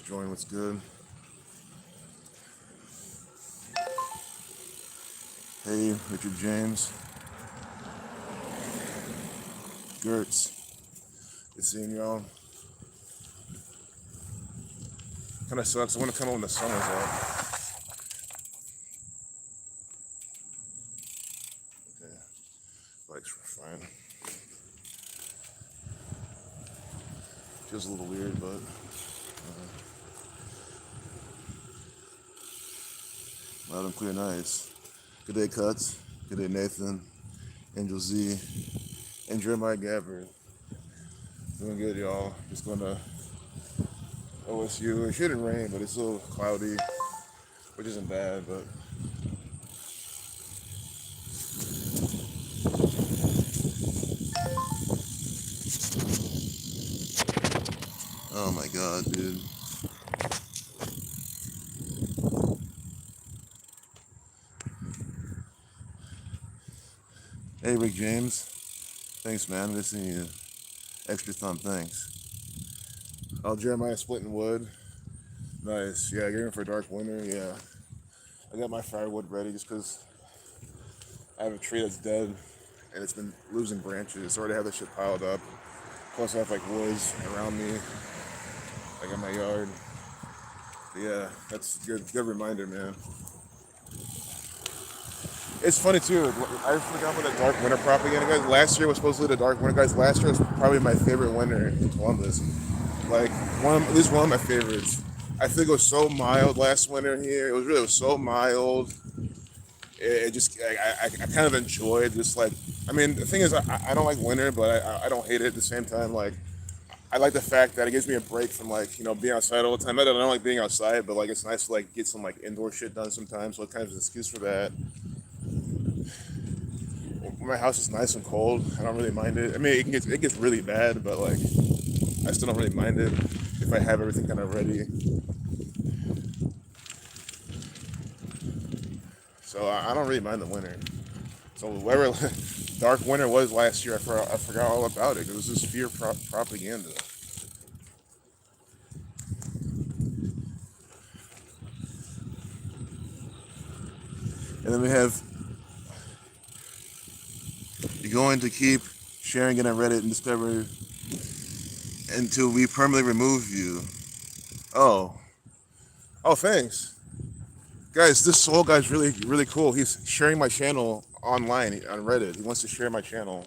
Join what's good. Hey, Richard James. Gertz. Good seeing y'all. Kind of sucks. I want to come on when the sun is out. Okay. Bikes were fine. Feels a little weird, but loud and clear, nice. Good day, Cuts. Good day, Nathan. Angel Z. And Jeremiah Gabbard. Doing good, y'all. Just going to OSU. It shouldn't rain, but it's a little cloudy, which isn't bad, but oh my god, dude. Hey, Rick James. Thanks, man. Good seeing you. Extra thumb, thanks. Oh, Jeremiah splitting wood. Nice. Yeah, getting for a dark winter. Yeah. I got my firewood ready just because I have a tree that's dead and it's been losing branches. I already have that shit piled up. Plus, I have like woods around me, like in my yard. But yeah, that's a good reminder, man. It's funny too. I forgot about the dark winter propaganda, guys. Last year was supposedly the dark winter, guys. Last year was probably my favorite winter in Columbus. Like at least one of my favorites. I think it was so mild last winter here. It was so mild. It just I kind of enjoyed just like I mean the thing is I don't like winter, but I don't hate it at the same time. Like I like the fact that it gives me a break from like being outside all the time. I don't like being outside, but like it's nice to like get some like indoor shit done sometimes. So it's kind of an excuse for that. My house is nice and cold. I don't really mind it. I mean, it gets really bad, but like, I still don't really mind it if I have everything kind of ready. So I don't really mind the winter. So whatever dark winter was last year, I forgot all about it. It was just fear propaganda. And then we have, you're going to keep sharing it on Reddit and discover until we permanently remove you. Oh. Oh, thanks. Guys, this soul guy's really cool. He's sharing my channel online on Reddit. He wants to share my channel.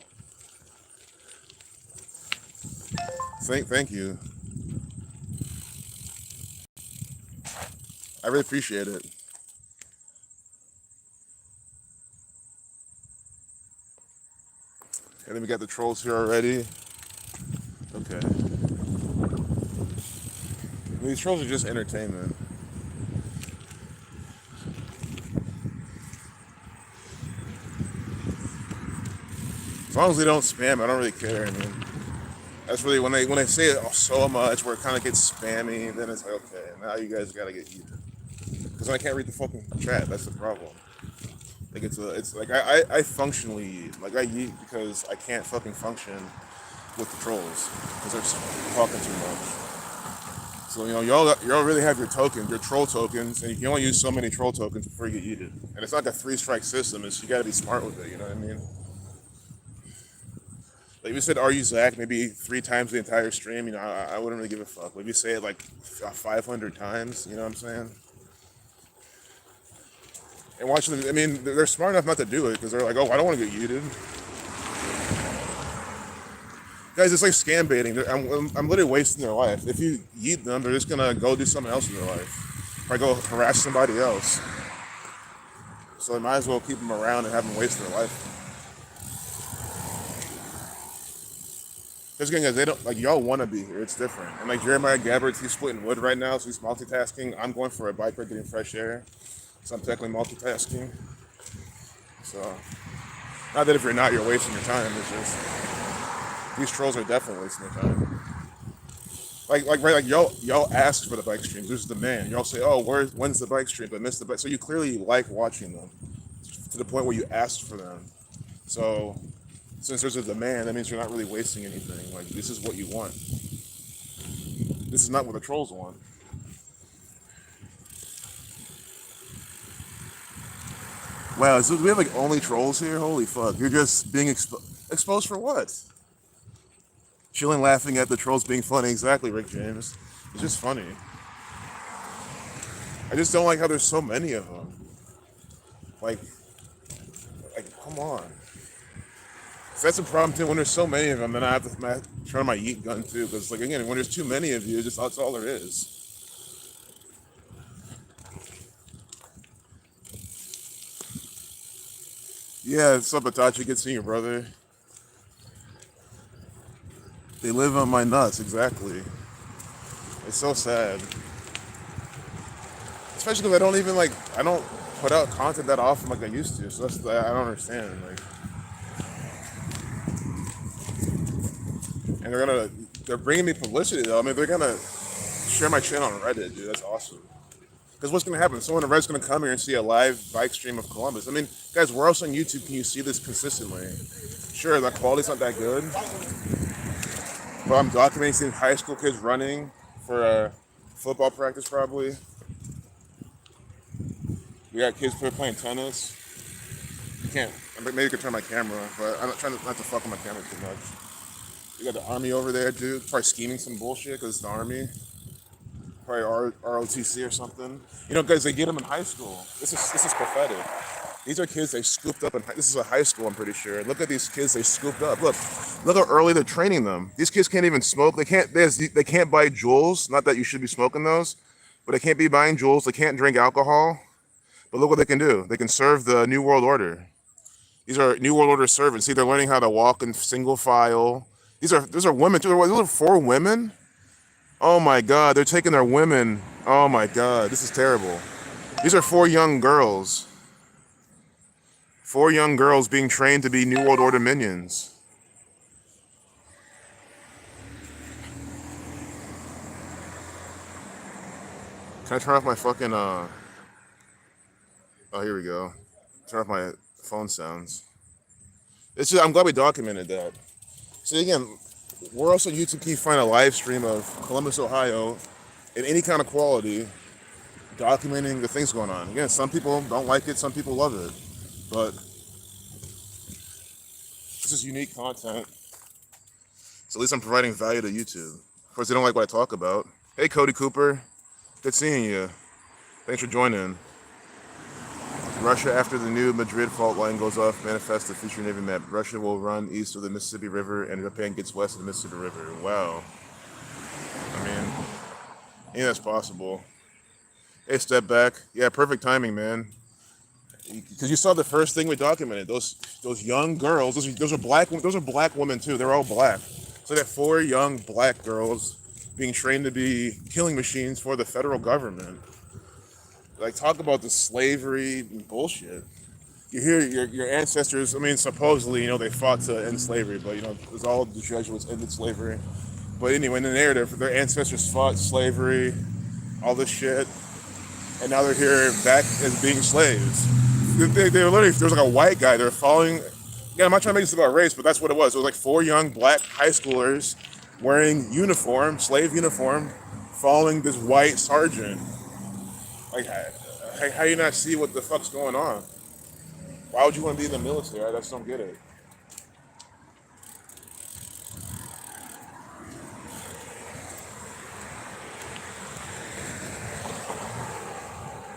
Thank you. I really appreciate it. And then we got the trolls here already. Okay. These trolls are just entertainment. As long as they don't spam, I don't really care. I mean, that's really when they say it so much where it kind of gets spammy. Then it's like, okay, now you guys gotta get heated. Because I can't read the fucking chat. That's the problem. Like it's like I functionally like I yeet because I can't fucking function with the trolls because they're talking too much. So y'all really have your tokens, your troll tokens, and you can only use so many troll tokens before you get yeeted. And it's not like a 3-strike system. It's you got to be smart with it. You know what I mean? Like if you said, "Are you Zach?" maybe 3 times the entire stream, I wouldn't really give a fuck. But if you say it like 500 times, you know what I'm saying? And watch them. I mean, they're smart enough not to do it because they're like, "Oh, I don't want to get yeeted." Guys, it's like scam baiting. I'm literally wasting their life. If you yeet them, they're just gonna go do something else in their life, or go harass somebody else. So I might as well keep them around and have them waste their life. Because again, guys, they don't like y'all want to be here. It's different. And like Jeremiah Gabbard, he's splitting wood right now, so he's multitasking. I'm going for a bike ride, getting fresh air, so I'm technically multitasking. So, not that if you're not, you're wasting your time. It's just these trolls are definitely wasting their time. Like y'all asked for the bike streams. There's the demand. Y'all say, oh, when's the bike stream? But miss the bike. So you clearly like watching them to the point where you asked for them. So since there's a demand, that means you're not really wasting anything. Like this is what you want. This is not what the trolls want. Wow, so we have like only trolls here? Holy fuck. You're just being exposed for what? Chilling laughing at the trolls being funny. Exactly, Rick James. It's just funny. I just don't like how there's so many of them. Like, come on. So that's a problem too. When there's so many of them, then I have to turn my yeet gun too. Because like again, when there's too many of you, just that's all there is. Yeah, what's up, Itachi? Good seeing your brother. They live on my nuts, exactly. It's so sad. Especially because I don't even like I don't put out content that often like I used to. So that's I don't understand. Like, and they're bringing me publicity though. I mean, they're gonna share my channel on Reddit, dude. That's awesome. Because what's gonna happen? Someone on Reddit's gonna come here and see a live bike stream of Columbus. I mean, guys, where else on YouTube can you see this consistently? Sure, the quality's not that good, but I'm documenting seeing high school kids running for a football practice probably. We got kids playing tennis. You can't. Maybe you could turn my camera, but I'm not trying not to fuck with my camera too much. You got the army over there, dude. Probably scheming some bullshit because it's the army. Probably ROTC or something. You know, guys, they get them in high school. This is pathetic. These are kids they scooped up this is a high school, I'm pretty sure. Look at these kids they scooped up. Look how early they're training them. These kids can't even smoke. They can't buy Juuls. Not that you should be smoking those, but they can't be buying Juuls. They can't drink alcohol. But look what they can do. They can serve the New World Order. These are New World Order servants. See, they're learning how to walk in single file. Those are women too. Those are 4 women. Oh my God, they're taking their women. Oh my God, this is terrible. These are 4 young girls. 4 young girls being trained to be New World Order minions. Can I turn off my fucking, oh, here we go. Turn off my phone sounds. It's just, I'm glad we documented that. So again, where else on YouTube can you find a live stream of Columbus, Ohio, in any kind of quality, documenting the things going on? Again, some people don't like it, some people love it, but this is unique content. So at least I'm providing value to YouTube. Of course, they don't like what I talk about. Hey, Cody Cooper, good seeing you. Thanks for joining. Russia, after the new Madrid fault line goes off, manifests the future Navy map. Russia will run east of the Mississippi River, and Japan gets west of the Mississippi River. Wow. I mean, yeah, that's possible. Hey, step back. Yeah, perfect timing, man. Because you saw the first thing we documented. Those young girls. Those are black. Those are black women too. They're all black. So they have 4 young black girls being trained to be killing machines for the federal government. Like, talk about the slavery bullshit. You hear your ancestors, I mean, supposedly, you know, they fought to end slavery, but, you know, it was all the Jesuits ended slavery. But anyway, in the narrative, their ancestors fought slavery, all this shit, and now they're here back as being slaves. They were literally, there was like a white guy, they're following, yeah, I'm not trying to make this about race, but that's what it was. It was like 4 young black high schoolers wearing uniform, slave uniform, following this white sergeant. Like, how do you not see what the fuck's going on? Why would you want to be in the military? I just don't get it.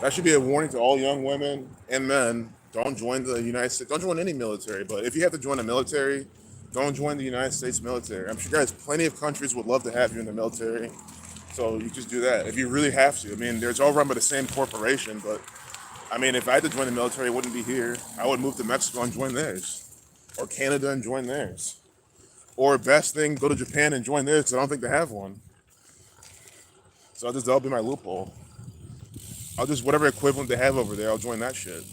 That should be a warning to all young women and men. Don't join the United States. Don't join any military. But if you have to join the military, don't join the United States military. I'm sure, guys, plenty of countries would love to have you in the military. So you just do that if you really have to. I mean, it's all run by the same corporation, but I mean, if I had to join the military, I wouldn't be here. I would move to Mexico and join theirs, or Canada and join theirs, or best thing, go to Japan and join theirs because I don't think they have one. So that'll be my loophole. I'll just whatever equivalent they have over there, I'll join that shit.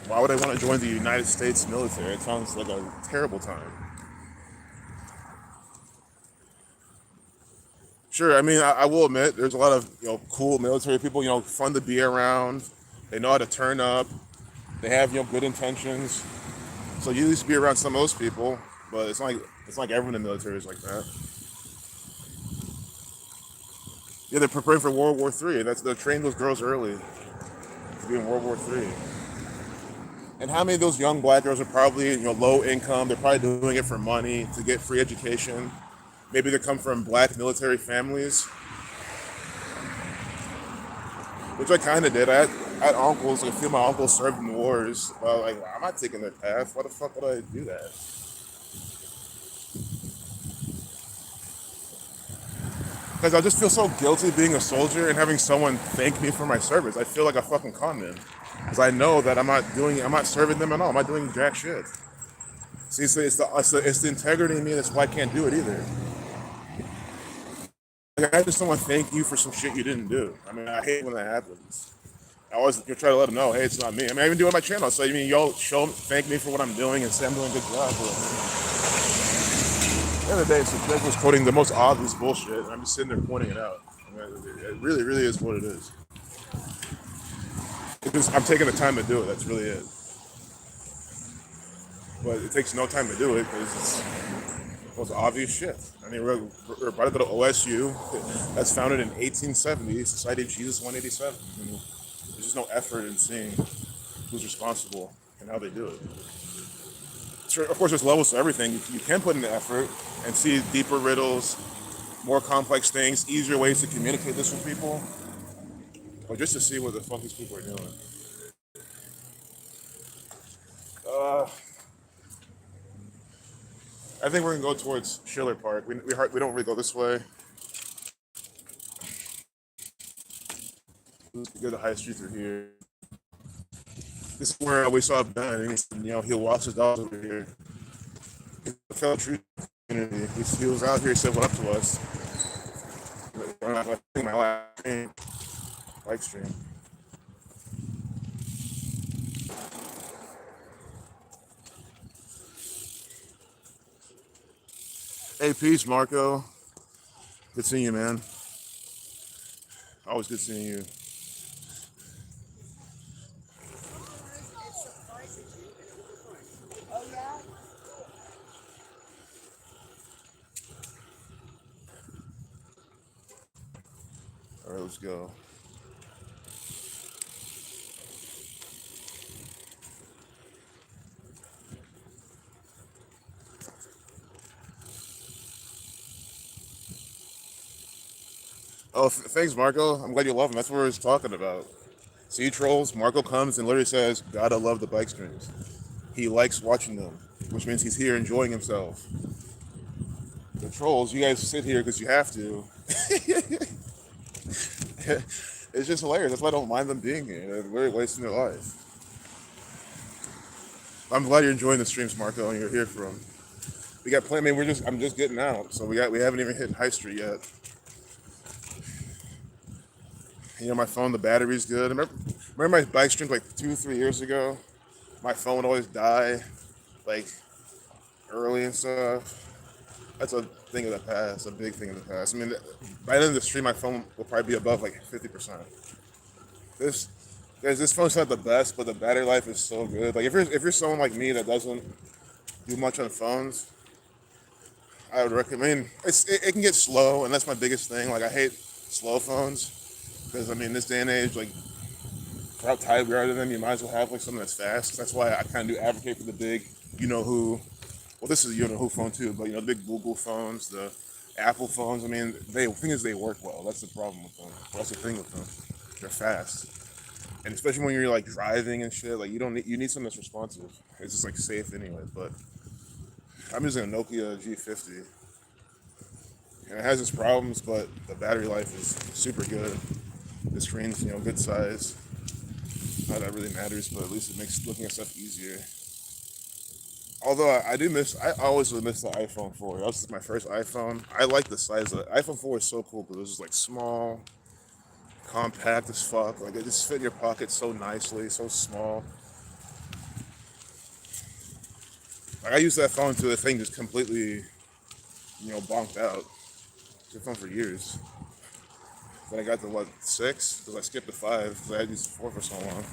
Why would I want to join the United States military? It sounds like a terrible time. Sure, I mean, I will admit there's a lot of, you know, cool military people, you know, fun to be around. They know how to turn up. They have, you know, good intentions. So you used to be around some of those people, but it's not like everyone in the military is like that. Yeah, they're preparing for World War III. They're training those girls early. to be in World War III. And how many of those young black girls are probably, low income? They're probably doing it for money, to get free education. Maybe they come from black military families, which I kind of did. I had uncles, like a few of my uncles served in wars. Well, like, I'm not taking their path. Why the fuck would I do that? Because I just feel so guilty being a soldier and having someone thank me for my service. I feel like a fucking con man. Because I know that I'm not serving them at all. I'm not doing jack shit. See, it's the integrity in me that's why I can't do it either. Like, I just someone thank you for some shit you didn't do. I mean, I hate when that happens. I always try to let them know, hey, it's not me. I mean, I even do it on my channel. So, y'all thank me for what I'm doing and say I'm doing a good job. But at the end of the day, it's like was quoting the most obvious bullshit, and I'm just sitting there pointing it out. I mean, it really, really is what it is. I'm taking the time to do it. That's really it. But it takes no time to do it because it's the most obvious shit. I mean, we're about to go to OSU. That's founded in 1870, Society of Jesus 187. I mean, there's just no effort in seeing who's responsible and how they do it. Sure, of course, there's levels to everything. You can put in the effort and see deeper riddles, more complex things, easier ways to communicate this with people, or just to see what the fuck these people are doing. I think we're gonna go towards Schiller Park. We don't really go this way. We go to High Street through here. This is where we saw Ben. He walks his dogs over here. He's a fellow true community. He was out here. He said what up to us. I think my last bike stream. Hey, peace, Marco. Good seeing you, man. Always good seeing you. All right, let's go. Oh, thanks, Marco. I'm glad you love him. That's what we were talking about. See, trolls, Marco comes and literally says, gotta love the bike streams. He likes watching them, which means he's here enjoying himself. The trolls, you guys sit here because you have to. It's just hilarious. That's why I don't mind them being here. They're literally wasting their life. I'm glad you're enjoying the streams, Marco, and you're here from. We got plenty. I mean, I'm just getting out, so we haven't even hit High Street yet. My phone, the battery's good. Remember my bike streams like 2-3 years ago? My phone would always die, like, early and stuff. That's a thing of the past, a big thing of the past. I mean, by the end of the stream, my phone will probably be above like 50%. This phone's not the best, but the battery life is so good. Like, if you're someone like me that doesn't do much on phones, I would recommend. It can get slow, and that's my biggest thing. Like, I hate slow phones because I mean, this day and age, like, for how tired we are to them, you might as well have like something that's fast. That's why I kind of do advocate for the big, who. Well, this is a who phone too, but the big Google phones, the Apple phones. I mean, the thing is they work well. That's the problem with them. That's the thing with them. They're fast, and especially when you're like driving and shit. Like, you need something that's responsive. It's just like safe anyway. But I'm using a Nokia G50, and it has its problems, but the battery life is super good. The screen's good size. Not that really matters, but at least it makes looking at stuff easier. Although I always would miss the iPhone 4. That was my first iPhone. I like the size of it. iPhone 4 is so cool because it was just like small, compact as fuck. Like, it just fit in your pocket so nicely, so small. Like, I used that phone to the thing just completely, bonked out. It's a phone for years. Then I got to 6 because I skipped to 5 because I had used 4 for so long.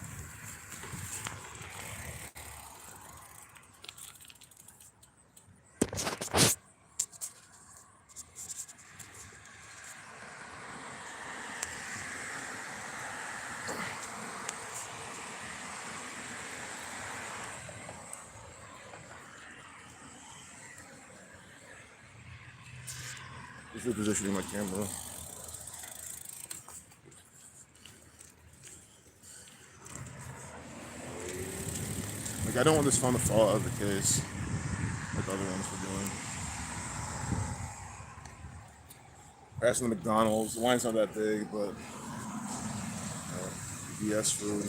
Just repositioning my camera. Like I don't want this phone to fall out of the case like the other ones were doing. Passing the McDonald's. The line's not that big, but VS food.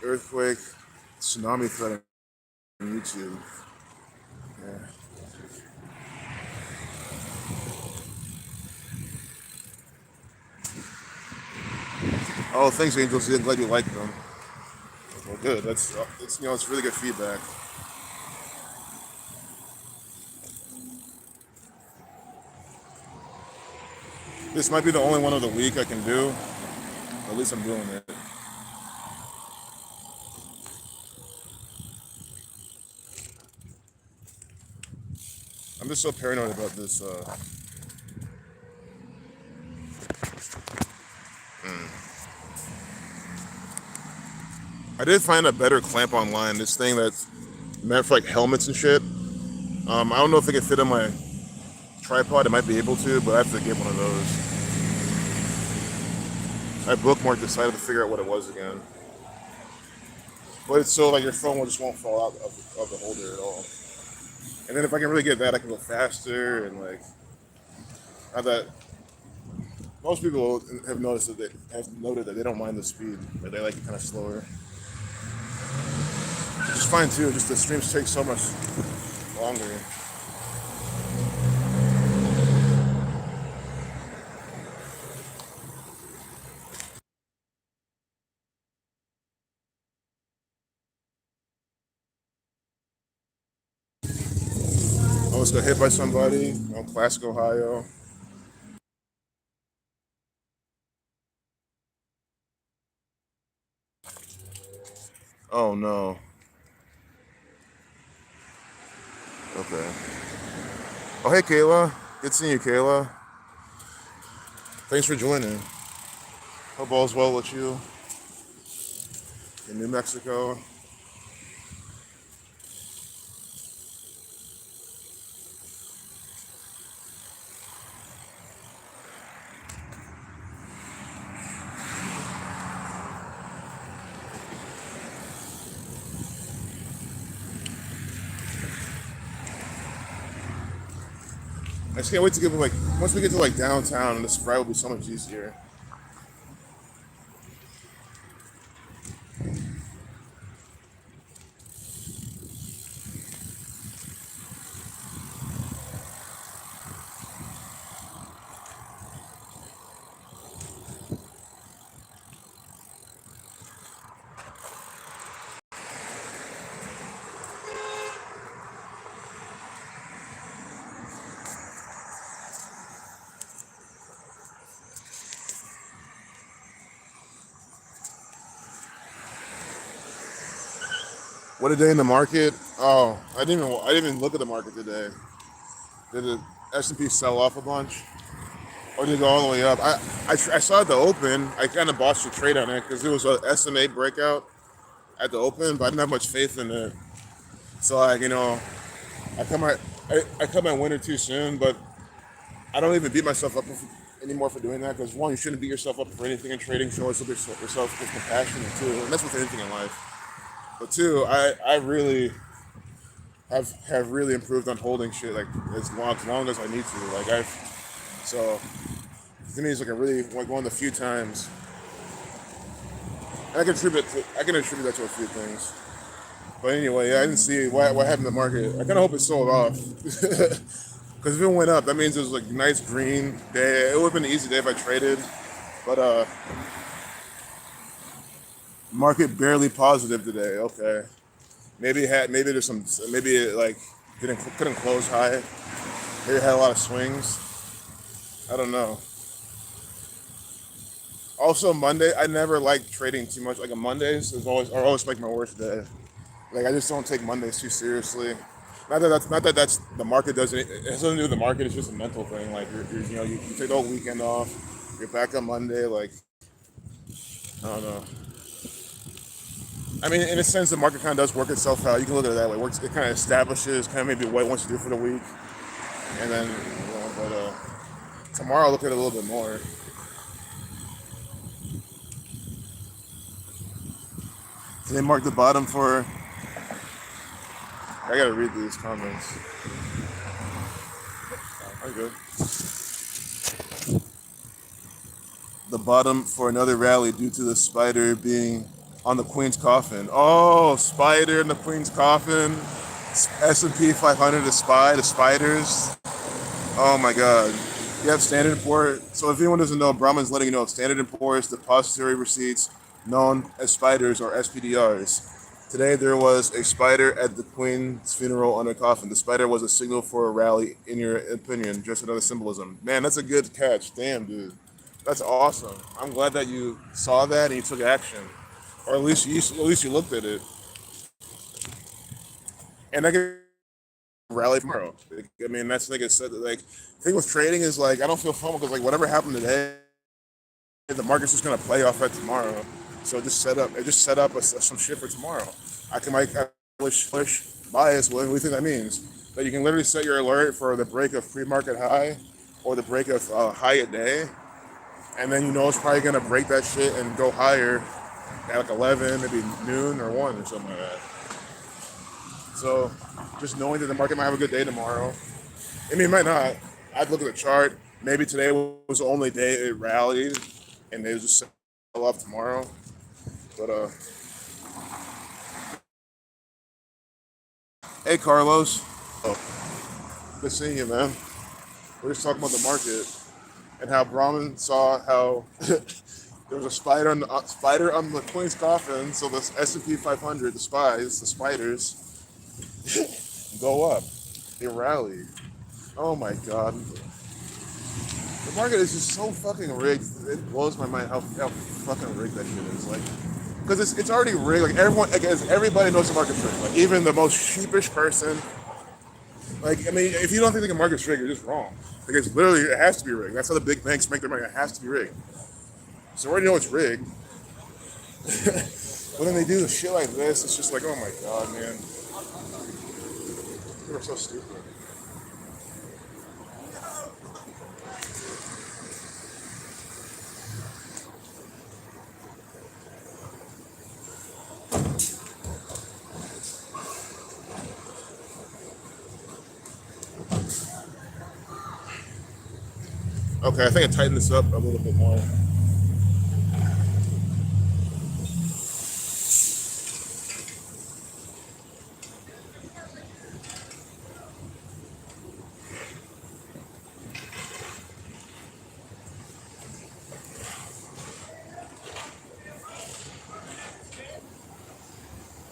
Earthquake, tsunami threat on YouTube. Yeah. Oh, thanks, Angels. I'm glad you like them. Well, good. That's it's really good feedback. This might be the only one of the week I can do. At least I'm doing it. I'm just so paranoid about this. I did find a better clamp online. This thing that's meant for like helmets and shit. I don't know if it can fit on my tripod. It might be able to, but I have to get one of those. I bookmarked the site to figure out what it was again. But it's so like your phone just won't fall out of the holder at all. And then if I can really get that, I can go faster and like have that. Most people have noticed that they have noted that they don't mind the speed, but they like it kind of slower. Which is fine too. Just the streams take so much longer. I almost got hit by somebody on Classic Ohio. Oh no. Okay. Oh hey Kayla. Good seeing you, Kayla. Thanks for joining. Hope all's well with you in New Mexico. I just can't wait to get like once we get to like downtown, this ride will be so much easier. What a day in the market! Oh, I didn't even look at the market today. Did the S&P sell off a bunch, or did it go all the way up? I saw it the open. I kind of botched the trade on it because it was a SMA breakout at the open, but I didn't have much faith in it. So like I cut my winner too soon, but I don't even beat myself up anymore for doing that because one, you shouldn't beat yourself up for anything in trading. So always look at yourself with compassion too, and that's with anything in life. But two, I really have really improved on holding shit like as long as I need to. Like so to me it's like I really went going a few times. And I can attribute that to a few things. But anyway, yeah, I didn't see what happened in the market. I kind of hope it sold off. Because if it went up, that means it was like a nice green day. It would have been an easy day if I traded. But market barely positive today. Okay. Maybe there's maybe it like couldn't close high. Maybe it had a lot of swings. I don't know. Also Monday, I never like trading too much. Like on Mondays are always like my worst day. Like I just don't take Mondays too seriously. Not that that's the market doesn't. It has nothing to do with the market. It's just a mental thing. Like you take the whole weekend off. You're back on Monday. Like I don't know. I mean, in a sense, the market kind of does work itself out. You can look at it that way. It kind of establishes kind of maybe what it wants to do for the week, and then, but tomorrow I'll look at it a little bit more. They mark the bottom for. I gotta read these comments. I'm good. The bottom for another rally due to the spider being on the Queen's coffin. Oh, spider in the Queen's coffin. S&P 500, the spiders. Oh my God. You have Standard & Poor's. So if anyone doesn't know, Brahman's letting you know Standard & Poor's depository receipts known as spiders or SPDRs. Today there was a spider at the Queen's funeral on her coffin. The spider was a signal for a rally, in your opinion, just another symbolism. Man, that's a good catch. Damn, dude. That's awesome. I'm glad that you saw that and you took action. Or at least you looked at it. And I can rally tomorrow. I mean, that's like I said. Like, the thing with trading is like I don't feel FOMO because like whatever happened today, the market's just gonna play off that tomorrow. So it just set up some shit for tomorrow. I can like push bias. What do you think that means? That you can literally set your alert for the break of pre-market high or the break of high a day, and then you know it's probably gonna break that shit and go higher at like 11, maybe noon or 1 or something like that. So just knowing that the market might have a good day tomorrow. I mean, it might not. I'd look at the chart. Maybe today was the only day it rallied, and they just sell off tomorrow. But hey, Carlos. Oh, good seeing you, man. We're just talking about the market and how Brahman saw how there was a spider on the Queen's coffin. So the S&P 500, the spiders, go up. They rally. Oh my God. The market is just so fucking rigged. It blows my mind how fucking rigged that shit is. Like, because it's already rigged. Like everybody knows the market's rigged. Like even the most sheepish person. Like I mean, if you don't think the market's rigged, you're just wrong. Because literally it has to be rigged. That's how the big banks make their money. It has to be rigged. So we already know it's rigged. But then they do shit like this. It's just like, oh my God, man. People are so stupid. Okay, I think I tightened this up a little bit more.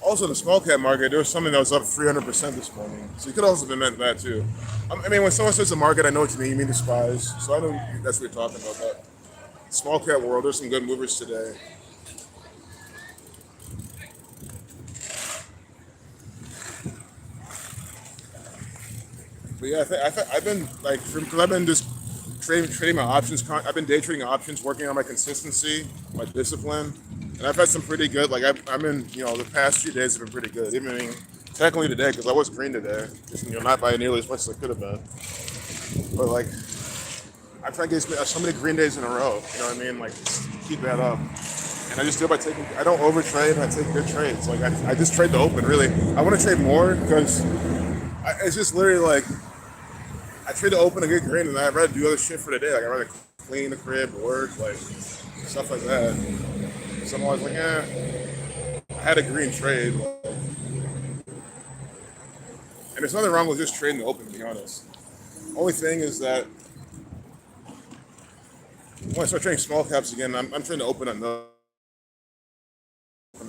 Also, the small cap market, there was something that was up 300% this morning. So you could also have meant that too. I mean, when someone says the market, I know what you mean. You mean the spies. So I know that's what you're talking about. But small cap world, there's some good movers today. But yeah, I've been like, because I've been just trading my options. I've been day trading options, working on my consistency, my discipline, and I've had some pretty good. Like I'm in, the past few days have been pretty good. Even technically today, because I was green today, just not by nearly as much as I could have been. But like, I'm trying to get so many green days in a row. You know what I mean? Like, just keep that up. And I just do it by taking. I don't overtrade. I take good trades. Like I just trade the open. Really, I want to trade more because it's just literally like. I trade to open a good green, and I'd rather do other shit for the day. Like I'd rather clean the crib, work, like stuff like that. So I'm always like, I had a green trade, and there's nothing wrong with just trading the open. To be honest, only thing is that when I start trading small caps again, I'm trying to open another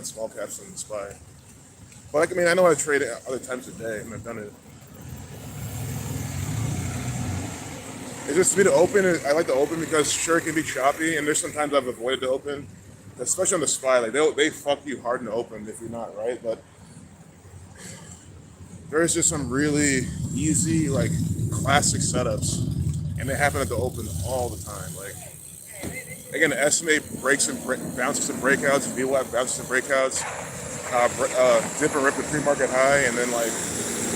small caps and SPY. But like, I mean, I know how to trade it other times a day, and I've done it. It's just me to open. I like to open because sure it can be choppy, and there's sometimes I've avoided to open, especially on the SPY. Like they fuck you hard in the open if you're not right. But there's just some really easy like classic setups, and they happen at the open all the time. Like again, the SMA breaks and bounces and breakouts, VWAP bounces and breakouts. dip and rip the pre-market high, and then like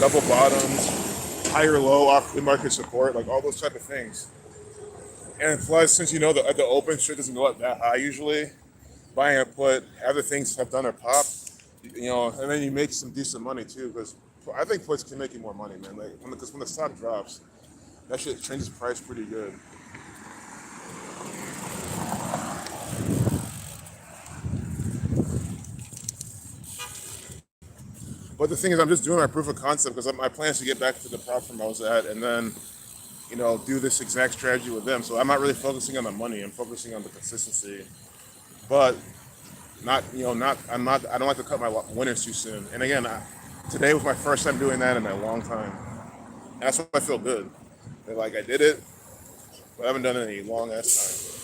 double bottoms, higher low off pre-market support, like all those type of things. And plus, since you know the at the open shit doesn't go up that high usually, buying a put, other things have done their pop, and then you make some decent money too. Because I think puts can make you more money, man. Like because when the stock drops, that shit changes price pretty good. But the thing is, I'm just doing my proof of concept because my plan is to get back to the prop firm I was at, and then do this exact strategy with them. So I'm not really focusing on the money. I'm focusing on the consistency. But not, I don't like to cut my winners too soon. And again, today was my first time doing that in a long time. And that's why I feel good. Like I did it, but I haven't done it in a long ass time.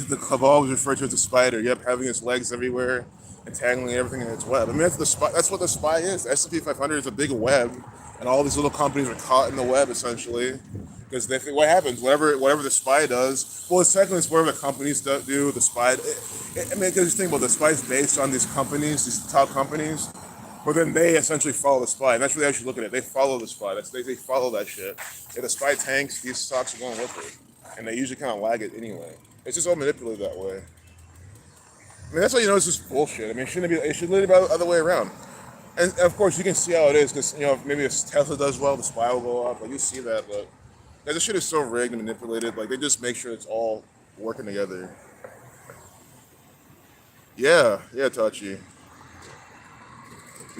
The cabal was referred to as the spider. Yep, having its legs everywhere, entangling everything in its web. I mean, that's the spy. That's what the spy is. The S&P 500 is a big web, and all these little companies are caught in the web essentially. Because they think what happens, whatever the spy does. Well, it's technically it's whatever the companies do. The spy. I mean, because you think about the spy is based on these companies, these top companies, but then they essentially follow the spy, and that's really how you should look at it. They follow the spy. They follow that shit. If the spy tanks, these stocks are going with it, and they usually kind of lag it anyway. It's just all manipulated that way. I mean, that's how you know it's just bullshit. I mean, it should literally be the other way around. And of course, you can see how it is because maybe if Tesla does well, the spy will go up. Like you see that, but this shit is so rigged and manipulated. Like they just make sure it's all working together. Yeah, Tachi.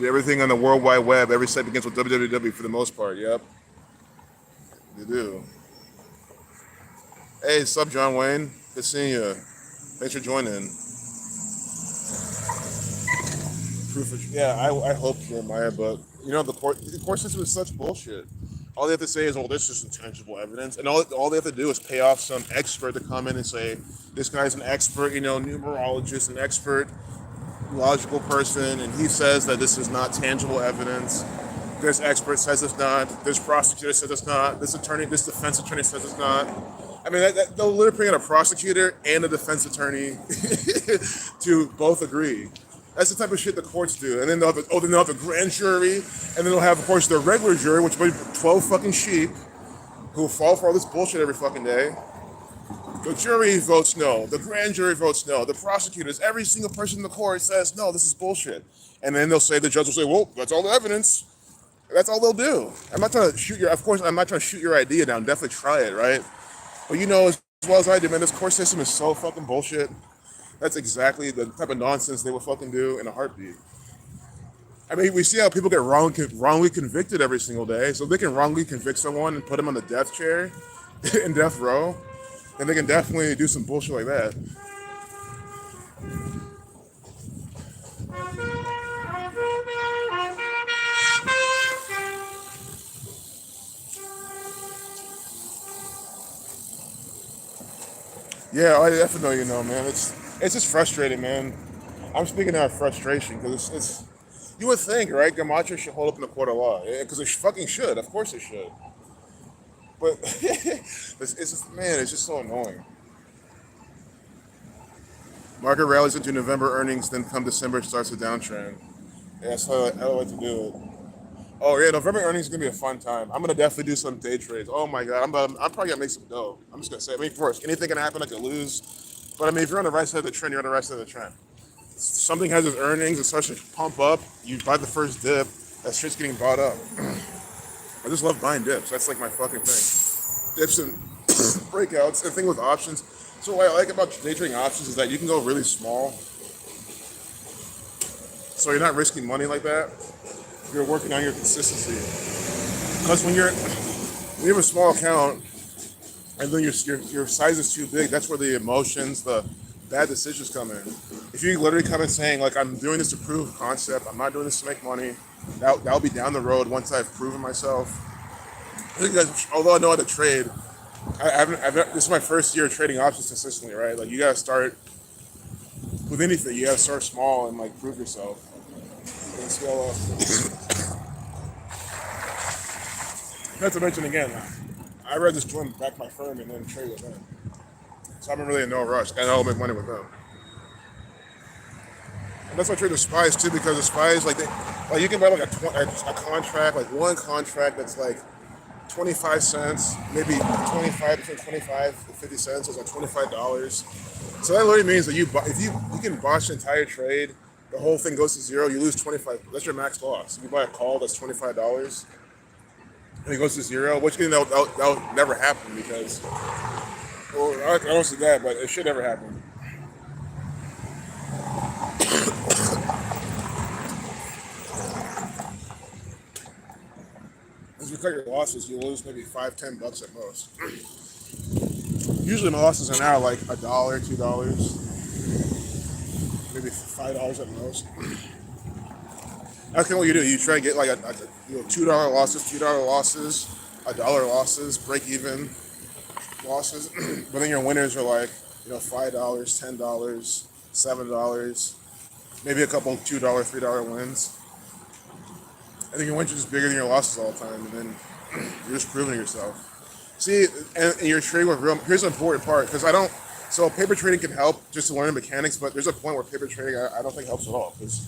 Everything on the World Wide Web, every site begins with www for the most part. Yep, they do. Hey, sup, John Wayne? Good seeing you. Thanks for joining. Yeah, I hope Jeremiah, but the court system is such bullshit. All they have to say is, "Oh, this is intangible evidence," and all they have to do is pay off some expert to come in and say, "This guy's an expert, numerologist, an expert, logical person, and he says that this is not tangible evidence. This expert says it's not. This prosecutor says it's not. This defense attorney says it's not." I mean, they'll literally bring in a prosecutor and a defense attorney to both agree. That's the type of shit the courts do. And then they'll have a grand jury, and then they'll have, of course, the regular jury, which will be 12 fucking sheep who fall for all this bullshit every fucking day. The jury votes no. The grand jury votes no. The prosecutors, every single person in the court says, no, this is bullshit. And then the judge will say, well, that's all the evidence. That's all they'll do. I'm not trying to shoot your idea down. Definitely try it, right? But as well as I do, man, this court system is so fucking bullshit. That's exactly the type of nonsense they would fucking do in a heartbeat. I mean, we see how people get wrongly convicted every single day. So if they can wrongly convict someone and put them on the death chair in death row, then they can definitely do some bullshit like that. Yeah, I definitely know, man. It's just frustrating, man. I'm speaking out of frustration because it's you would think, right? Gamacho should hold up in the court of law because it fucking should. Of course it should. But it's just so annoying. Market rallies into November earnings, then come December starts a downtrend. Yeah, that's how I like to do it. Oh yeah, November earnings is gonna be a fun time. I'm gonna definitely do some day trades. Oh my god, I'm probably gonna make some dough. I'm just gonna say. I mean, first, anything can happen. I could lose, but I mean, if you're on the right side of the trend, you're on the right side of the trend. Something has its earnings, it starts to pump up. You buy the first dip, that shit's getting bought up. I just love buying dips. That's like my fucking thing. Dips and breakouts. The thing with options. So what I like about day trading options is that you can go really small. So you're not risking money like that. You're working on your consistency. Because when you have a small account and then your size is too big, that's where the emotions, the bad decisions come in. If you literally come in saying, like, I'm doing this to prove concept, I'm not doing this to make money, that'll be down the road once I've proven myself. Although I know how to trade, This is my first year trading options consistently, right? Like you gotta start with anything. You gotta start small and like prove yourself and scale up. Not to mention again, I rather just join back my firm and then trade with them. So I'm really in no rush. And I'll make money with them. And that's why I trade with spies too, because the spies like you can buy like a contract, like one contract that's like 25 cents, maybe 25 between 25 and 50 cents is like $25. So that literally means that if you can botch the entire trade, the whole thing goes to zero, you lose 25. That's your max loss. If you buy a call that's $25 and it goes to zero, which that'll never happen because, well, I don't see that, but it should never happen. As you cut your losses, you lose maybe $5, $10 at most. Usually my losses are now like $1, $2, maybe $5 at most. That's kind of what you do. You try to get like $2 losses, $2 losses, $1 losses, break even losses. But then your winners are like $5, $10, $7, maybe a couple $2, $3 wins. I think your wins are just bigger than your losses all the time, and then you're just proving yourself. See, and your trading with real. Here's the important part, because I don't. So paper trading can help just to learn the mechanics, but there's a point where paper trading I don't think helps at all. Because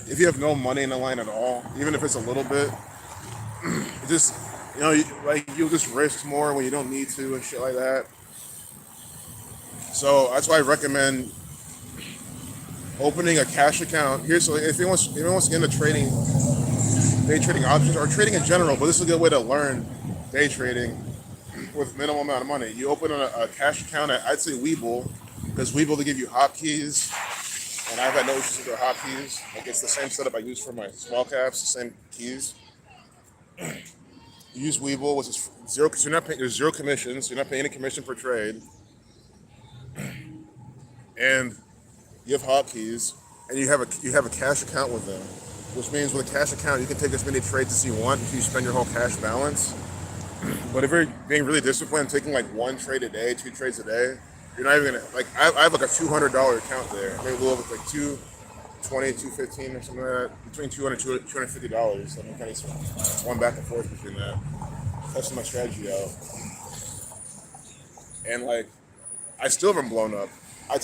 if you have no money in the line at all, even if it's a little bit, it just you'll just risk more when you don't need to and shit like that. So that's why I recommend opening a cash account. Here, so if anyone wants to get into trading, day trading options or trading in general, but this is a good way to learn day trading with minimal amount of money. You open a cash account at, I'd say Webull, because Webull they give you hotkeys, and I've had no issues with their hotkeys. Like it's the same setup I use for my small caps, the same keys. You use Webull, which is zero, because there's zero commissions, so you're not paying any commission per trade, and you have hotkeys, and you have a cash account with them, which means with a cash account you can take as many trades as you want until you spend your whole cash balance. But if you're being really disciplined, taking like one trade a day, 2 trades a day, you're not even gonna like. I have like a $200 account there, maybe a little bit like $220, $215 or something like that, between $200 and $250. I'm kind of going back and forth between that, testing my strategy out, and like I still haven't blown up. I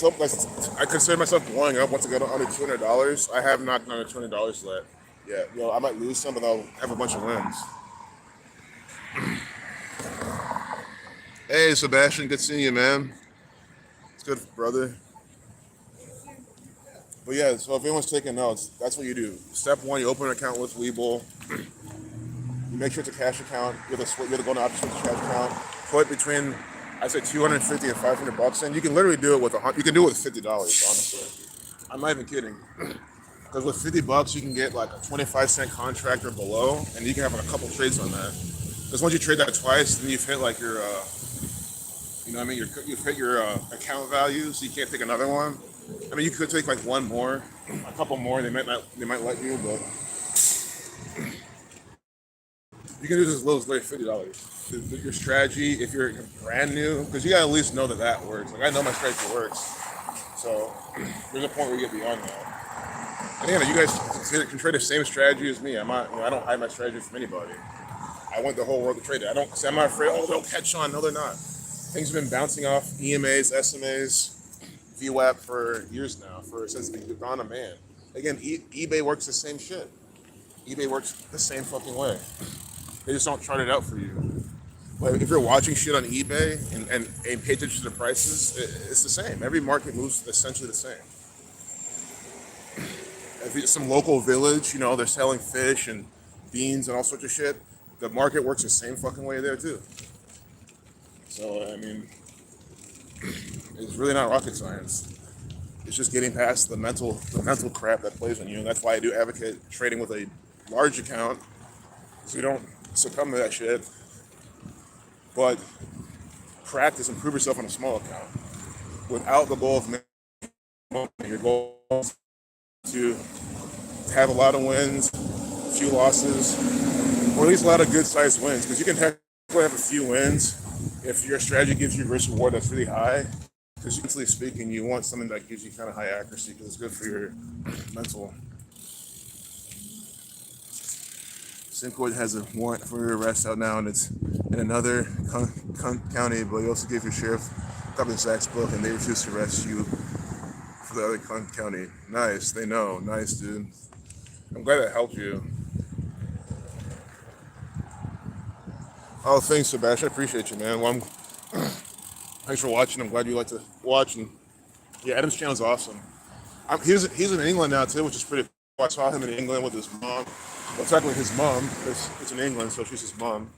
consider myself blowing up once I get under $200. I have not done under $200 yet. Yeah, I might lose some, but I'll have a bunch of wins. Hey, Sebastian, good seeing you, man. It's good, brother. But yeah, so if anyone's taking notes, that's what you do. Step 1, you open an account with Webull. You make sure it's a cash account. You have to go to option with a cash account. Put between, I say, $250 and $500 in. You can literally do it with you can do it with $50, honestly. I'm not even kidding. Because with $50, you can get like a 25-cent contract or below, and you can have like a couple trades on that. Because once you trade that twice, then you've hit like your, you've hit your account value, so you can't take another one. I mean, you could take like one more, a couple more. They might let you, but you can do this as low as like $50. Your strategy, if you're brand new, because you gotta at least know that works. Like I know my strategy works, so there's a point where you get beyond that. And again, you guys can trade the same strategy as me. I don't hide my strategy from anybody. I want the whole world to trade it. I'm not afraid. Oh, they'll catch on. No, they're not. Things have been bouncing off EMAs, SMAs, VWAP for years now, since the dawn of man. Again, eBay works the same shit. eBay works the same fucking way. They just don't chart it out for you. But if you're watching shit on eBay and pay attention to the prices, it's the same. Every market moves essentially the same. If it's some local village, they're selling fish and beans and all sorts of shit, the market works the same fucking way there too. So, I mean, it's really not rocket science. It's just getting past the mental crap that plays on you. And that's why I do advocate trading with a large account, so you don't succumb to that shit. But practice and prove yourself on a small account without the goal of making money. Your goal is to have a lot of wins, a few losses, or at least a lot of good-sized wins, because you can have a few wins If your strategy gives you risk reward that's really high, because mentally speaking, you want something that gives you kind of high accuracy because it's good for your mental. Cincoid has a warrant for your arrest out now, and it's in another county, but he also gave your sheriff a copy of Zach's book, and they refused to arrest you for the other county. Nice, they know. Nice, dude. I'm glad that helped you. Oh, thanks, Sebastian. I appreciate you, man. Well, thanks for watching. I'm glad you like to watch. And yeah, Adam's channel is awesome. He's in England now too, which is pretty cool. I saw him in England with his mom. Well, technically his mom is in England, so she's his mom.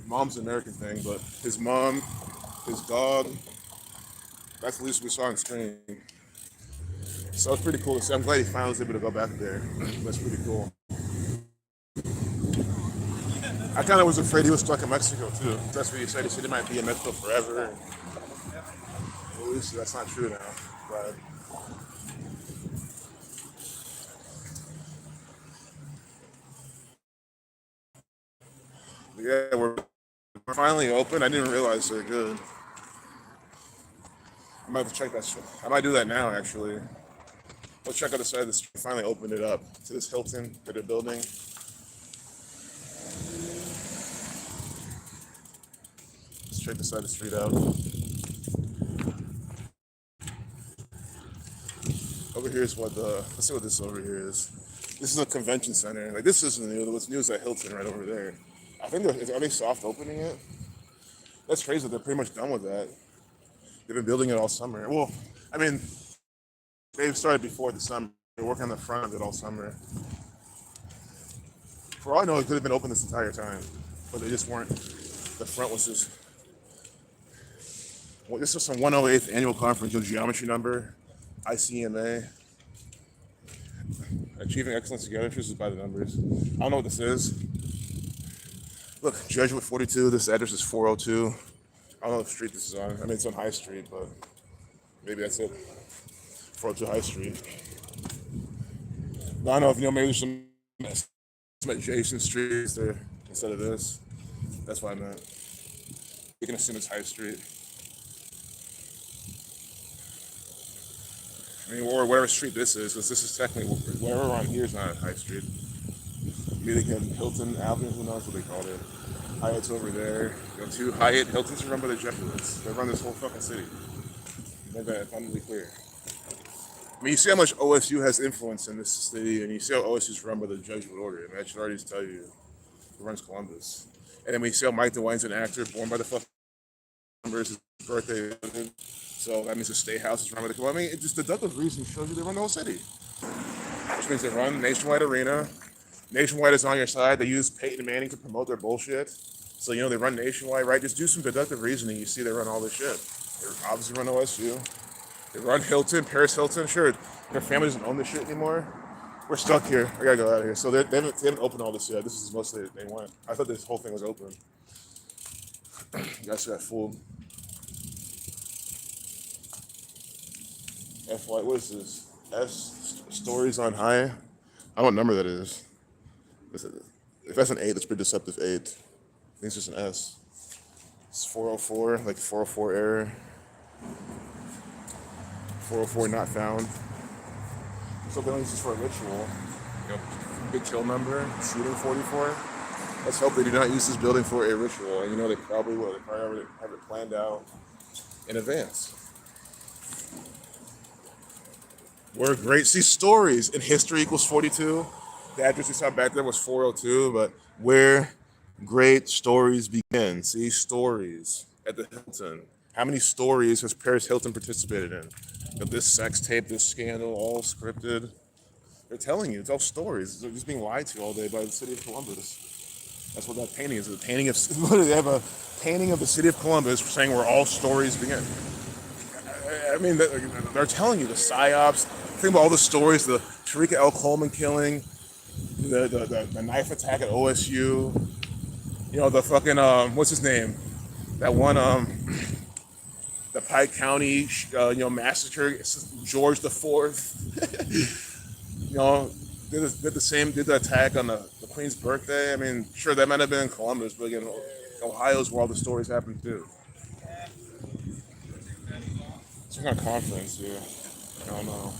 Mom's an American thing, but his mom, his dog. That's the least we saw on screen. So it's pretty cool to see. I'm glad he finally was able to go back there. That's pretty cool. I kind of was afraid he was stuck in Mexico too. That's what he said. He said he might be in Mexico forever. At least that's not true now. But yeah, we're finally open. I didn't realize they're good. I might have to check that. I might do that now, actually. Let's check out the side of the street. Finally opened it up to this Hilton that they're building. Let's check the side of the street out. Over here is what the. Let's see what this over here is. This is a convention center. Like this isn't new. What's new is that Hilton right over there. I think are they soft opening it? That's crazy. They're pretty much done with that. They've been building it all summer. Well, I mean, they've started before the summer. They're working on the front of it all summer. For all I know, it could have been open this entire time, but they just weren't. The front was just. Well, this is some 108th annual conference of geometry number, ICMA. Achieving excellence together. This is by the numbers. I don't know what this is. Look, Jesuit 42. This address is 402. I don't know what street this is on. I mean, it's on High Street, but maybe that's it. 402 High Street. I don't know if you know, maybe there's some adjacent streets there instead of this. That's what I meant. You can assume it's High Street. I mean, or whatever street this is, because this is technically, whatever around here is not High Street. Maybe they can Hilton Avenue, who knows what they called it. Hyatt's over there. You know, two Hyatt, Hilton's run by the Jesuits. They run this whole fucking city. Make that abundantly clear. I mean, you see how much OSU has influence in this city, and you see how OSU is run by the Jesuit order. I mean, that should already tell you who runs Columbus. And then we see how Mike DeWine's an actor, born by the fucking numbers, his birthday. So that means the State House is run by the Columbus. I mean, it just deductive reason shows you they run the whole city. Which means they run Nationwide Arena. Nationwide is on your side. They use Peyton Manning to promote their bullshit. So, you know, they run Nationwide, right? Just do some deductive reasoning. You see they run all this shit. They obviously run OSU. They run Hilton, Paris Hilton. Sure, their family doesn't own this shit anymore. We're stuck here. I gotta go out of here. So they haven't opened all this yet. This is mostly they went. I thought this whole thing was open. You guys got fooled. FY, what is this? S Stories on High? I don't know what number that is. If that's an 8, that's pretty deceptive 8. I think it's just an S. It's 404, like 404 error. 404 not found. So they only use this for a ritual. You know, big kill number, shooting 44. Let's hope they do not use this building for a ritual. And you know they probably will. They probably already have it planned out in advance. We're great. See, stories in history equals 42. The address you saw back there was 402, but where great stories begin. See, stories at the Hilton. How many stories has Paris Hilton participated in? You know, this sex tape, this scandal, all scripted. They're telling you, it's all stories. They're just being lied to all day by the city of Columbus. That's what that painting is. The painting of, they have a painting of the city of Columbus saying where all stories begin. I mean, they're telling you the psyops. Think about all the stories, the Tariqa L. Coleman killing, the knife attack at OSU. You know, the fucking, what's his name? That one, the Pike County, massacre, George the Fourth. You know, did the attack on the Queen's birthday. I mean, sure, that might have been in Columbus, but again, Ohio's where all the stories happen too. Some kind of conference, yeah. I don't know.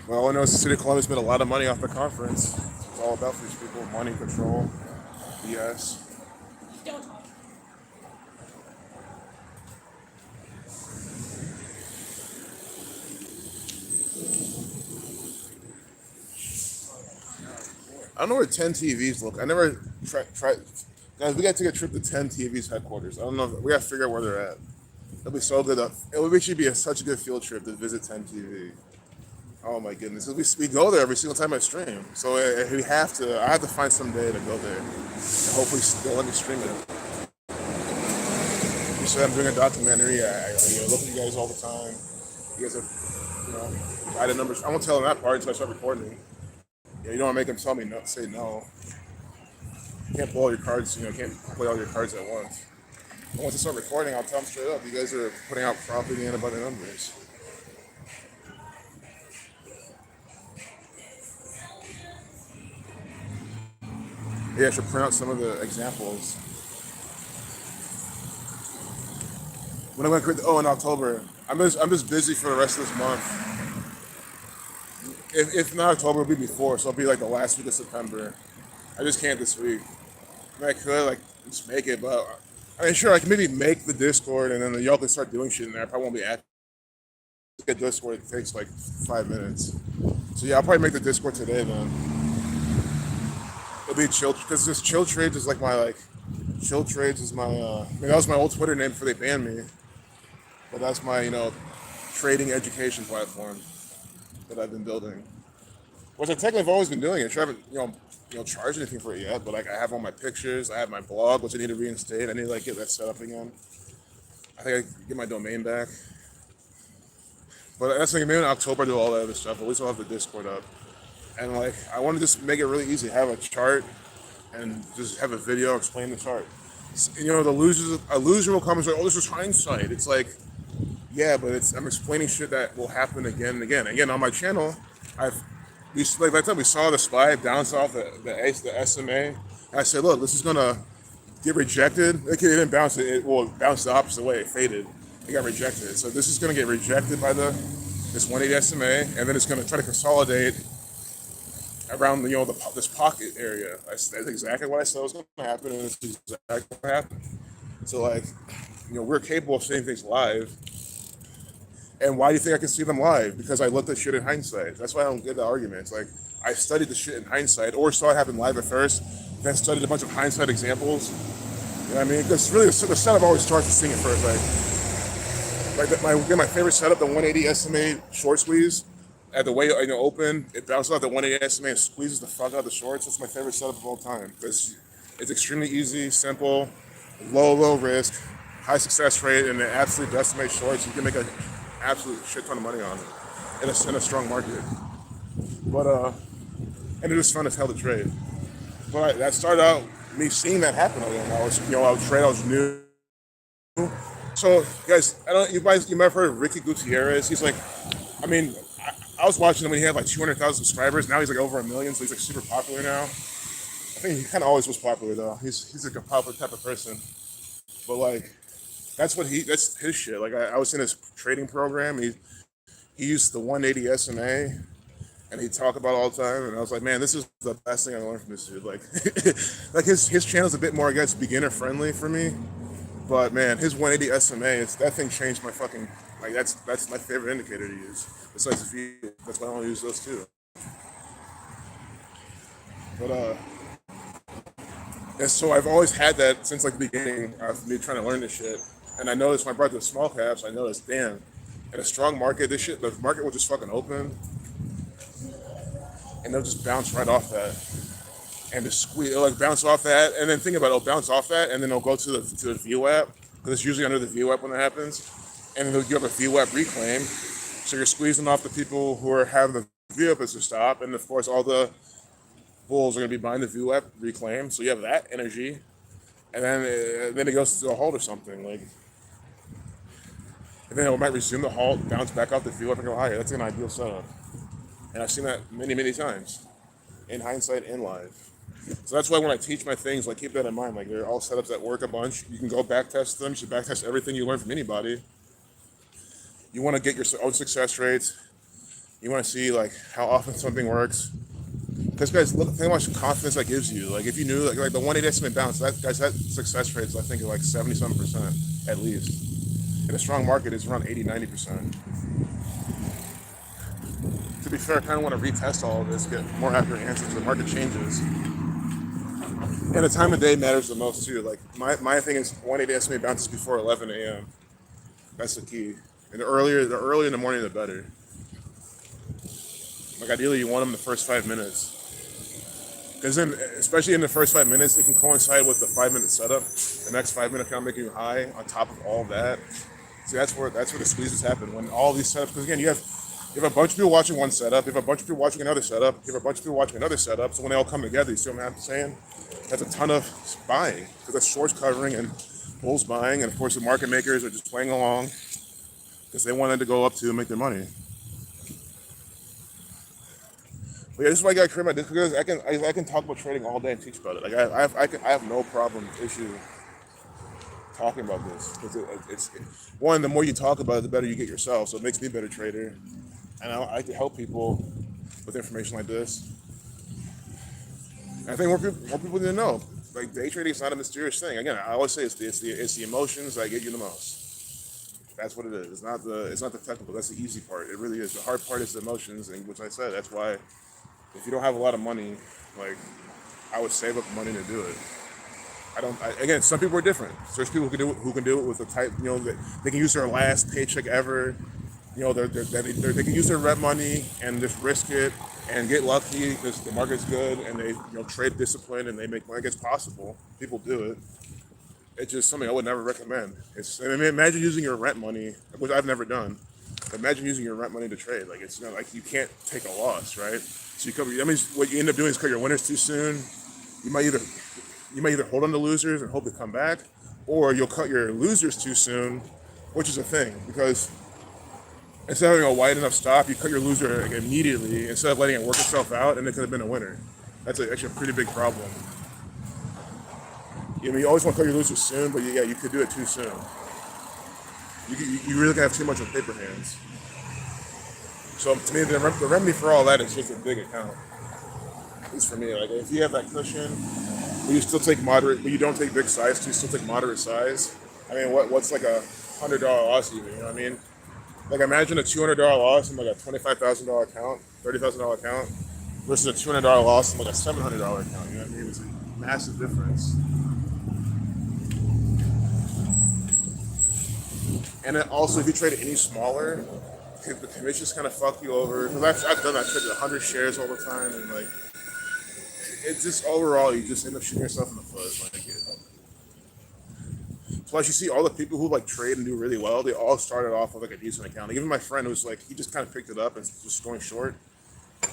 Well, all I know is the city of Columbus made a lot of money off the conference. It's all about for these people: money, control, BS. Don't talk. I don't know where 10 TVs look. I never tried. Guys, we got to take a trip to 10 TV's headquarters. I don't know. We got to figure out where they're at. It'll be so good. It would actually be such a good field trip to visit 10 TV. Oh my goodness. We go there every single time I stream. So we have to. I have to find some day to go there. And hopefully they'll let me stream it. You said I'm doing a documentary. I look at you guys all the time. You guys have, guided numbers. I won't tell them that part until I start recording. Yeah, you don't want to make them tell me no, say no. You can't pull all your cards, you can't play all your cards at once. But once I start recording, I'll tell them straight up, you guys are putting out propaganda by the numbers. Yeah, I should print out some of the examples. When I'm going to in October. I'm just busy for the rest of this month. If not October, it'll be before, so it'll be like the last week of September. I just can't this week. I mean, I could just make it, but I mean, sure, I can maybe make the Discord and then y'all can start doing shit in there. I probably won't be active. Get Discord, it takes like 5 minutes. So yeah, I'll probably make the Discord today then. It'll be chill because this chill trades is chill trades is my. I mean, that was my old Twitter name before they banned me, but that's my trading education platform that I've been building. Which I technically have always been doing it. I haven't charged anything for it yet, but I have all my pictures. I have my blog, which I need to reinstate. I need to get that set up again. I think I can get my domain back. But that's maybe in October I do all that other stuff. At least I'll have the Discord up. And I want to just make it really easy. Have a chart and just have a video explain the chart. A loser will come and say, "Oh, this is hindsight." It's like, yeah, but I'm explaining shit that will happen again and again. Again, on my channel, by the time we saw the SPY bounce off the SMA, I said, look, this is gonna get rejected. It didn't bounce. It bounced the opposite way. It faded. It got rejected. So this is gonna get rejected by this 180 SMA, and then it's gonna try to consolidate around this pocket area. That's exactly what I said was gonna happen, and it's exactly what happened. So we're capable of seeing things live. And why do you think I can see them live? Because I looked at shit in hindsight. That's why I don't get the arguments. I studied the shit in hindsight, or saw it happen live at first, then studied a bunch of hindsight examples. You know what I mean? Because really, the setup always starts with seeing it first. My favorite setup, the 180 SMA short squeeze. At the way open, it bounces off the 180 SMA and squeezes the fuck out of the shorts. That's my favorite setup of all time. Because it's extremely easy, simple, low risk, high success rate, and it absolutely decimates shorts. You can make an absolute shit ton of money on it in a strong market. But and it was fun as hell to trade. But that started out me seeing that happen. I would trade. I was new. So guys, you might have heard of Ricky Gutierrez. He's I was watching him when he had 200,000 subscribers. Now he's over 1 million, so he's super popular now. I think he kind of always was popular though. He's a popular type of person. But that's his shit. I was in his trading program. He used the 180 SMA, and he'd talk about it all the time. And I was like, man, this is the best thing I learned from this dude. His channel's a bit more, I guess, beginner friendly for me. But man, his 180 SMA, that thing changed my fucking that's my favorite indicator to use. Besides the V, that's why I don't use those too. But and so I've always had that since the beginning of me trying to learn this shit. And I noticed when I brought the small caps, I noticed, damn, in a strong market, the market will just fucking open, and they'll just bounce right off that, and just squeeze, it'll bounce off that, and then think about it, it'll bounce off that, and then it'll go to the VWAP, because it's usually under the VWAP when that happens, and then you have a VWAP reclaim, so you're squeezing off the people who are having the VWAP as a stop, and of course all the bulls are going to be buying the VWAP reclaim, so you have that energy, and then it goes to a halt or something, and then it might resume the halt, bounce back off the VWAP and go higher. That's an ideal setup, and I've seen that many times, in hindsight and live. So that's why when I teach my things, keep that in mind. They're all setups that work a bunch. You can go back test them. You should back test everything you learn from anybody. You want to get your own success rates. You want to see like how often something works. Because guys, look, think how much confidence that gives you. Like if you knew like the 180 estimate bounce, that success rates I think are like 70-some% at least. In a strong market, it's around 80-90%. To be fair, I kind of want to retest all of this, get more accurate answers. The market changes, and the time of day matters the most too. Like my thing is 180 estimate bounces before 11 a.m. That's the key. And the earlier in the morning, the better. Like ideally, you want them the first 5 minutes. Because then, especially in the first 5 minutes, it can coincide with the 5 minute setup. The next 5 minute kind of making you high on top of all that. See, that's where the squeezes happen when all these setups. Because again, you have a bunch of people watching one setup, you have a bunch of people watching another setup, you have a bunch of people watching another setup. So when they all come together, you see what I'm saying? That's a ton of buying because that's shorts covering and bulls buying, and of course the market makers are just playing along because they wanted to go up to make their money. But yeah, this is why I got to create my because I can talk about trading all day and teach about it. Like I have no issue talking about this because it's one. The more you talk about it, the better you get yourself. So it makes me a better trader, and I like to help people with information like this. And I think more people need to know. Like day trading is not a mysterious thing. Again, I always say it's the emotions that get you the most. That's what it is. It's not the technical. That's the easy part. It really is. The hard part is the emotions, and which I said. That's why if you don't have a lot of money, like I would save up money to do it. Again, some people are different. There's people who can do it with a type, that they can use their last paycheck ever. They can use their rent money and just risk it and get lucky because the market's good and they trade discipline and they make money. It's possible. People do it. It's just something I would never recommend. Imagine using your rent money, which I've never done. Imagine using your rent money to trade. Like it's like you can't take a loss, right? So that means what you end up doing is cut your winners too soon. You might either hold on to losers and hope they come back, or you'll cut your losers too soon, which is a thing because instead of having a wide enough stop, you cut your loser immediately instead of letting it work itself out, and it could have been a winner. That's actually a pretty big problem. You always want to cut your losers soon, but you could do it too soon. You really can have too much on paper hands. So to me, the remedy for all that is just a big account. At least for me, like if you have that cushion, but you still take moderate, but you don't take big size, so you still take moderate size. I mean, what's like $100 loss even? You know what I mean? Like imagine a $200 loss in like a $25,000 account, $30,000 account, versus a $200 loss in like a $700 account. You know what I mean? It's a massive difference. And then also, if you trade it any smaller, the commissions kind of fuck you over. Because I've done that, traded 100 shares all the time, and like, it's just overall, you just end up shooting yourself in the foot. Like, plus, you see all the people who like trade and do really well, they all started off with like a decent account. Like, even my friend who's like, he just kind of picked it up and just going short.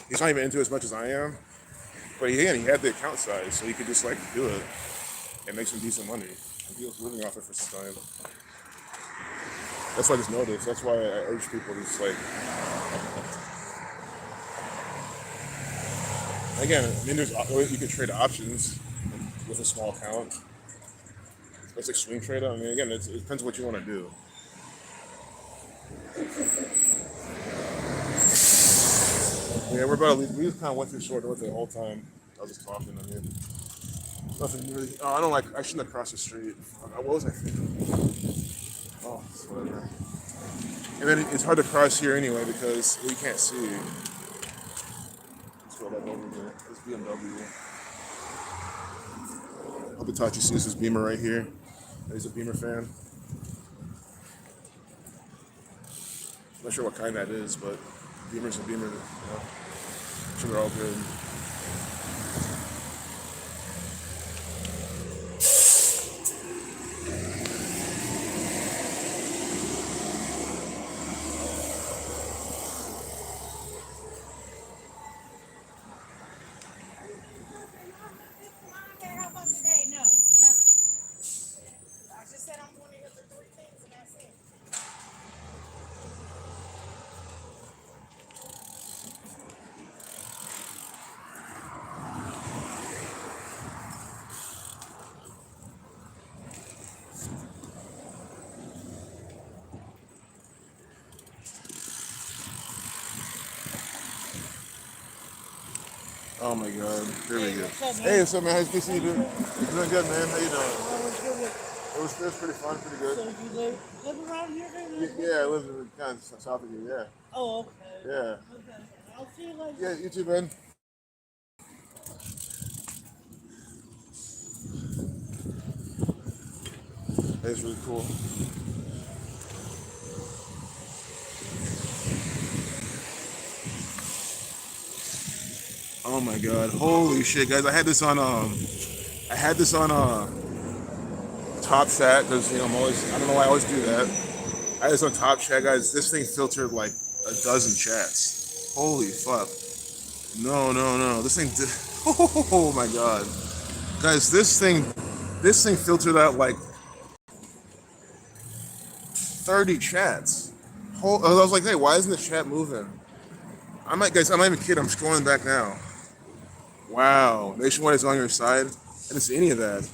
He's not even into it as much as I am. But he had the account size, so he could just like do it and make some decent money. And he was living off it for some time. That's why I just noticed. That's why I urge people to just like. Again, I mean, you can trade options with a small account. It's like swing trade. I mean, again, it depends on what you want to do. Yeah, we're about to leave. We just kind of went through short with it the whole time. I was just talking. I mean, nothing really. Oh, I shouldn't have crossed the street. What was I thinking? Oh, it's whatever. And then it's hard to cross here anyway because we can't see. Let's go back over here. This BMW. I hope Itachi sees this Beamer right here. He's a Beamer fan. I'm not sure what kind that is, but Beamer's a Beamer. I'm sure they're all good. Oh my God. There we Hey, go. what's up, Hey, man? what's up, man? How's PC doing? Doing good, man. How you doing? Oh, what's good It was pretty fun, pretty good. so you live around here, man? Yeah, I live in kind of south of you. Oh, okay. Yeah. Yeah. Okay. I'll see you later. Yeah, you too, man. That's really cool. Oh my God. Holy shit, guys. I had this on Top Chat because I'm always, I don't know why I always do that. I had this on Top Chat, guys. This thing filtered like a dozen chats. Holy fuck. No, no, no. This thing did, oh my God. Guys, this thing filtered out like 30 chats. I was like, hey, why isn't the chat moving? Guys, I'm not even kidding. I'm scrolling back now. Wow, Nationwide is on your side. I didn't see any of that.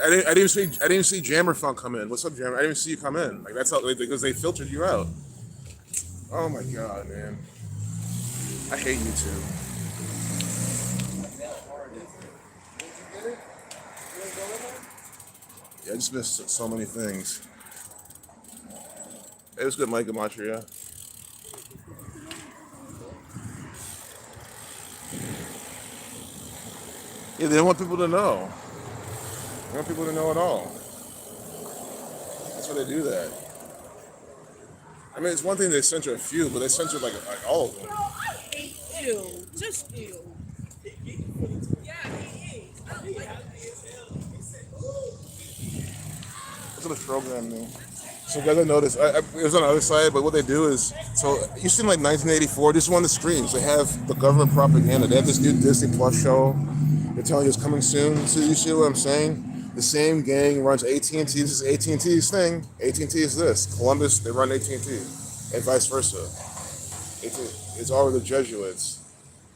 I didn't even see Jammer Funk come in. What's up, Jammer? I didn't even see you come in. Like that's how because they filtered you out. Oh my God, man. I hate YouTube. Yeah, I just missed so many things. It was good, Mike Gematria. Yeah, Yeah, they don't want people to know. They want people to know at all. That's why they do that. I mean, it's one thing they censor a few, but they censor like all of them. Ew. Just ew. That's what the program do. So guys, I noticed, it was on the other side, but what they do is, so you seen like 1984, this is one of the screens, they have the government propaganda. They have this new Disney Plus show. They're telling you it's coming soon. So you see what I'm saying? The same gang runs AT&T. This is AT&T's thing. AT&T is this. Columbus, they run AT&T, and vice versa. It's all of the Jesuits.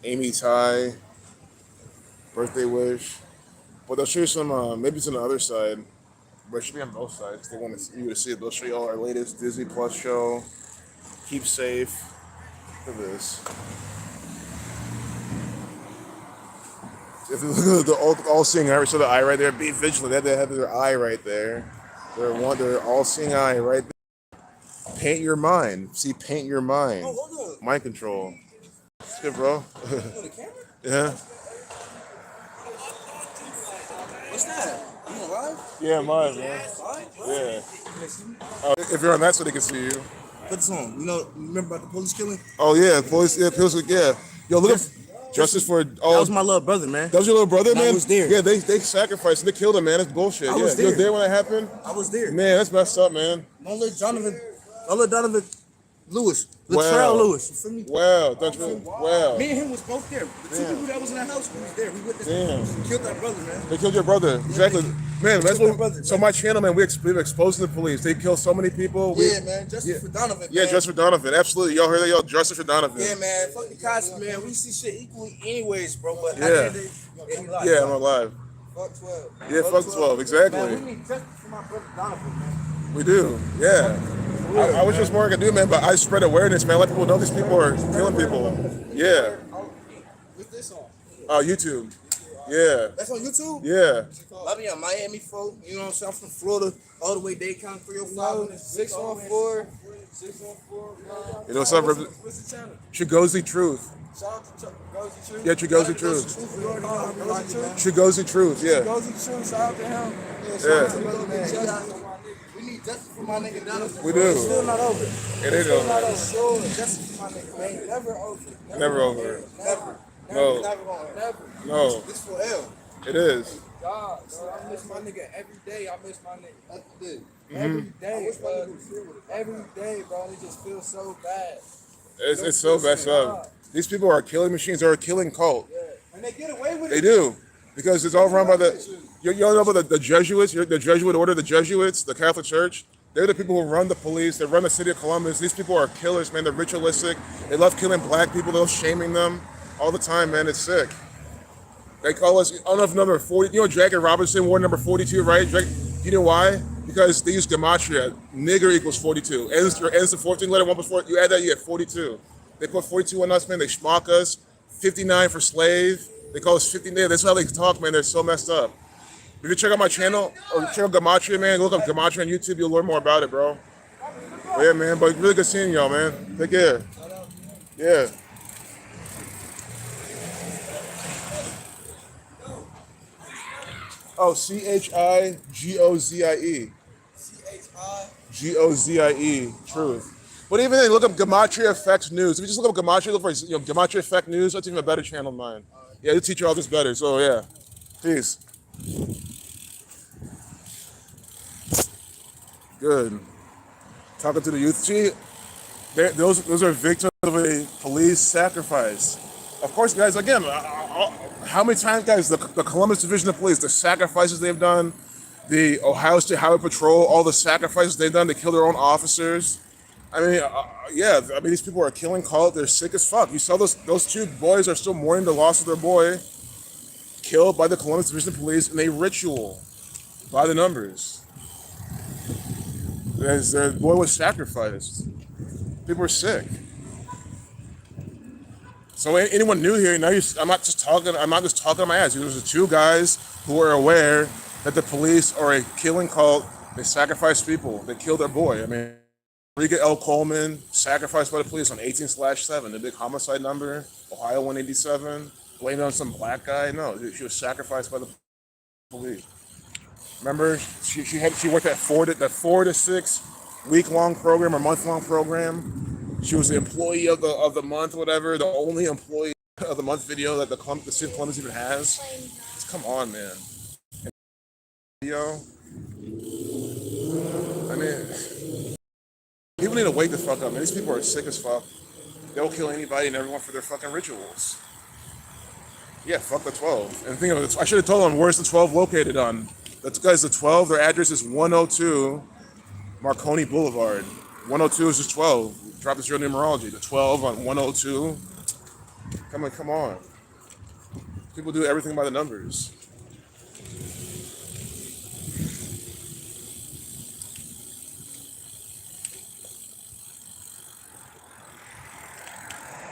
Amy Ty, Birthday Wish. But they'll show you some, maybe it's on the other side. But it should be on both sides. They want you to see it. They'll show you all our latest Disney Plus show. Keep safe. Look at this. If you look at the all-seeing eye, so the eye right there, be vigilant. They have their eye right there. Their all-seeing eye right there. Paint your mind. See, paint your mind. Oh, hold up. Mind control. It's good, bro. On the camera? Yeah. What's that? You alive? Yeah, mine, man. Yeah. If you're on that so they can see you. Put this on. You know, remember about the police killing? Oh yeah, police. Yeah, police. Yeah. Yo, look at justice for. Oh, That was my little brother, man. that was your little brother, And I man. was there. Yeah, they sacrificed. They killed him, man. That's bullshit. I Yeah, was you were there. there when that happened. I was there. Man, that's messed up, man. Don't let Donovan Lewis. Wow. Latrell Lewis. You feel me? Wow, don't you? Wow. Me and him was both there. The two Damn. people that was in that house, we was there. We witnessed Damn. killed that brother, man. They killed your brother. Exactly. Man, that's killed my what. brother, So man. my channel, man, we've exposed the police. They killed so many people. Yeah, man. Justice yeah. for Donovan. Yeah, man. justice for Donovan. Absolutely. Y'all heard that? Y'all, justice for Donovan. Yeah, man. Fuck the cops, man. We see shit equally anyways, bro. But Yeah. at the end of the day, we live. Yeah, I'm alive. Fuck 12. Yeah, fuck 12. Exactly. Man, we need justice for my brother Donovan, man. We do. Yeah. I wish there's more I could do, man, but I spread awareness, man. Let people know these people are killing people. Yeah. What's this on? Oh, YouTube. Yeah. That's on YouTube? Yeah. I be on Miami, folk. You know what I'm saying? I'm from Florida, all the way Daycon 305. 614. 614. You know what's up, What's the channel? Chigozi Truth. Shout out to Gozy Truth. Yeah, Chigozi Truth. We already know how Gozy Truth. Chigozi Truth, yeah. Gozy Truth. Shout out to him. Yeah. We need justice for my nigga Donovan. We do. It's still not over. It ain't Still not over. over. Still justice for my nigga, man. Never over. Never over. Never. No. Never going. Never. No. This for L. It is. God, bro, I miss my nigga every day. I miss my nigga That's the thing. every day, bro. Every day, bro. It just feels so bad. It's so messed up. These people are killing machines. They're a killing cult. And they get away with They it. do. Because it's all run by you know about the Jesuits, the Jesuit order, the Jesuits, the Catholic Church. They're the people who run the police. They run the city of Columbus. These people are killers, man. They're ritualistic. They love killing black people. They're shaming them all the time, man. It's sick. They call us, I don't know if number 40, you know Jackie Robinson wore number 42, right? You know why? Because they use gematria. Nigger equals 42. Ends the 14 letter, one before, you add that, you get 42. They put 42 on us, man. They schmuck us. 59 for slave. They call us 15 days. That's how they talk, man. They're so messed up. If you check out my channel or check out Gematria, man, look up Gematria on YouTube. You'll learn more about it, bro. But yeah, man. But really good seeing y'all, man. Take care. Yeah. Oh, Chigozie. CHI. Gozie. Truth. But even then, look up Gematria Effects News. If you just look up Gematria, look for Gematria Effect News. That's even a better channel of mine. Yeah, they teach you all this better. So yeah. Peace. Good. Talking to the youth. See, those are victims of a police sacrifice. Of course, guys. Again, how many times, guys? The Columbus Division of Police, the sacrifices they've done, the Ohio State Highway Patrol, all the sacrifices they've done to kill their own officers. I mean, yeah. I mean, these people are killing call. They're sick as fuck. You saw those two boys are still mourning the loss of their boy, killed by the Columbus Division of Police in a ritual by the numbers. As their boy was sacrificed. People are sick. So anyone new here, now I'm not just talking. I'm not just talking on my ass. There's the two guys who are aware that the police are a killing cult. They sacrifice people. They kill their boy. I mean, Riga L. Coleman sacrificed by the police on 18/7, the big homicide number. Ohio 187. Blamed on some black guy. No, she was sacrificed by the police. Remember, she worked that 4 to 6 week-long program or month-long program. She was the employee of the month, whatever, the only employee of the month video that the city of Columbus even has. Come on, man. Yo, I mean, people need to wake the fuck up, man. These people are sick as fuck. They'll kill anybody and everyone for their fucking rituals. Yeah, fuck the 12. And think of it, I should have told them where's the 12 located on. That's guys, the 12. Their address is 102 Marconi Boulevard. 102 is just 12. Drop the zero numerology. The 12 on 102. Come on. People do everything by the numbers.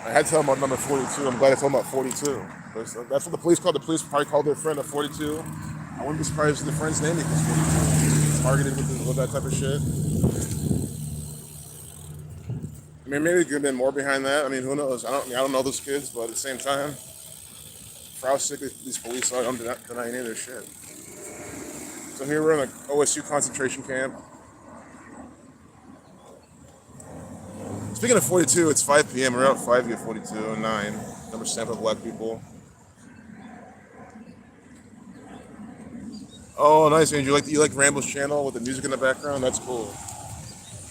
I had to tell them about number 42. I'm glad I told them about 42. That's what the police called. The police probably called their friend a 42. I wouldn't be surprised if the friend's name equals 42. Targeted with that type of shit. I mean, maybe there could have been more behind that. I mean, who knows? I don't know those kids, but at the same time, for how sick these police are, I'm denying any of their shit. So here we're in an OSU concentration camp. Speaking of 42, it's 5 p.m. We're out 5 at 42 and 9. Number stamp of black people. Oh, nice, Andrew. You like Rambo's channel with the music in the background? That's cool.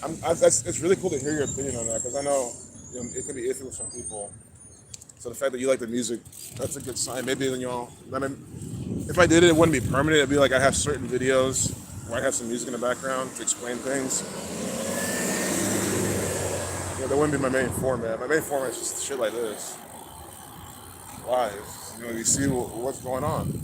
It's really cool to hear your opinion on that because I know, it can be iffy with some people. So the fact that you like the music, that's a good sign. Maybe then if I did it, it wouldn't be permanent. It'd be like I have certain videos where I have some music in the background to explain things. That wouldn't be my main format. My main format is just shit like this. Live. You see what's going on.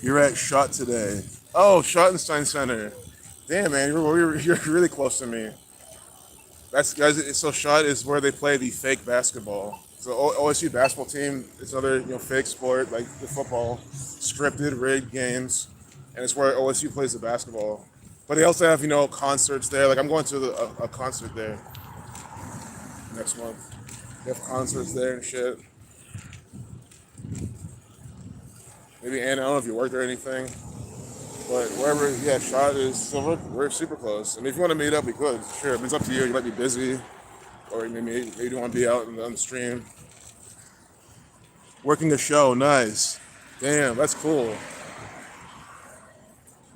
You're at Shot today. Oh, Schottenstein Center. Damn, man, you're really close to me. That's guys. So Shot is where they play the fake basketball. So OSU basketball team is another fake sport like the football, scripted rigged games, and it's where OSU plays the basketball. But they also have concerts there. Like I'm going to a concert there next month. They have concerts there and shit. Maybe Anna, I don't know if you worked there or anything. But wherever, yeah, Shot is, so we're super close. I mean, if you want to meet up, we could. Sure, I mean, it's up to you. You might be busy. Or maybe you don't want to be out on the stream. Working the show, nice. Damn, that's cool.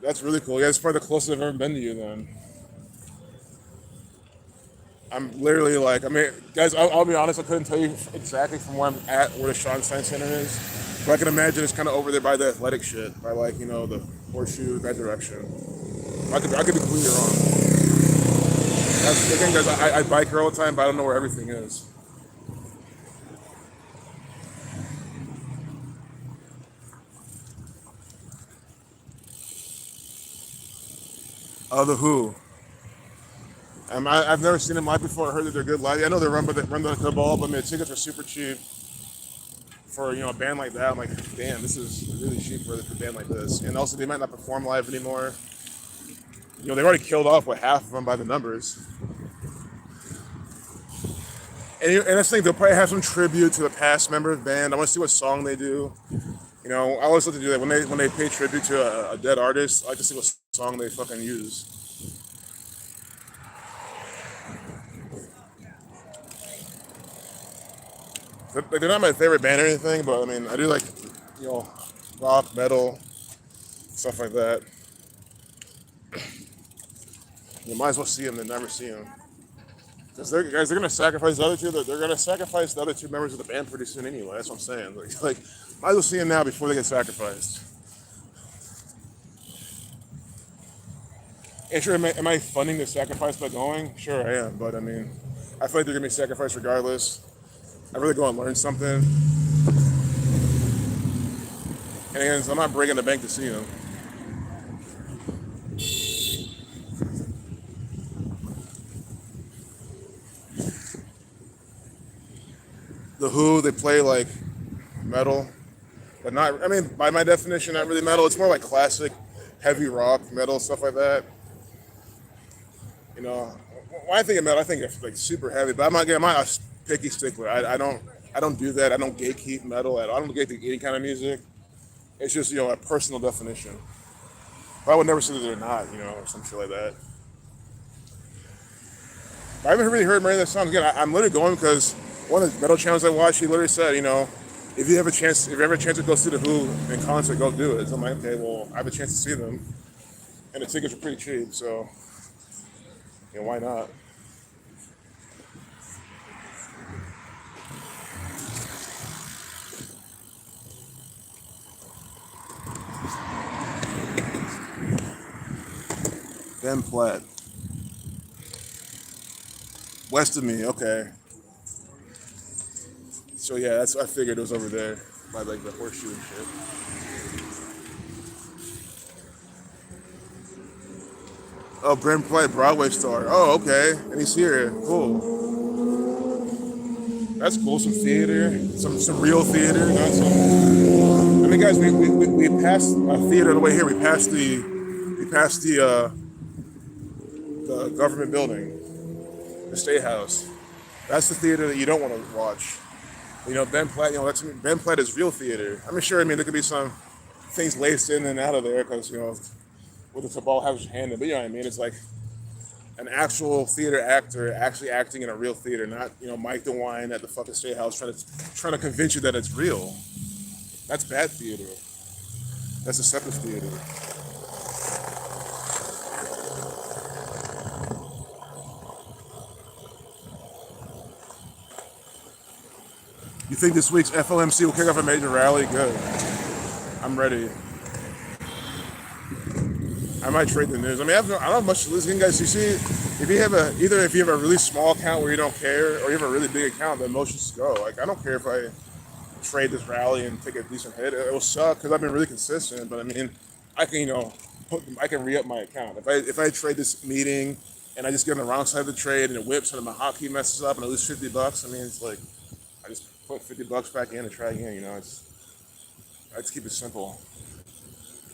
That's really cool. Yeah, it's probably the closest I've ever been to you then. I'm literally like, guys, I'll be honest, I couldn't tell you exactly from where I'm at, where the Schottenstein Center is. But I can imagine it's kind of over there by the athletic shit, by the horseshoe, that direction. I could be completely wrong. That's the thing, guys, I bike here all the time, but I don't know where everything is. The who? I've never seen them live before. I heard that they're good live. I know they run the Cabal, but I mean, the tickets are super cheap for a band like that. I'm like, damn, this is really cheap for a band like this. And also, they might not perform live anymore. They've already killed off half of them by the numbers. And I think they'll probably have some tribute to the past member of the band. I want to see what song they do. I always like to do that when they pay tribute to a dead artist. I like to see what song they fucking use. They're not my favorite band or anything, but I mean, I do like, rock, metal, stuff like that. You might as well see them than never see them. Because they're going to sacrifice the other two. They're going to sacrifice the other two members of the band pretty soon anyway. That's what I'm saying. Like might as well see them now before they get sacrificed. And sure, am I funding the sacrifice by going? Sure, I am. But I mean, I feel like they're going to be sacrificed regardless. I really go and learn something. And again, so I'm not breaking the bank to see them. The Who, they play like metal, but not, I mean, by my definition, not really metal. It's more like classic, heavy rock, metal, stuff like that. When I think of metal, I think of like super heavy, but I'm not a picky stickler. I don't do that. I don't gatekeep metal. I don't gatekeep any kind of music. It's just, a personal definition. But I would never say that they're not, or some shit like that. But I haven't really heard many of their songs. Again, I'm literally going because one of the metal channels I watched, he literally said, if you have a chance to go see the Who in concert, go do it. So I'm like, okay, well, I have a chance to see them, and the tickets are pretty cheap, so why not? Ben Platt, west of me, okay. So yeah, I figured it was over there by like the horseshoe and shit. Oh, Ben Platt, Broadway star. Oh, okay. And he's here. Cool. That's cool. Some theater, some real theater, not some. I mean, guys, we passed a theater on the way here. We passed the government building, the State House. That's the theater that you don't want to watch. Ben Platt. Ben Platt is real theater. I mean, there could be some things laced in and out of there because with the football has his hand in. But you know what I mean? It's like an actual theater actor actually acting in a real theater, not Mike DeWine at the fucking State House trying to convince you that it's real. That's bad theater. That's deceptive theater. You think this week's FOMC will kick off a major rally? Good. I'm ready. I might trade the news. I mean, I don't have much to lose. Guys, you see, if you have a really small account where you don't care, or you have a really big account, then most just go. Like, I don't care if I trade this rally and take a decent hit. It will suck because I've been really consistent. But I mean, I can I can re-up my account. If I trade this meeting and I just get on the wrong side of the trade and it whips and my hotkey messes up and I lose $50, I mean, it's like I just put $50 back in and try again. I just keep it simple.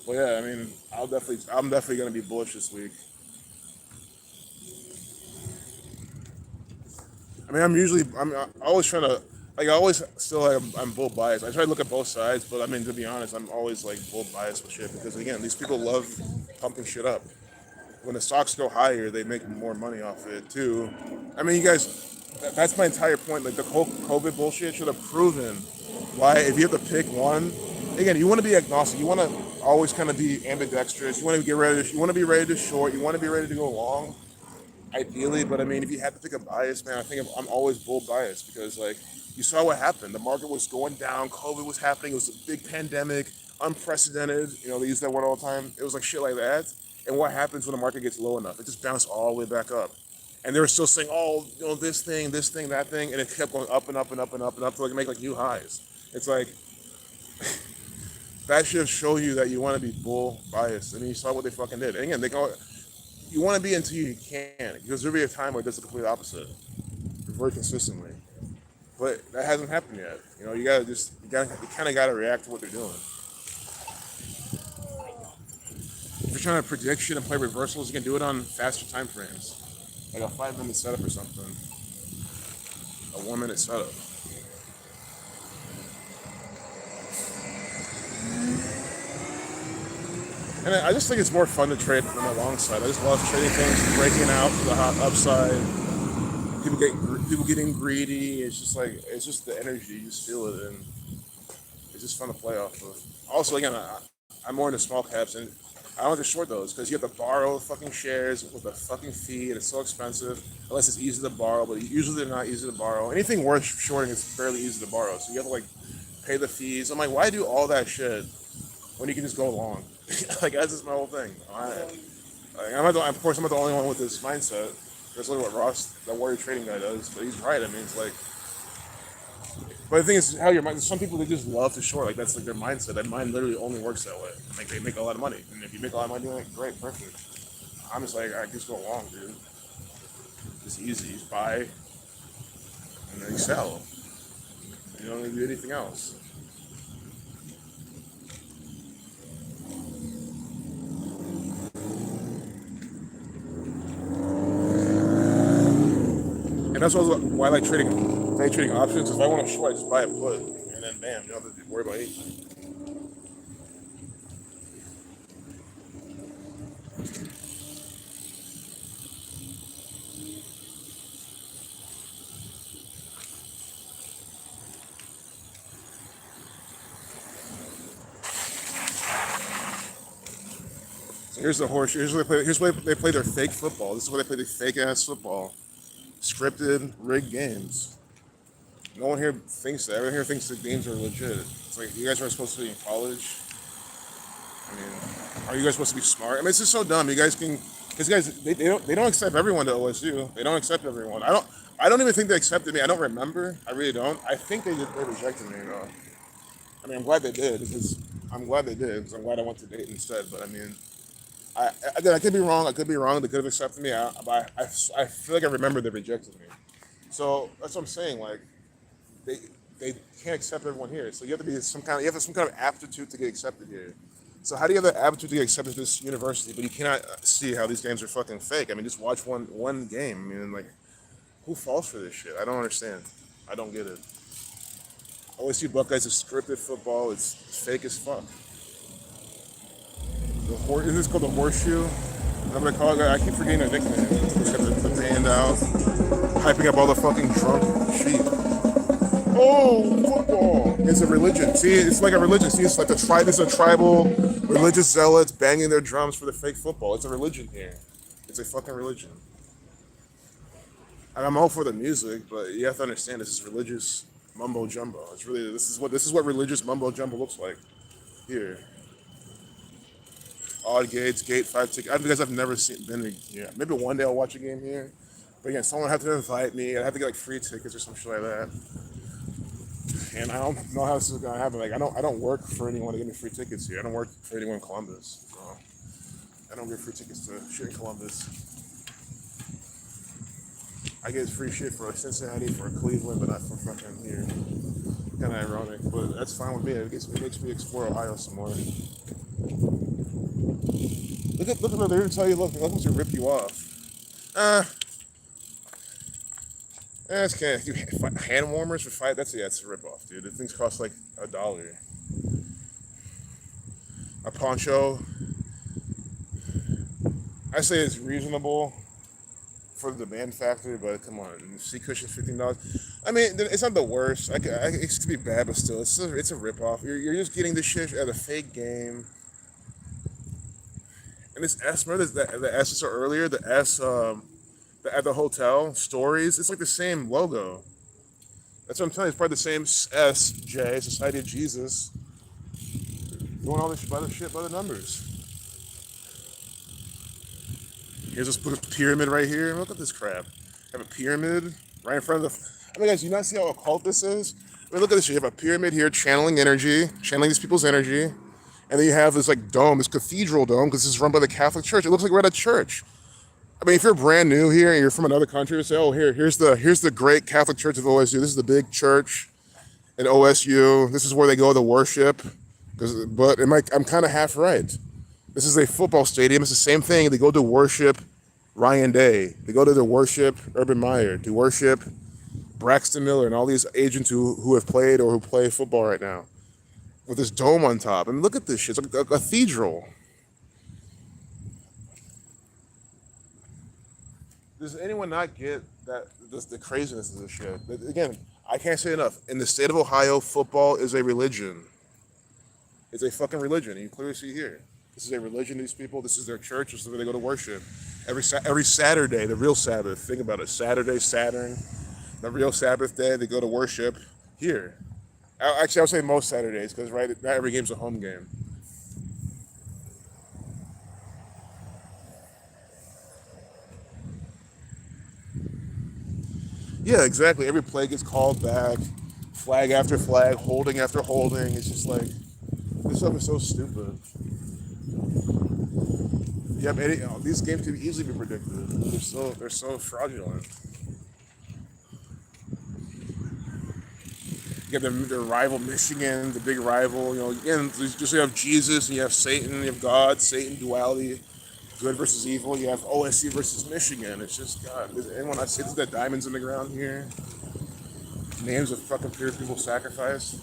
Well, yeah, I mean, I'm definitely gonna be bullish this week. I mean, I'm always trying to, like, I always still like, I'm bull biased. I try to look at both sides, but I mean, to be honest, I'm always like bull biased with shit because again, these people love pumping shit up. When the stocks go higher, they make more money off it too. I mean, you guys, that's my entire point. Like the whole COVID bullshit should have proven why, if you have to pick one, again, you want to be agnostic. You want to always kind of be ambidextrous. You want to you want to be ready to short. You want to be ready to go long, ideally. But I mean, if you had to pick a bias, man, I think I'm always bull biased because like you saw what happened. The market was going down. COVID was happening. It was a big pandemic, unprecedented. They use that word all the time. It was like shit like that. And what happens when the market gets low enough? It just bounced all the way back up. And they were still saying, oh, this thing, that thing, and it kept going up and up and up and up and up to like make like new highs. It's like that should show you that you want to be bull biased. I mean, you saw what they fucking did. And again, you want to be until you can't, because there'll be a time where it does the complete opposite, very consistently. But that hasn't happened yet. You know, you kind of gotta react to what they're doing. If you're trying to predict shit and play reversals, you can do it on faster time frames, like a 5 minute setup or something, a 1 minute setup. And I just think it's more fun to trade from the long side. I just love trading things, breaking out to the hot upside. People getting greedy. It's just the energy. You just feel it, and it's just fun to play off of. Also, again, I'm more into small caps, and I don't like to short those because you have to borrow fucking shares with a fucking fee, and it's so expensive. Unless it's easy to borrow, but usually they're not easy to borrow. Anything worth shorting is fairly easy to borrow, so you have to like pay the fees. I'm like, why do all that shit when you can just go long? Like that's just my whole thing. Of course, I'm not the only one with this mindset. That's literally what Ross, that warrior trading guy, does. But he's right. I mean, it's like. But the thing is, how your mind. Some people they just love to short. Like that's like their mindset. That mind literally only works that way. Like they make a lot of money, and if you make a lot of money doing it, great, perfect. I'm just like I just go long, dude. It's easy. You just buy, and then you sell. You don't need to do anything else. And that's why I like trading options. If I want to short, I just buy a put, and then bam, you don't have to worry about anything. So here's the horse. Here's where they play their fake football. This is where they play the fake ass football, scripted, rigged games. No one here thinks that. Everyone here thinks the games are legit. It's like you guys aren't supposed to be in college. I mean, are you guys supposed to be smart? I mean, it's just so dumb. You guys can, because guys, they don't accept everyone to OSU. They don't accept everyone. I don't even think they accepted me. I don't remember. I really don't. I think they rejected me though. I mean, I'm glad they did because I'm glad I went to Dayton instead. But I mean, I could be wrong. I could be wrong. They could have accepted me. I feel like I remember they rejected me. So that's what I'm saying. Like they can't accept everyone here. So you have to be some kind of aptitude to get accepted here. So how do you have the aptitude to get accepted to this university, but you cannot see how these games are fucking fake? I mean, just watch one game. I mean, like, who falls for this shit? I don't understand. I don't get it. OSU Buckeyes is scripted football. It's fake as fuck. Is this called the horseshoe? I'm gonna call it. I keep forgetting their nickname. It's got the band out, hyping up all the fucking drunk sheep. Oh, football! It's a religion. See, it's like a religion. See, it's like It's a tribal, religious zealots banging their drums for the fake football. It's a religion here. It's a fucking religion. And I'm all for the music, but you have to understand this is religious mumbo jumbo. This is what religious mumbo jumbo looks like here. Odd gates, gate 5 tickets. Because I've never been here. Maybe one day I'll watch a game here. But again, someone would have to invite me. I'd have to get like free tickets or some shit like that. And I don't know how this is gonna happen. Like I don't work for anyone to give me free tickets here. I don't work for anyone in Columbus. So I don't get free tickets to shit in Columbus. I get free shit for Cincinnati, for Cleveland, but not for fucking here. Kind of ironic, but that's fine with me. It makes me explore Ohio some more. Look at what they're gonna tell you. Look to rip you off. That's kind of hand warmers for $5. That's a rip off, dude. The things cost like $1. A poncho. I say it's reasonable for the demand factor, but come on, seat cushion $15. I mean, it's not the worst. It could be bad, but still, it's a rip off. You're just getting this shit at a fake game. And this S, remember the S I saw earlier? The S, at the hotel, Stories, it's like the same logo. That's what I'm telling you, it's probably the same S, J, Society of Jesus. Doing all this shit by the numbers. Here's this pyramid right here. Look at this crap. You have a pyramid right in front of the... I mean, guys, do you not see how occult this is? I mean, look at this. You have a pyramid here channeling these people's energy. And then you have this like dome, this cathedral dome, because this is run by the Catholic Church. It looks like we're at a church. I mean, if you're brand new here and you're from another country, you say, "Oh, here's the great Catholic Church of OSU. This is the big church in OSU. This is where they go to worship." But I'm kind of half right. This is a football stadium. It's the same thing. They go to worship Ryan Day. They go to worship Urban Meyer, to worship Braxton Miller, and all these agents who have played or who play football right now with this dome on top. And look at this shit. It's like a cathedral. Does anyone not get that the craziness of this shit? Again, I can't say enough. In the state of Ohio, football is a religion. It's a fucking religion. You clearly see here. This is a religion. These people. This is their church. This is where they go to worship. Every Saturday, the real Sabbath. Think about it. Saturday, Saturn, the real Sabbath day. They go to worship here. Actually, I would say most Saturdays because right, not every game's a home game. Yeah, exactly. Every play gets called back, flag after flag, holding after holding. It's just like this stuff is so stupid. Yep, these games can easily be predicted. They're so fraudulent. You have the rival Michigan, the big rival. Again, just you have Jesus and you have Satan, you have God, Satan duality, good versus evil. You have OSU versus Michigan. It's just God. Does anyone I see the diamonds in the ground here? Names of fucking people sacrificed.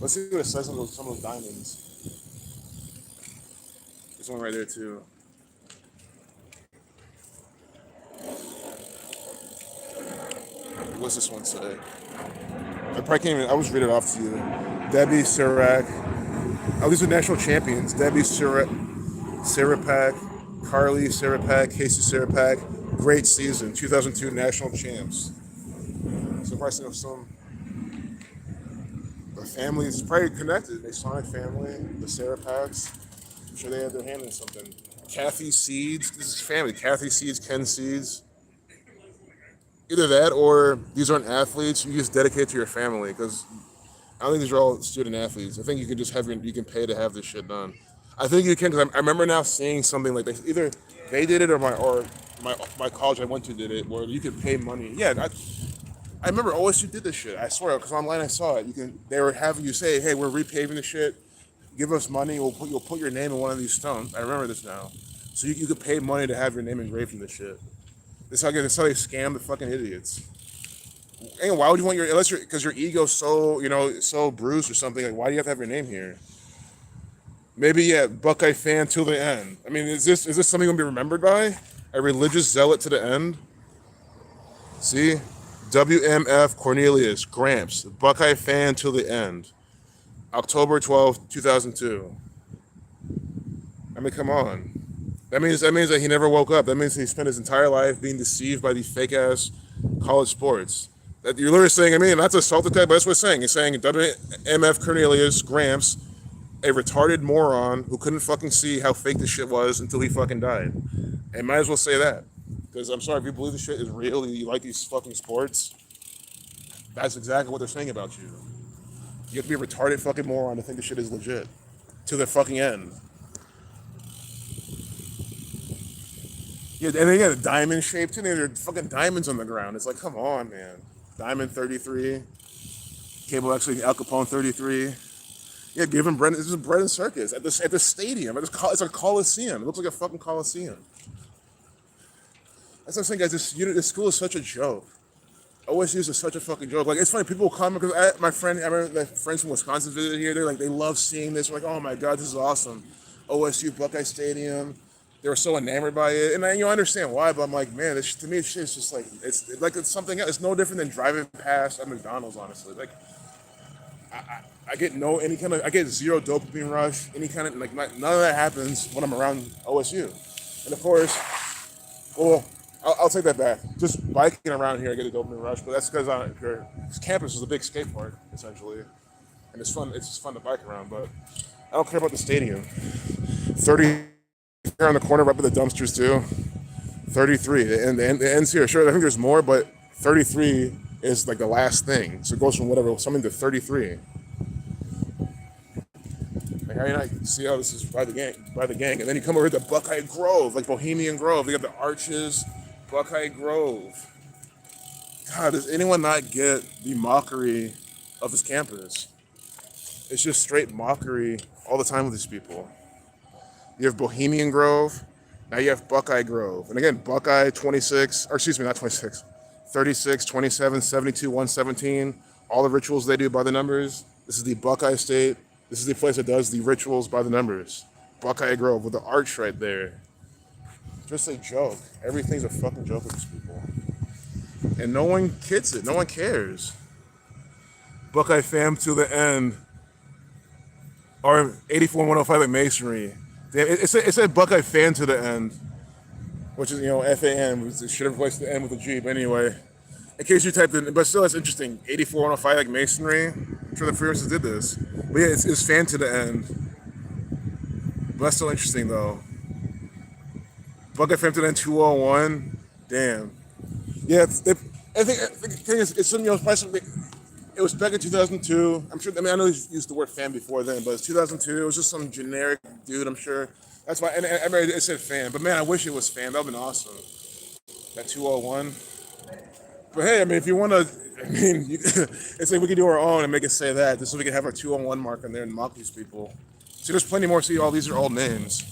Let's see what it says on some of those diamonds. There's one right there too. What's this one say? I probably can't even. I'll just read it off to you. Debbie Sirac. Oh, these are national champions. Debbie Sirapak, Carly Sirapak, Casey Sirapak. Great season. 2002 national champs. So probably some the family is probably connected. Masonic family, the Sirapaks. I'm sure they had their hand in something. Kathy Seeds. This is family. Kathy Seeds, Ken Seeds. Either that or these aren't athletes. You just dedicate to your family because I don't think these are all student athletes. I think you can just you can pay to have this shit done. I think you can because I remember now seeing something like this. Either they did it or my college I went to did it, where you could pay money. Yeah, I remember OSU did this shit. I swear, because online I saw it. They were having you say, "Hey, we're repaving the shit. Give us money. You'll put your name in one of these stones." I remember this now. So you could pay money to have your name engraved in this shit. That's how they scam the fucking idiots. And why would you want because your ego's so bruised or something, like why do you have to have your name here? Maybe Buckeye fan till the end. I mean, is this something gonna be remembered by? A religious zealot to the end? See? WMF Cornelius Gramps, Buckeye fan till the end. October 12th, 2002. I mean, come on. That means that he never woke up. That means he spent his entire life being deceived by these fake ass college sports. That you're literally saying, I mean, not to assault the guy, but that's what it's saying. It's saying WMF Cornelius Gramps, a retarded moron who couldn't fucking see how fake this shit was until he fucking died. And might as well say that. Because I'm sorry, if you believe this shit is real and you like these fucking sports, that's exactly what they're saying about you. You have to be a retarded fucking moron to think this shit is legit. To the fucking end. Yeah, and they got a diamond shape too. There are fucking diamonds on the ground. It's like, come on, man. Diamond 33. Cable actually Al Capone 33. Yeah, give him bread. This is bread and circus at the stadium. It's a coliseum. It looks like a fucking coliseum. That's what I'm saying, guys. This school is such a joke. OSU is such a fucking joke. Like, it's funny. People will come because I remember my friends from Wisconsin visited here. They're like, they love seeing this. They're like, oh my god, this is awesome. OSU Buckeye Stadium. They were so enamored by it, and I understand why. But I'm like, man, to me, it's just like it's something else. It's no different than driving past a McDonald's. Honestly, like I get I get zero dopamine rush. Any kind of none of that happens when I'm around OSU, and of course, well, I'll take that back. Just biking around here, I get a dopamine rush, but that's because this campus is a big skate park essentially, and it's fun. It's just fun to bike around, but I don't care about the stadium. 30 here on the corner, right by the dumpsters too. 33, and the ends here. Sure, I think there's more, but 33 is like the last thing. So it goes from something to 33. Like, how you not see how this is by the gang, and then you come over to Buckeye Grove, like Bohemian Grove. They got the arches, Buckeye Grove. God, does anyone not get the mockery of this campus? It's just straight mockery all the time with these people. You have Bohemian Grove, now you have Buckeye Grove. And again, Buckeye 26, or excuse me, not 26, 36, 27, 72, 117, all the rituals they do by the numbers. This is the Buckeye State. This is the place that does the rituals by the numbers. Buckeye Grove with the arch right there. Just a joke. Everything's a fucking joke with these people. And no one gets it. No one cares. Buckeye fam to the end. Or 84-105 at Masonry. It said Buckeye fan to the end. Which is, FAN. It should have replaced the N with a G. But anyway. In case you typed in. But still, that's interesting. 84-105 like Masonry. I'm sure the freelancers did this. But yeah, it's fan to the end. But that's still interesting, though. Buckeye fam to the end 201. Damn. Yeah, I think the thing is, it's something, it was back in 2002. I'm sure, I know he's used the word fan before then, but it's 2002. It was just some generic dude, I'm sure. That's why, and it said fan. But man, I wish it was fan. That would have been awesome. That 201. But hey, if you want to, it's like we could do our own and make it say that, just so we can have our 201 mark in there and mock these people. See, there's plenty more. See, all these are old names.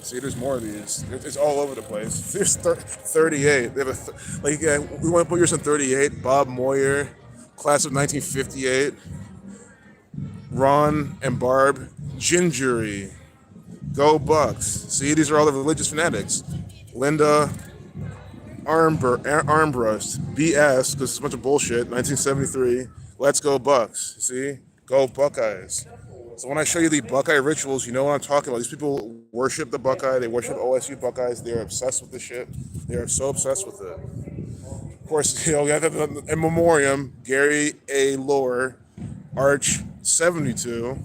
See, there's more of these. It's all over the place. There's 38. They have we want to put yours in 38. Bob Moyer, class of 1958. Ron and Barb, Gingery. Go Bucks. See, these are all the religious fanatics. Linda, Armbrust, BS, because it's a bunch of bullshit. 1973. Let's go Bucks. See, go Buckeyes. So when I show you the Buckeye rituals, you know what I'm talking about. These people worship the Buckeye. They worship OSU Buckeyes. They're obsessed with this shit. They are so obsessed with it. Of course, we have in memoriam, Gary A. Lohr, Arch 72.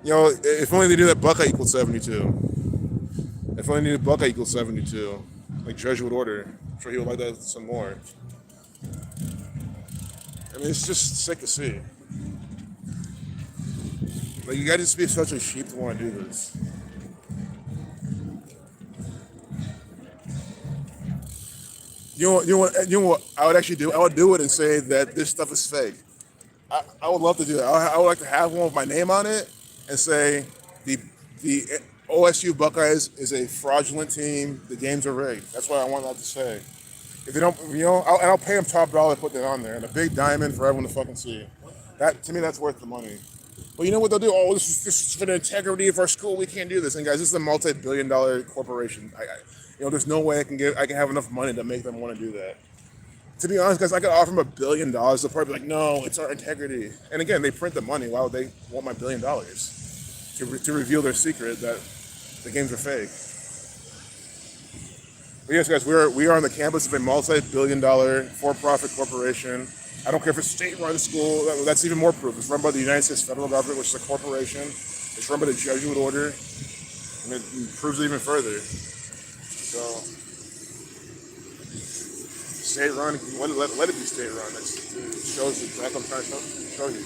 If only they knew that Buckeye equals 72. If only they knew Buckeye equals 72. Like Jesuit order. I'm sure he would like that some more. It's just sick to see. Like, you gotta just be such a sheep to want to do this. You know what I would actually do? I would do it and say that this stuff is fake. I would love to do that. I would like to have one with my name on it and say the OSU Buckeyes is a fraudulent team. The games are rigged. That's what I want that to say. If they don't, I'll pay them top dollar to put that on there and a big diamond for everyone to fucking see. That, to me, that's worth the money. But you know what they'll do? Oh, this is for the integrity of our school. We can't do this. And guys, this is a multi-billion-dollar corporation. There's no way I can have enough money to make them want to do that. To be honest, guys, I could offer them $1 billion. They'll probably be like, no, it's our integrity. And again, they print the money. Why would they want my $1 billion? To reveal their secret that the games are fake. But yes, guys, we are on the campus of a multi-billion-dollar for-profit corporation. I don't care if it's state-run school. That's even more proof. It's run by the United States federal government, which is a corporation. It's run by the Jesuit order. And it proves it even further. So, state-run, let it be state-run. It shows exactly what I'm trying to show you.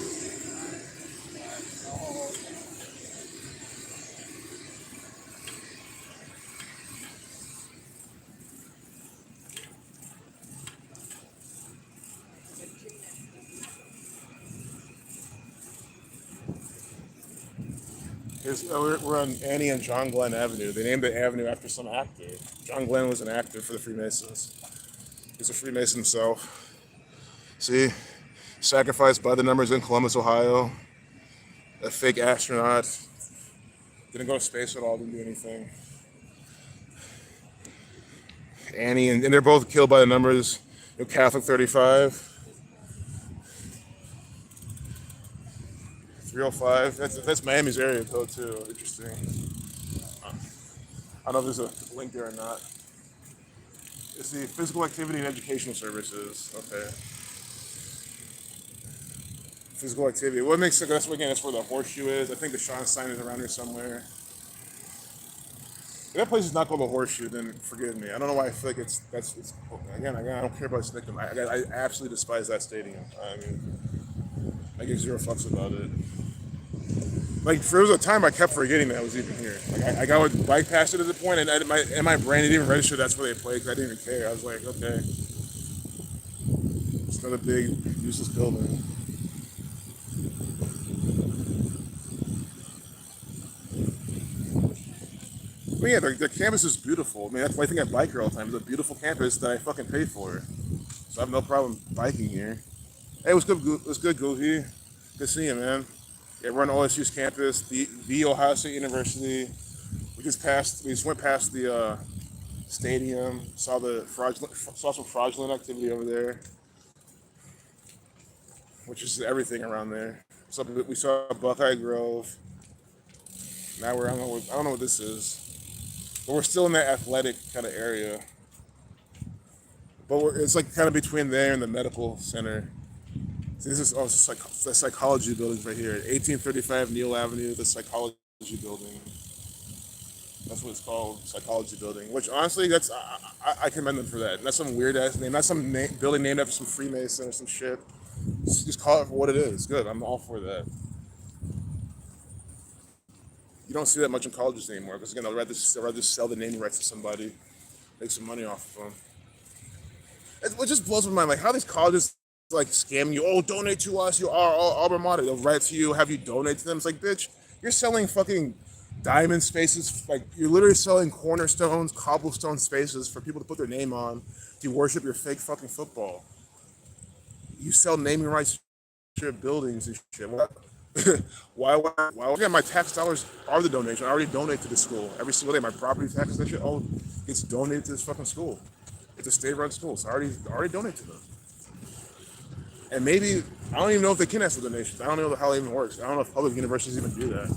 We're on Annie and John Glenn Avenue. They named the avenue after some actor. John Glenn was an actor for the Freemasons. He's a Freemason himself. See? Sacrificed by the numbers in Columbus, Ohio. A fake astronaut. Didn't go to space at all, didn't do anything. Annie, and they're both killed by the numbers. Catholic 35. 305. That's Miami's area code too. Interesting. I don't know if there's a link there or not. It's the Physical Activity and Educational Services. Okay. Physical activity. What makes it? That's where the horseshoe is. I think the Sean sign is around here somewhere. If that place is not called the Horseshoe, then forgive me. I don't know why I feel like it's again. I don't care about its nickname. I absolutely despise that stadium. I give zero fucks about it. Like there was a time I kept forgetting that I was even here. Like I got with bike past it at the point, and my brain didn't even register that's where they played because I didn't even care. I was like, okay, it's another big useless building. But yeah, their campus is beautiful. I mean, that's why I think I bike here all the time. It's a beautiful campus that I fucking pay for. So I have no problem biking here. Hey, what's good? What's good, Goofy? Good to see you, man. Yeah, we're on OSU's campus, the Ohio State University. We just went past the stadium, saw some fraudulent activity over there, which is everything around there. So we saw Buckeye Grove. Now I don't know what this is, but we're still in that athletic kind of area. But it's like kind of between there and the medical center. See, this is the psychology buildings right here, 1835 Neal Avenue, the psychology building. That's what it's called, psychology building. Which honestly, I commend them for that. Not some weird ass name, not some building named after some Freemason or some shit. Just call it for what it is. Good, I'm all for that. You don't see that much in colleges anymore because again, they'll rather sell the naming rights to somebody, make some money off of them. It just blows my mind, like how these colleges like scam you. Oh, donate to us. You are alma mater. They'll write to you, have you donate to them. It's like, bitch, you're selling fucking diamond spaces. Like you're literally selling cornerstones, cobblestone spaces for people to put their name on to worship your fake fucking football. You sell naming rights to your buildings and shit. Why? Yeah, my tax dollars are the donation. I already donate to the school every single day. My property taxes and shit all gets donated to this fucking school. It's a state-run school, so I already donate to them. And maybe I don't even know if they can ask for donations. I don't know how it even works. I don't know if public universities even do that.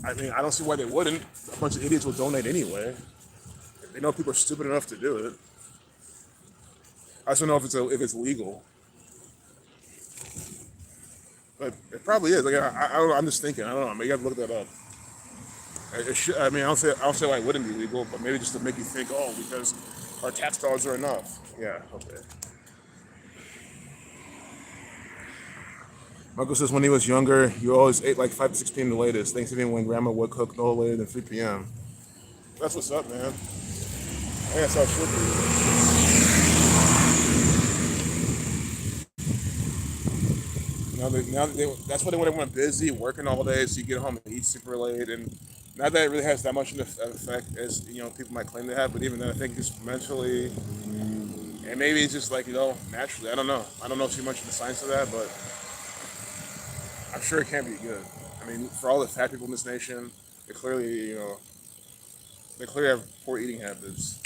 I mean, I don't see why they wouldn't. A bunch of idiots will donate anyway. They know people are stupid enough to do it. I just don't know if it's legal. But it probably is. Like I don't know. I'm just thinking. I don't know. Maybe you have to look that up. I mean, I don't say why it wouldn't be legal, but maybe just to make you think, oh, because our tax dollars are enough. Yeah. Okay. Michael says when he was younger, you always ate like 5 to 6 p.m. the latest. Thanksgiving when grandma would cook no later than 3 p.m. That's what's up, man. I guess I should be. That's why they went busy, working all day, so you get home and eat super late. And not that it really has that much of an effect as people might claim to have, but even then, I think just mentally, and maybe it's just like naturally. I don't know. I don't know too much of the science of that, but I'm sure it can be good. I mean, for all the fat people in this nation, they clearly, they clearly have poor eating habits.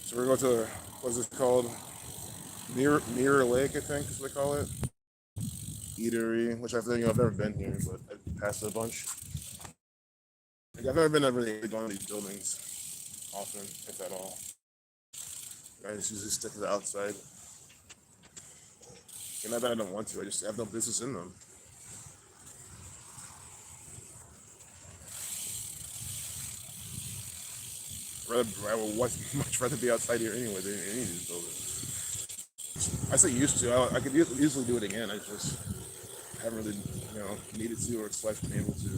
So we're going to, what's it called? Mirror Lake, I think is what they call it. Eatery, which I've never been here, but I've passed it a bunch. Like, I've never been to really one of these buildings often, if at all. I just usually stick to the outside. And not that I don't want to, I just have no business in them. I would much rather be outside here anyway than any of these buildings. I say used to. I could easily do it again. I just haven't really, needed to or / been able to.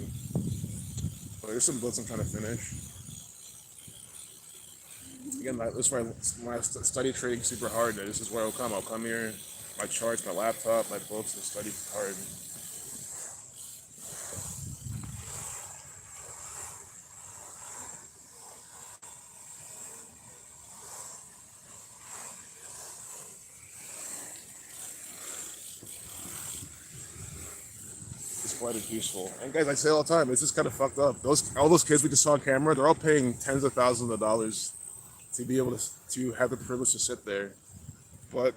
But there's some books I'm trying to finish. Again, this is when I study trading super hard. This is where I'll come. I'll come here, my charts, my laptop, my books, and study hard. It's quite peaceful. And guys, I say all the time, it's just kind of fucked up. All those kids we just saw on camera, they're all paying tens of thousands of dollars to be able to have the privilege to sit there, but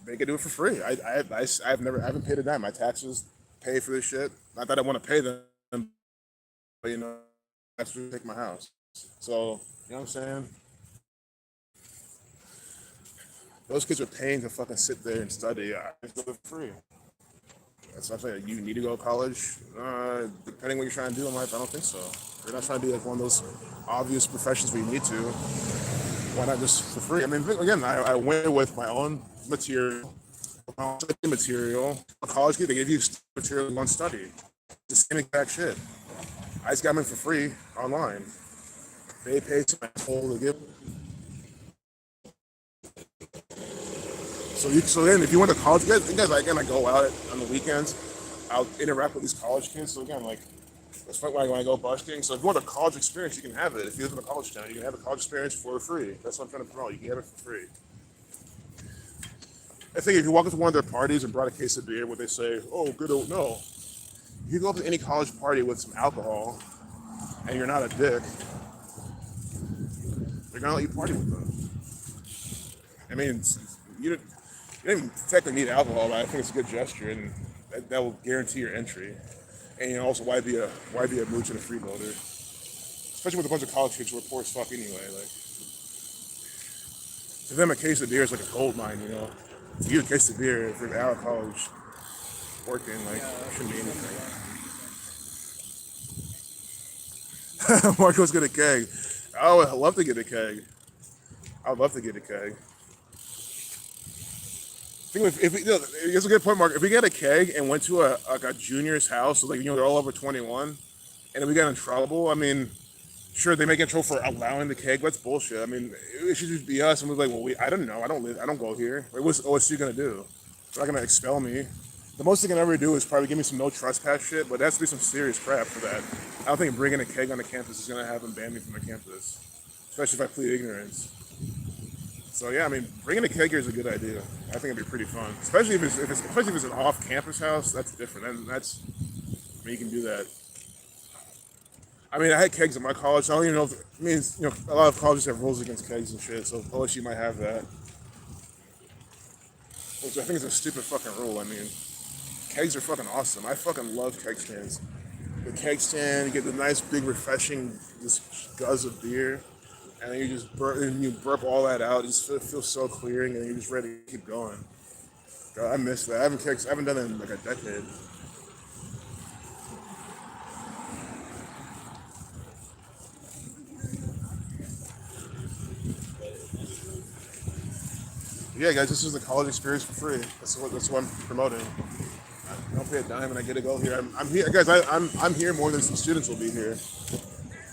they can do it for free. I haven't paid a dime. My taxes pay for this shit. Not that I want to pay them, but that's to take my house. So you know what I'm saying? Those kids are paying to fucking sit there and study. I just do it for free. That's not saying you need to go to college. Depending what you're trying to do in life, I don't think so. You're not trying to be like one of those obvious professions where you need to. Why not just for free? I mean, again, I went with my own material, my own study material. A college kid, they give you material you want to study. The same exact shit. I just got them for free online. They pay some asshole to give. So then, if you went to college, you guys again, I go out on the weekends. I'll interact with these college kids. So again, like, it's fun when I go busking. So if you want a college experience, you can have it. If you live in a college town, you can have a college experience for free. That's what I'm trying to promote. You can have it for free. I think if you walk into one of their parties and brought a case of beer, would they say, "Oh, good old no"? If you go up to any college party with some alcohol and you're not a dick, they're gonna let you party with them. I mean, you don't even technically need alcohol, but I think it's a good gesture, and that will guarantee your entry. And you know, also, why be a mooch and a freeloader? Especially with a bunch of college kids who are poor as fuck anyway. Like, to them, a case of beer is like a gold mine, you know? To get a case of beer if you're out of college working, like, shouldn't be anything. Marco's get a keg. I would love to get a keg. I would love to get a keg. I think if you know, it's a good point, Mark. If we get a keg and went to a junior's house, so like, you know, they're all over 21, and then we got in trouble, I mean, sure, they may get in trouble for allowing the keg, but that's bullshit. I mean, it should just be us, and we're like, well, I don't know, I don't go here. Like, what's OSU gonna do? They're not gonna expel me. The most they can ever do is probably give me some no trespass shit, but that has to be some serious crap for that. I don't think bringing a keg on the campus is gonna have them ban me from the campus, especially if I plead ignorance. So yeah, I mean, bringing a keg here is a good idea. I think it'd be pretty fun, especially if it's an off-campus house. That's different, and that's, I mean, you can do that. I mean, I had kegs at my college. I don't even know if it means, you know, a lot of colleges have rules against kegs and shit. So OSU might have that, which I think is a stupid fucking rule. I mean, kegs are fucking awesome. I fucking love keg stands. The keg stand, you get the nice big refreshing just guzz of beer, and then you burp all that out. It just feels so clearing, and you're just ready to keep going. God, I miss that. I haven't done it in like a decade. Yeah, guys, this is the college experience for free. That's what I'm promoting. I don't pay a dime, and I get to go here. I'm here, guys. I'm here more than some students will be here.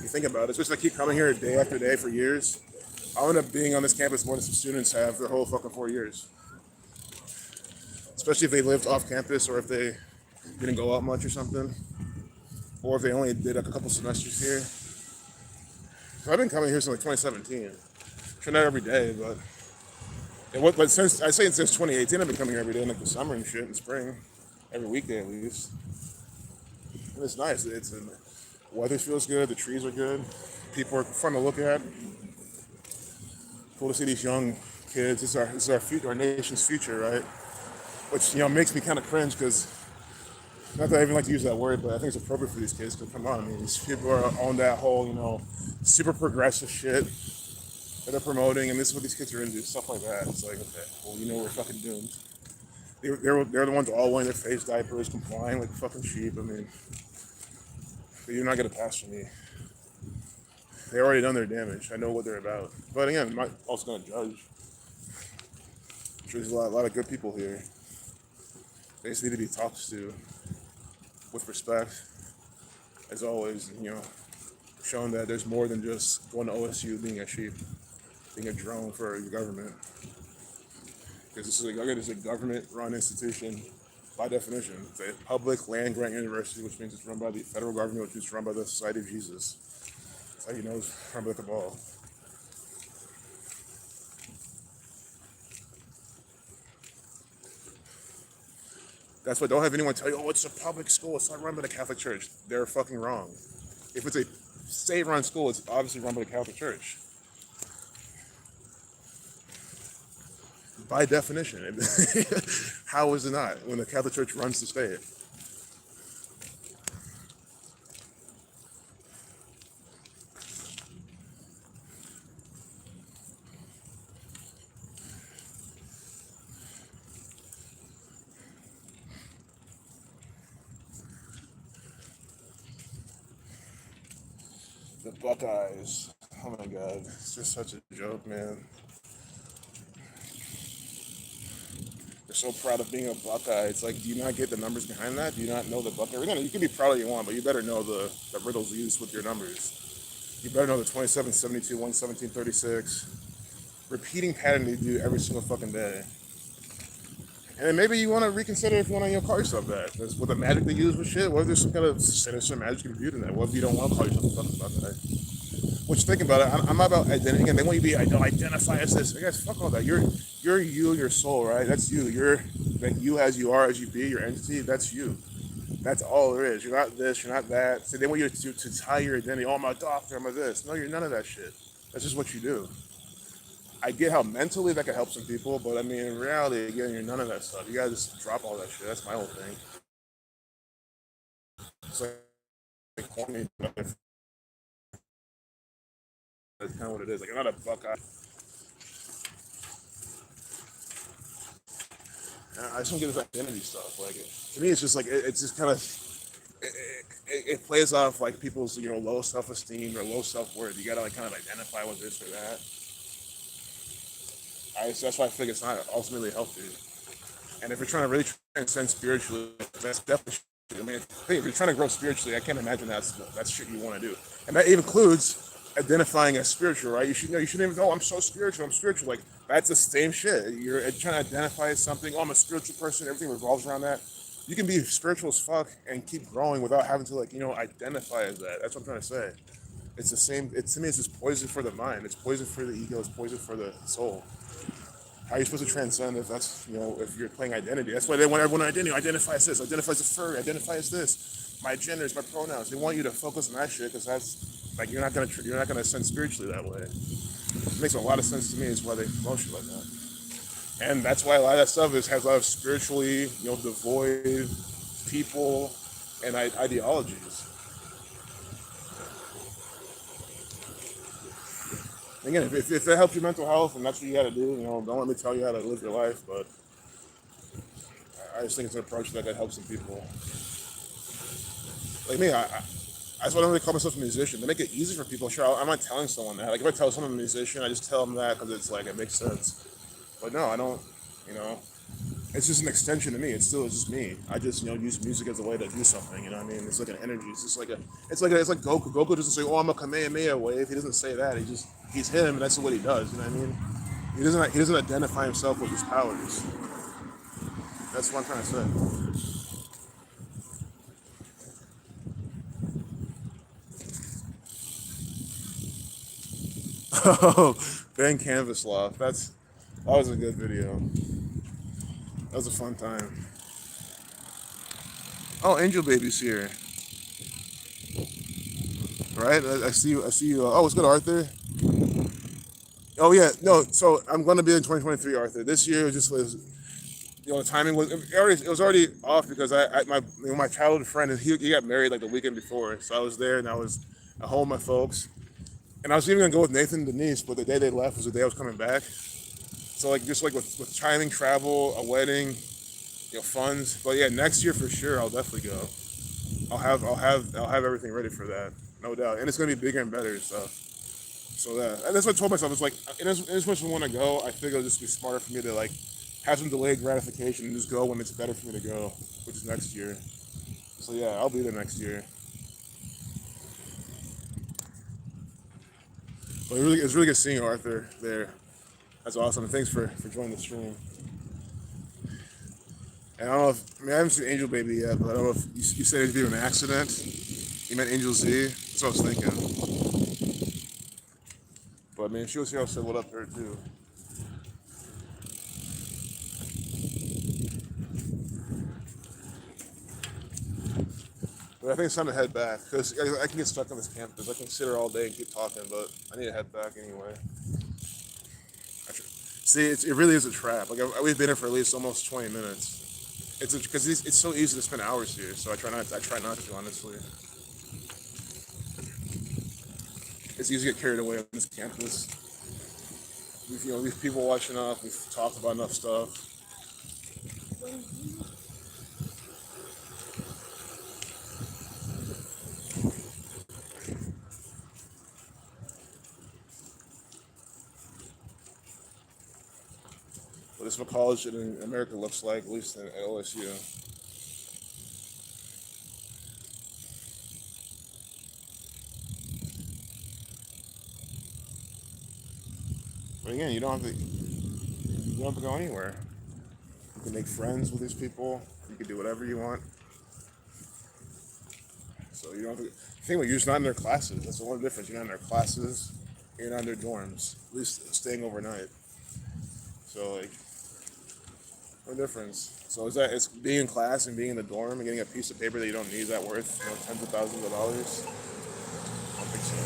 You think about it. Especially if I keep coming here day after day for years. I'll end up being on this campus more than some students have their whole fucking 4 years. Especially if they lived off campus, or if they didn't go out much or something, or if they only did like a couple semesters here. So I've been coming here since like 2017. Sure, not every day, but since 2018, I've been coming here every day in like the summer and shit, in spring, every weekday at least. And it's nice. The weather feels good. The trees are good. People are fun to look at. Cool to see these young kids. This is our nation's future, right? Which, you know, makes me kind of cringe, because not that I even like to use that word, but I think it's appropriate for these kids. Because come on, I mean, these people are on that whole, you know, super progressive shit that they're promoting, and this is what these kids are into, stuff like that. It's like, okay, well, you know, we're fucking doomed. They're the ones all wearing their face diapers, complying like fucking sheep. I mean, you're not gonna pass for me. They already done their damage. I know what they're about. But again, I'm not also gonna judge. I'm sure there's a lot of good people here. They just need to be talked to with respect, as always. You know, showing that there's more than just going to OSU being a sheep, being a drone for your government. Because this is a government-run institution by definition. It's a public land-grant university, which means it's run by the federal government, which is run by the Society of Jesus. That's how you know it's run by the cabal. That's why don't have anyone tell you, oh, it's a public school, it's not run by the Catholic Church. They're fucking wrong. If it's a state-run school, it's obviously run by the Catholic Church. By definition. How is it not when the Catholic Church runs the state? The Buckeyes. Oh my god, it's just such a joke, man. They're so proud of being a Buckeye. It's like, do you not get the numbers behind that? Do you not know the Buckeye? You can be proud all you want, but you better know the riddles used with your numbers. You better know the 27, 72, 117, 36. Repeating pattern they do every single fucking day. And then maybe you want to reconsider if you want to call yourself that. Because with the magic they use with shit, what if there's some kind of sinister magic imbued in that? What if you don't want to call yourself a fucking Buckeye? Which, think about it, I'm not about identity. Again, they want you to be, identify as this. I guess, fuck all that. You're you and your soul, right? That's you. You're like you as you are, as you be, your entity, that's you. That's all there is. You're not this, you're not that. So they want you to tie your identity. Oh, I'm a doctor, I'm a this. No, you're none of that shit. That's just what you do. I get how mentally that could help some people, but I mean, in reality, again, you're none of that stuff. You gotta just drop all that shit. That's my whole thing. It's like corny, but that's kind of what it is. Like, I'm not a Buckeye. I just don't get this identity stuff. Like, to me, it's just like it's just kind of it plays off like people's low self-esteem or low self-worth. You gotta like kind of identify with this or that. That's why I think it's not ultimately healthy. And if you're trying to really transcend spiritually, that's definitely. I mean, if you're trying to grow spiritually, I can't imagine that's shit you want to do. And that even includes identifying as spiritual, right? You shouldn't even go, I'm so spiritual, I'm spiritual. Like, that's the same shit. You're trying to identify as something, oh, I'm a spiritual person, everything revolves around that. You can be spiritual as fuck and keep growing without having to, identify as that. That's what I'm trying to say. It's the same, to me, it's just poison for the mind. It's poison for the ego, it's poison for the soul. How are you supposed to transcend if that's, if you're playing identity? That's why they want everyone to identify as this, identify as a furry, identify as this, my genders, my pronouns. They want you to focus on that shit because that's, like, you're not gonna ascend spiritually that way. It makes a lot of sense to me is why they promote shit like that. And that's why a lot of that stuff has a lot of spiritually, devoid people and ideologies. Again, if that helps your mental health and that's what you got to do, don't let me tell you how to live your life, but I just think it's an approach that helps some people. Like me, that's why I don't really call myself a musician. They make it easy for people. Sure, I'm not telling someone that. Like, if I tell someone I'm a musician, I just tell them that because it's like, it makes sense. But no, I don't, it's just an extension to me. It's just me. I just, use music as a way to do something, you know what I mean? It's like an energy. It's just like it's like Goku. Goku doesn't say, oh, I'm a Kamehameha wave. He doesn't say that. He's him, and that's what he does, you know what I mean? He doesn't identify himself with his powers. That's what I'm trying to say. Oh, Ben Canvas Loft. That was a good video. That was a fun time. Oh, Angel Baby's here. Right? I see you. I see you. Oh, what's good, Arthur? Oh yeah, no. So I'm going to be in 2023, Arthur. This year was the timing it was already off because my childhood friend he got married like the weekend before, so I was there and I was at home with my folks, and I was even gonna go with Nathan and Denise, but the day they left was the day I was coming back. So like just like with timing, travel, a wedding, funds. But yeah, next year for sure I'll definitely go. I'll have everything ready for that, no doubt, and it's gonna be bigger and better. So and that's what I told myself. It's like, in as much as I want to go, I figure it'll just be smarter for me to like have some delayed gratification and just go when it's better for me to go, which is next year. So yeah, I'll be there next year. But it's really good seeing you, Arthur, there. That's awesome. And thanks for joining the stream. And I don't know I haven't seen Angel Baby yet, but I don't know if you said it'd be an accident. You meant Angel Z. That's what I was thinking. But I mean, if she was here, I said what up to her too. But I think it's time to head back because I can get stuck on this campus. I can sit here all day and keep talking, but I need to head back anyway. See, it really is a trap. Like we've been here for at least almost 20 minutes. Because it's so easy to spend hours here, so I try not to, honestly. It's easy to get carried away on this campus. We've people watching up. We've talked about enough stuff. But this is what college in America looks like, at least at OSU. But again, you don't have to go anywhere. You can make friends with these people. You can do whatever you want. So you don't have to. Think about it, you're just not in their classes. That's the only difference. You're not in their classes. You're not in their dorms. At least staying overnight. So like, no difference. So is that it's being in class and being in the dorm and getting a piece of paper that you don't need, is that worth tens of thousands of dollars? I don't think so.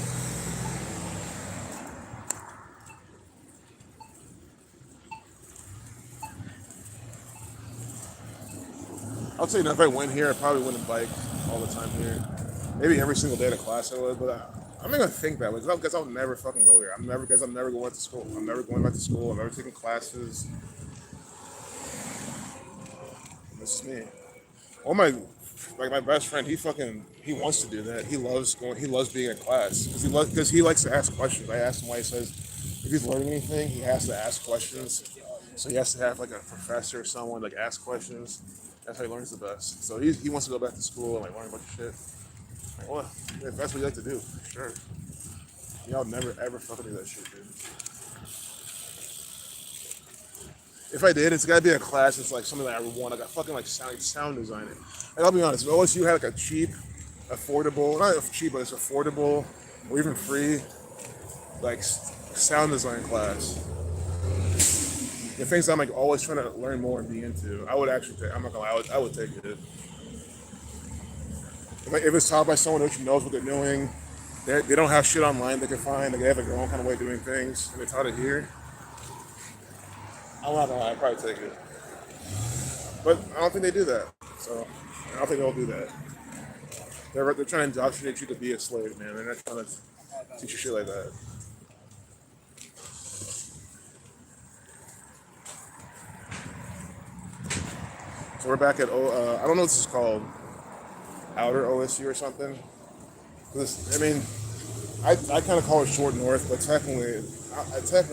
I'll tell you, if I went here, I probably wouldn't bike all the time here. Maybe every single day to class I would, but I'm not gonna think that way because I'll never fucking go here. I'm never going back to school. I'm never going back to school. I'm never taking classes. This is me. All my best friend, he wants to do that. He loves being in class because he likes to ask questions. I asked him why. He says if he's learning anything, he has to ask questions. So he has to have like a professor or someone like ask questions. That's how he learns the best. So he wants to go back to school and like learn a bunch of shit. Like, well, if that's what you like to do, sure. Y'all never ever fucking do that shit, dude. If I did, it's gotta be a class that's like something that I would want. Like a fucking like sound design. And I'll be honest, if OSU had like a cheap, affordable, not cheap, but it's affordable or even free, like sound design class. The things I'm like always trying to learn more and be into, I would actually take. I'm not gonna lie, I would take it. If it's taught by someone who knows what they're doing, they don't have shit online they can find. Like they have like, their own kind of way of doing things, and they taught it here. I'm not gonna lie, I'd probably take it. But I don't think they do that. So I don't think they'll do that. They're trying to indoctrinate you to be a slave, man. They're not trying to teach you shit like that. So we're back at I don't know what this is called, Outer OSU or something. I mean, I kind of call it Short North, but technically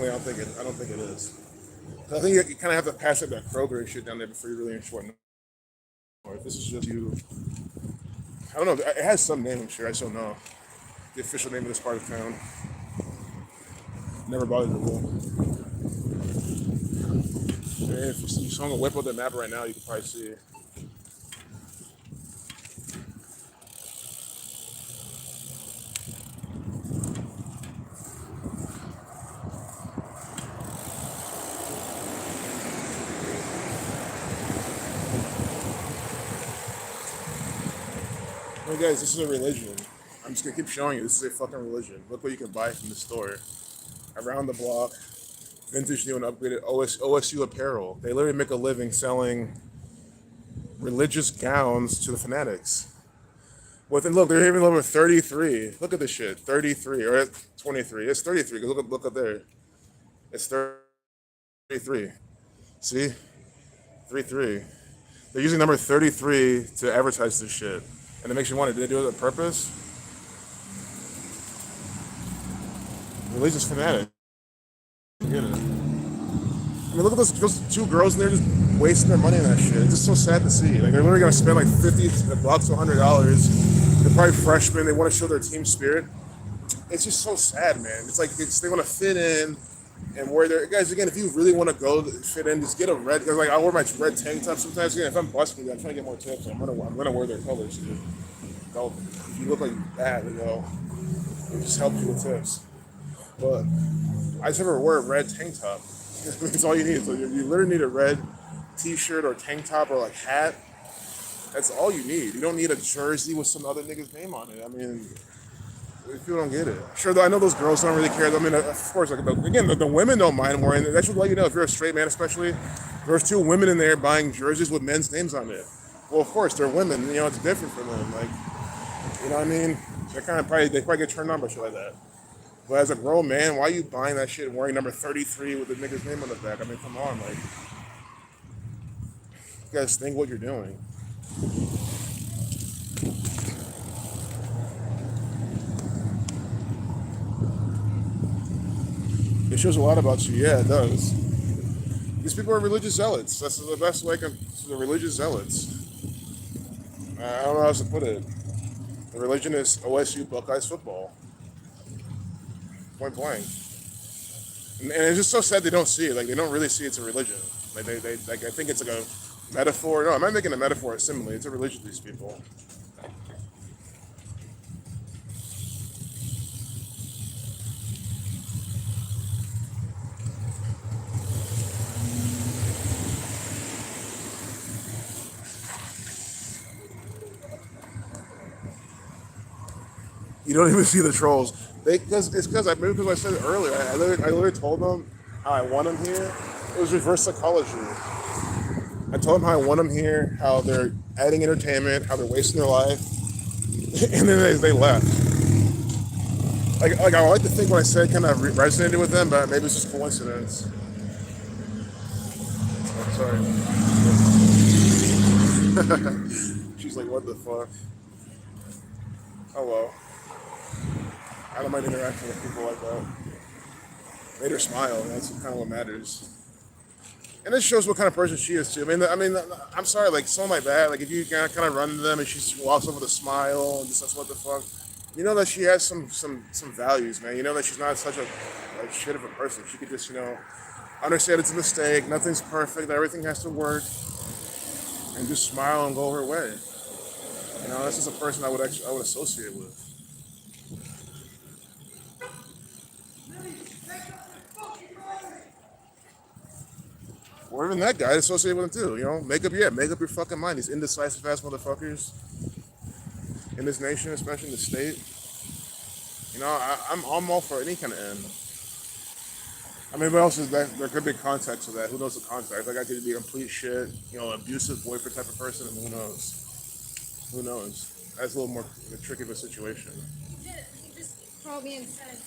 I don't think it is. I think you kind of have to pass up that Kroger and shit down there before you're really in Short North. This is just you. I don't know. It has some name, I'm sure. I just don't know the official name of this part of town. Never bothered to look. If you swung a whip on the map right now, you can probably see it. Hey guys, this is a religion. I'm just gonna keep showing you. This is a fucking religion. Look what you can buy from the store. Around the block, vintage, new, and upgraded OSU apparel. They literally make a living selling religious gowns to the fanatics. Look, they're even level 33. Look at this shit. 33 or 23. It's 33. Look up there. It's 33. See? 33. They're using number 33 to advertise this shit. And it makes you wonder, did they do it on purpose? Religious fanatic. I get it. I mean, look at those two girls and they're just wasting their money on that shit. It's just so sad to see. Like, they're literally gonna spend like $50 to $100. They're probably freshmen. They want to show their team spirit. It's just so sad, man. It's like they want to fit in and wear their guys again. If you really want to go fit in, just get a red. Like I wear my red tank top sometimes. Again, if I'm busting, I'm trying to get more tips. I'm gonna wear their colors, dude. If you look like that, it just helps you with tips. But I just never wear a red tank top. It's all you need. So you literally need a red t-shirt or tank top or like hat. That's all you need. You don't need a jersey with some other nigga's name on it. I mean, people don't get it. Sure, I know those girls don't really care. I mean, of course, like, again, the women don't mind wearing it. That should let you know if you're a straight man, especially. There's two women in there buying jerseys with men's names on it. Well, of course, they're women. You know, it's different for them. Like, you know what I mean? They probably get turned on by shit like that. But as a grown man, why are you buying that shit and wearing number 33 with the nigga's name on the back? I mean, come on, like, you guys think what you're doing. It shows a lot about you. Yeah, it does. These people are religious zealots. That's the best way I can. The religious zealots. I don't know how else to put it. The religion is OSU Buckeyes football. Point blank. And it's just so sad they don't see it. Like they don't really see it's a religion. Like they like I think it's like a metaphor. No, I'm not making a metaphor or simile. It's a religion to these people. You don't even see the trolls. Because maybe because I said it earlier. I literally told them how I want them here. It was reverse psychology. I told them how I want them here, how they're adding entertainment, how they're wasting their life, and then they left. Like I like to think what I said kind of resonated with them, but maybe it's just coincidence. I'm sorry. She's like, what the fuck? Oh well. I don't mind interacting with people like that. Made her smile. That's kind of what matters. And it shows what kind of person she is too. I mean, I'm sorry. Like someone like that. Like if you kind of run into them and she just walks over with a smile and just says, "What the fuck," you know that she has some values, man. You know that she's not such a like shit of a person. She could just understand it's a mistake. Nothing's perfect. Everything has to work, and just smile and go her way. That's just a person I would associate with. Or even that guy associated with him too. Make up your fucking mind. These indecisive ass motherfuckers in this nation, especially in the state. I'm all for any kind of end. I mean, what else is that? There could be context to that. Who knows the context? Like I could be a complete shit, abusive boyfriend type of person, and who knows? Who knows? That's a little more tricky of a situation. He just called me and said.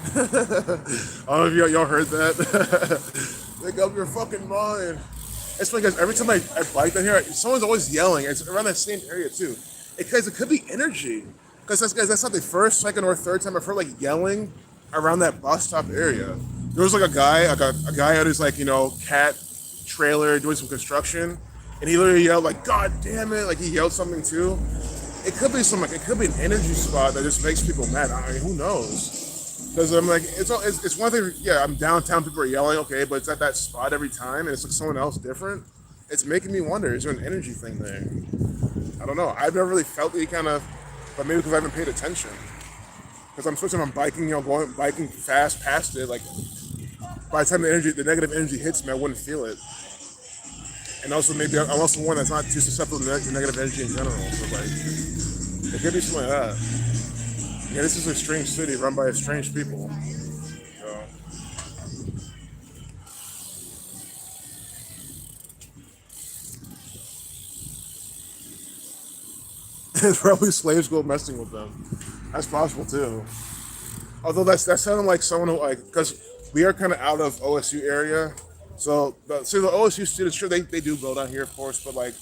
I don't know if y'all heard that. Make up your fucking mind. It's because every time I bike down here, someone's always yelling. It's around that same area too. Because it could be energy. Because that's not the first, second, or third time I've heard like yelling around that bus stop area. There was like a guy at his cat trailer doing some construction, and he literally yelled like, "God damn it!" Like he yelled something too. It could be it could be an energy spot that just makes people mad. I mean, who knows? Because I'm like, it's one thing. Yeah, I'm downtown. People are yelling, okay, but it's at that spot every time, and it's like someone else different. It's making me wonder: is there an energy thing there? I don't know. I've never really felt any kind of, but maybe because I haven't paid attention. Because I'm switching on biking, biking fast past it. Like by the time the negative energy hits me, I wouldn't feel it. And also maybe I'm also one that's not too susceptible to negative energy in general. So like, it could be something like that. Yeah, this is a strange city run by strange people. So. It's probably slaves go messing with them. That's possible too. Although that sounded like someone who because we are kind of out of OSU area. So the OSU students, sure they do go down here of course, but like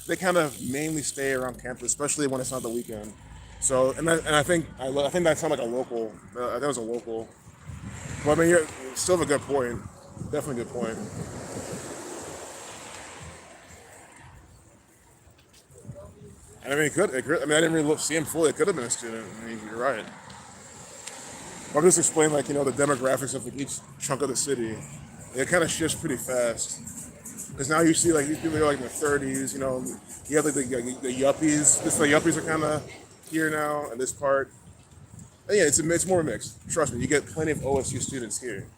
they kind of mainly stay around campus, especially when it's not the weekend. So I think that sounded like a local. I think it was a local. But I mean, you still have a good point. Definitely a good point. And I mean, I mean, I didn't really see him fully. It could have been a student. I mean, you're right. But I'm just explaining, like, the demographics of like, each chunk of the city. It kind of shifts pretty fast. Because now you see, like, these people are like in their 30s. You have like the yuppies. The yuppies are kind of here now in this part. And yeah, it's more mixed. Trust me, you get plenty of OSU students here.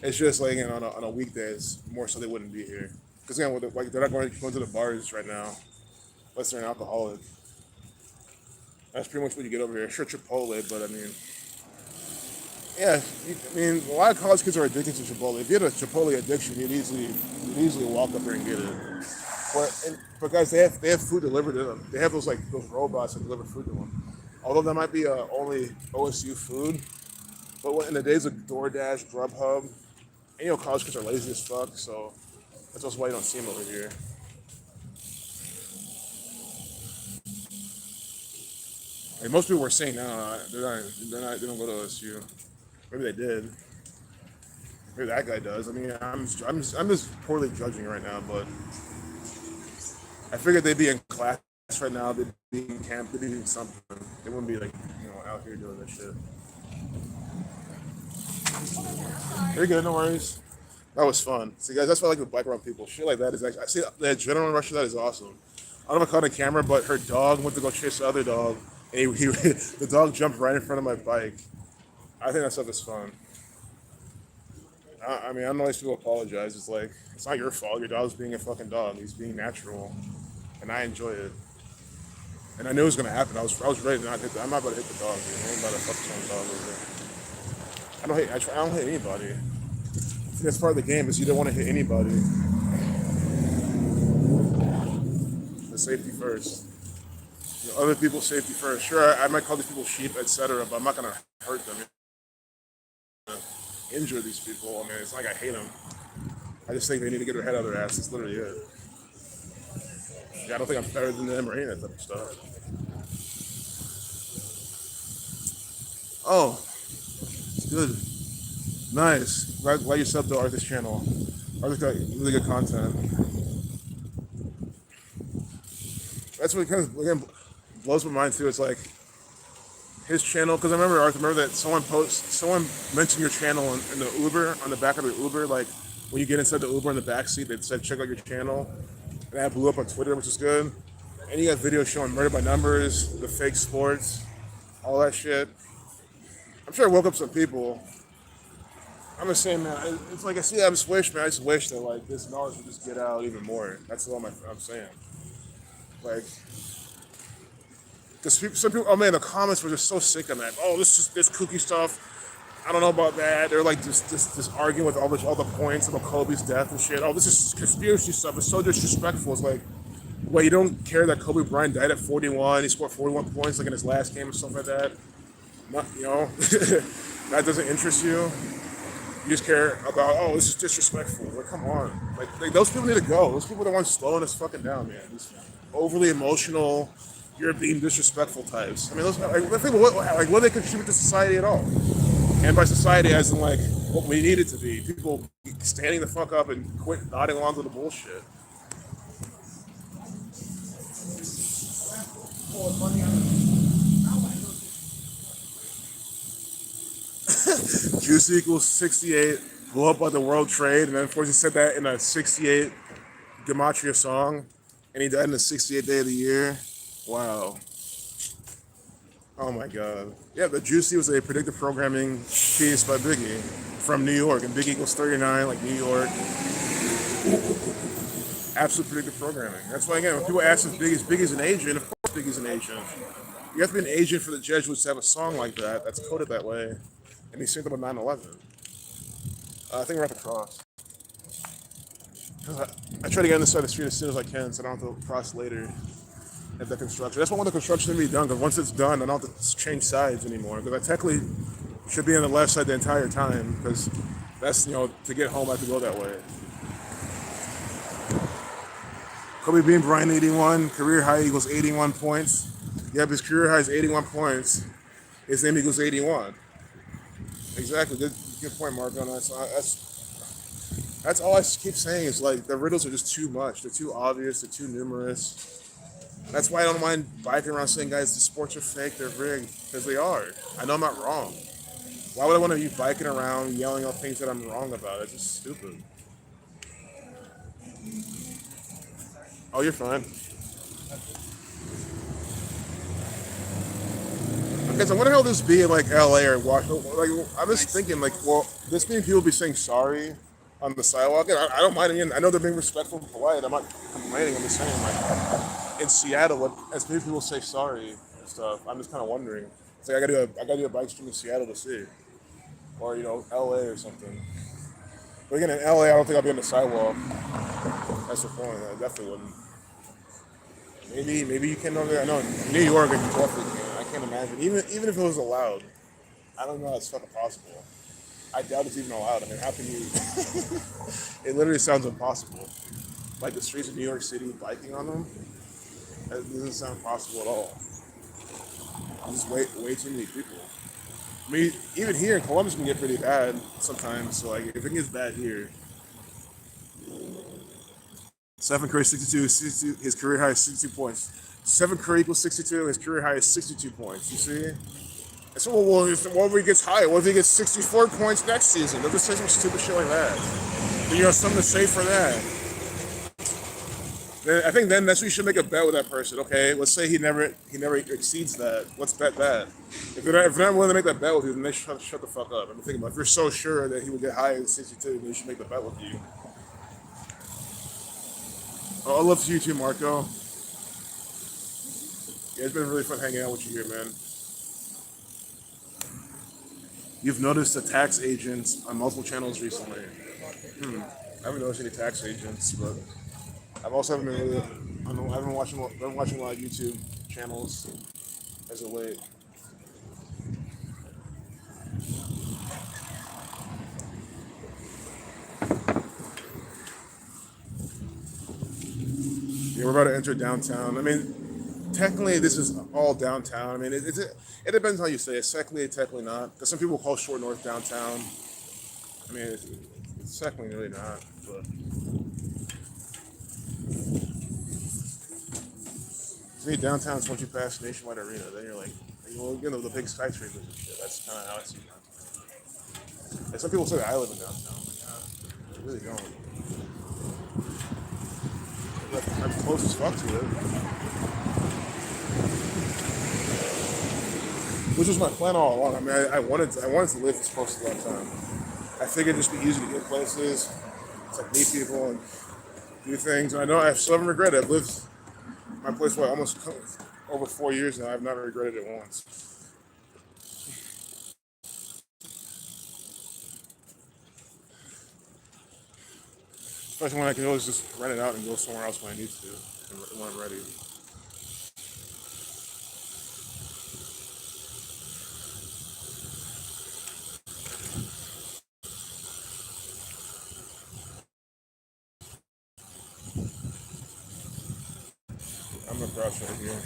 It's just like on a weekdays, more so they wouldn't be here. Because again, they're not going to the bars right now, unless they're an alcoholic. That's pretty much what you get over here. Sure, Chipotle, but I mean, yeah, a lot of college kids are addicted to Chipotle. If you had a Chipotle addiction, you'd easily walk up there and get it. But guys, they have food delivered to them. They have those robots that deliver food to them. Although that might be only OSU food, but in the days of DoorDash, Grubhub, and college kids are lazy as fuck, so that's also why you don't see them over here. Like most people were saying, no, they don't go to OSU. Maybe they did. Maybe that guy does. I mean, I'm just poorly judging right now, but I figured they'd be in class right now. They'd be in camp. They'd be doing something. They wouldn't be like, out here doing this shit. You're good, no worries. That was fun. See, guys, that's why I like the bike around people. Shit like that is actually, I see the adrenaline rush of that is awesome. I don't know if I caught on camera, but her dog went to go chase the other dog, and the dog jumped right in front of my bike. I think that stuff is fun. I mean, I don't know if people apologize. It's like, it's not your fault. Your dog's being a fucking dog. He's being natural, and I enjoy it. And I knew it was gonna happen. I was ready to not hit. I'm not about to hit the dog. Dude. I ain't about to fuck some dog over. I don't hit anybody. I think that's part of the game. Is you don't want to hit anybody. The safety first. Other people's safety first. Sure, I might call these people sheep, etc., but I'm not gonna hurt them. Injure these people. I mean, it's not like I hate them. I just think they need to get their head out of their ass. That's literally it. Yeah, I don't think I'm better than them or any of that type of stuff. Oh, it's good. Nice. Glad you subbed to Arthur's channel. Arthur's got really good content. That's what kind of again blows my mind too. It's like his channel, because I remember that someone mentioned your channel in the Uber, on the back of the Uber, like when you get inside the Uber in the back seat, they said check out your channel, and that blew up on Twitter, which is good. And you got videos showing Murder by Numbers, the fake sports, all that shit. I'm sure it woke up some people. I'm just saying, man, it's like I just wish that like this knowledge would just get out even more. That's all I'm saying. Like, because some people, oh man, the comments were just so sick of that. Oh, this kooky stuff. I don't know about that. They're like just arguing with all the points about Kobe's death and shit. Oh, this is conspiracy stuff. It's so disrespectful. It's like, well, you don't care that Kobe Bryant died at 41. He scored 41 points like in his last game or stuff like that. Not, that doesn't interest you. You just care about, oh, this is disrespectful. Like, come on. Like those people need to go. Those people are the ones slowing us fucking down, man. These overly emotional, you're being disrespectful types. I mean, those, what do they contribute to society at all? And by society, as in like what we need it to be. People standing the fuck up and quit nodding along to the bullshit. Juice equals 68, blow up like the world trade, and then of course he said that in a 68 Gematria song, and he died in the 68th day of the year. Wow. Oh my god. Yeah, the Juicy was a predictive programming piece by Biggie from New York, and Big equals 39, like New York. Absolute predictive programming. That's why, again, when people ask if Biggie's an agent, of course Biggie's an agent. You have to be an agent for the Jesuits to have a song like that that's coded that way. And he synced up with 9/11. I think we're at the cross. I try to get on this side of the street as soon as I can so I don't have to cross later at the construction. That's why I want the construction to be done, because once it's done, I don't have to change sides anymore. Because I technically should be on the left side the entire time, because that's, to get home I have to go that way. Kobe Bean Bryant 81, career high equals 81 points. Yeah, his career high is 81 points. His name equals 81. Exactly. Good point, Mark. On that's all I keep saying is like the riddles are just too much. They're too obvious. They're too numerous. That's why I don't mind biking around saying, guys, the sports are fake. They're rigged, because they are. I know I'm not wrong. Why would I want to be biking around yelling out things that I'm wrong about? It's just stupid. Oh, you're fine. Okay, so what the hell would this be in like LA or Washington? Like, I'm just thinking, like, well, this means people be saying sorry on the sidewalk. And I don't mind. I know they're being respectful and polite. I'm not complaining. I'm just saying, like, in Seattle, as many people say sorry and stuff, I'm just kind of wondering. It's like I gotta do a bike stream in Seattle to see, or LA or something. But again, in LA, I don't think I'll be on the sidewalk. That's the point. I definitely wouldn't. Maybe you can over there. I know in New York, you definitely can. I can't imagine. Even if it was allowed, I don't know how it's fucking possible. I doubt it's even allowed. I mean, how can you? It literally sounds impossible. Like the streets of New York City, biking on them, that doesn't sound possible at all. There's just way too many people. I mean, even here in Columbus can get pretty bad sometimes. So like, if it gets bad here, Stephen Curry 62, his career high is 62 points. Stephen Curry equals 62, his career high is 62 points. You see? And so, well, what if he gets higher? What if he gets 64 points next season? They'll just say some stupid shit like that. Then you have something to say for that. Then I think then that's when you should make a bet with that person. Okay, let's say he never exceeds that. Let's bet that. If they're not willing to make that bet with you, then they should shut the fuck up. I'm thinking about if you're so sure that he will get higher than 62, then you should make the bet with you. Oh, I love you too, Marco. Yeah, it's been really fun hanging out with you here, man. You've noticed the tax agents on multiple channels recently. I haven't noticed any tax agents, but I've also haven't been really. I've been watching a lot of YouTube channels as of late. Yeah, we're about to enter downtown. I mean, technically, this is all downtown. I mean, it depends how you say it. Technically not. Because some people call Short North downtown. I mean, it's technically really not. But to me, downtown's once you pass Nationwide Arena, then you're like, the big skyscrapers and shit. That's kind of how I see downtown. And some people say that I live in downtown. But I really don't. I'm close as fuck to it. Which was my plan all along. I mean, I wanted to live this close to downtown. I figured it'd just be easy to get places, to like meet people and do things. And I know I still haven't regretted it. I've lived my place for almost over 4 years now. I've never regretted it once. Especially when I can always just rent it out and go somewhere else when I need to, and when I'm ready. I'm gonna crouch right here.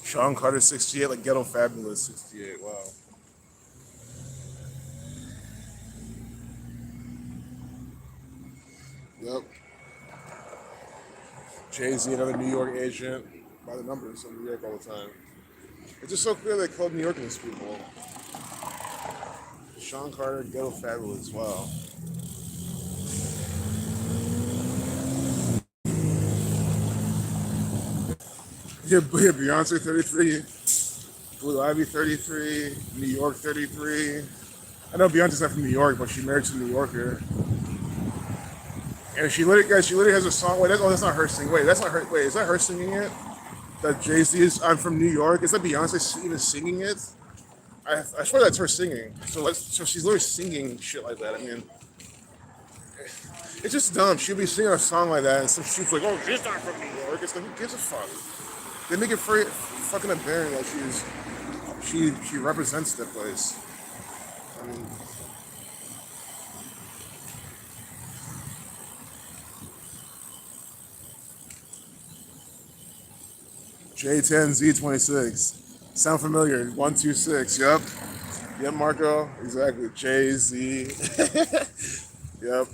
Sean Carter 68, like Ghetto Fabulous 68. Wow. Yep. Jay-Z, another New York agent, by the numbers in New York all the time. It's just so clear they called New York in these people. Sean Carter, Ghetto Fabulous. Wow. Yeah, Beyonce 33, Blue Ivy 33, New York 33. I know Beyonce's not from New York, but she married to a New Yorker. And she literally has a song. Wait, that's not her singing. Wait, that's not her. Wait, is that her singing it? That Jay-Z is. I'm from New York. Is that Beyonce even singing it? I swear that's her singing. So she's literally singing shit like that. I mean, it's just dumb. She'll be singing a song like that, and some she's like, "Oh, she's not from New York." It's like, who gives a fuck? They make it fucking apparent that she represents that place. I mean, J10Z26. Sound familiar? 126. Yep. Yep, Marco. Exactly. JZ. Yep.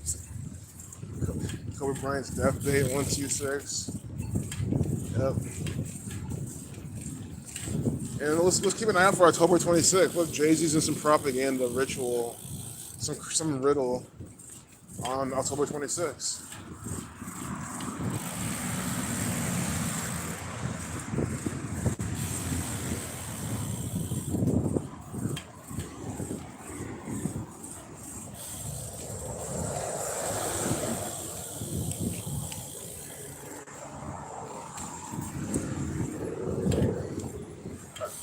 Kobe Bryant's death date. 126. Yep. And let's keep an eye out for October 26th. What if Jay-Z's in some propaganda ritual, some riddle on October 26th?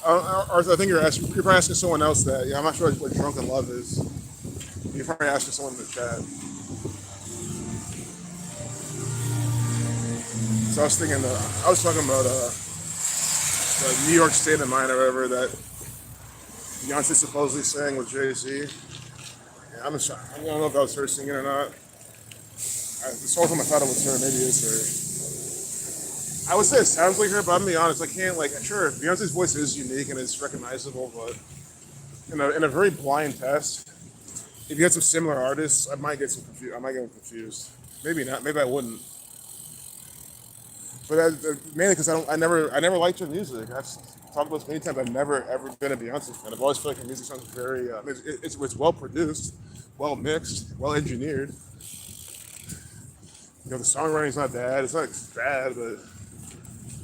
Or I think you're probably asking someone else that. Yeah, I'm not sure what drunken love is. You're probably asking someone in the chat. So I was thinking, I was talking about the New York state of mind or whatever that Beyonce supposedly sang with Jay-Z. Yeah, I don't know if that was her singing or not. This whole time I thought it was her, maybe it's her. I would say it sounds like her, but I'm gonna be honest, I can't, like, sure, Beyonce's voice is unique and it's recognizable, but in a very blind test, if you had some similar artists, I might get some confused. I might get them confused. Maybe not. Maybe I wouldn't. But mainly because I never liked her music. I've talked about this many times. I've never ever been a Beyonce fan. I've always felt like her music sounds very. It's well produced, well mixed, well engineered. The songwriting's not bad. It's not bad, but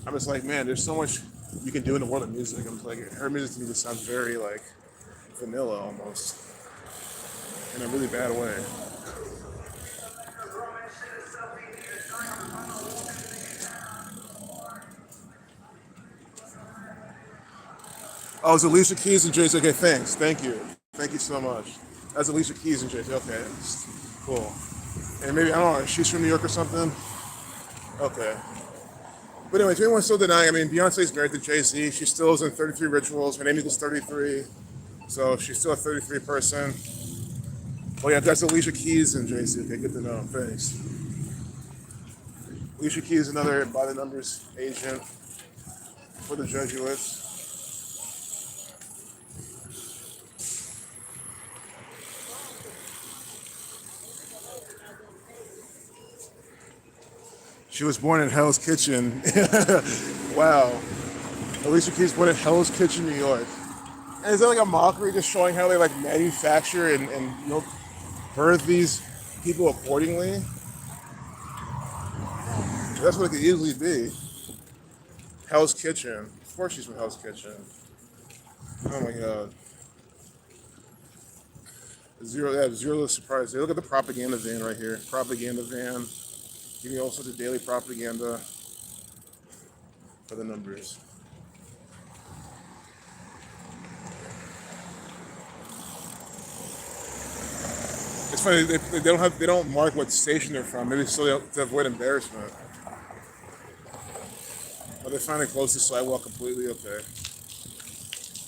I'm just like, man, there's so much you can do in the world of music. I'm just like, her music to me just sounds very like vanilla almost, in a really bad way. Oh, it's Alicia Keys and Jay-Z. Okay, thanks. Thank you so much. That's Alicia Keys and Jay-Z. Okay, cool. And maybe, I don't know, she's from New York or something? Okay. But anyway, if anyone's still denying, I mean, Beyonce's married to Jay-Z. She still is in 33 Rituals. Her name equals 33. So she's still a 33 person. Oh yeah, that's Alicia Keys and Jay-Z. Okay, good to know. Thanks. Alicia Keys, another by the numbers agent for the Jesuits. She was born in Hell's Kitchen. Wow. Alicia Keys born in Hell's Kitchen, New York. And is that like a mockery just showing how they like manufacture and birth these people accordingly? That's what it could easily be. Hell's Kitchen. Of course she's from Hell's Kitchen. Oh my god. Zero surprise. Look at the propaganda van right here. Propaganda van. Give me all sorts of daily propaganda for the numbers. It's funny they don't mark what station they're from. Maybe so to avoid embarrassment. Are they finally close the sidewalk completely? Okay.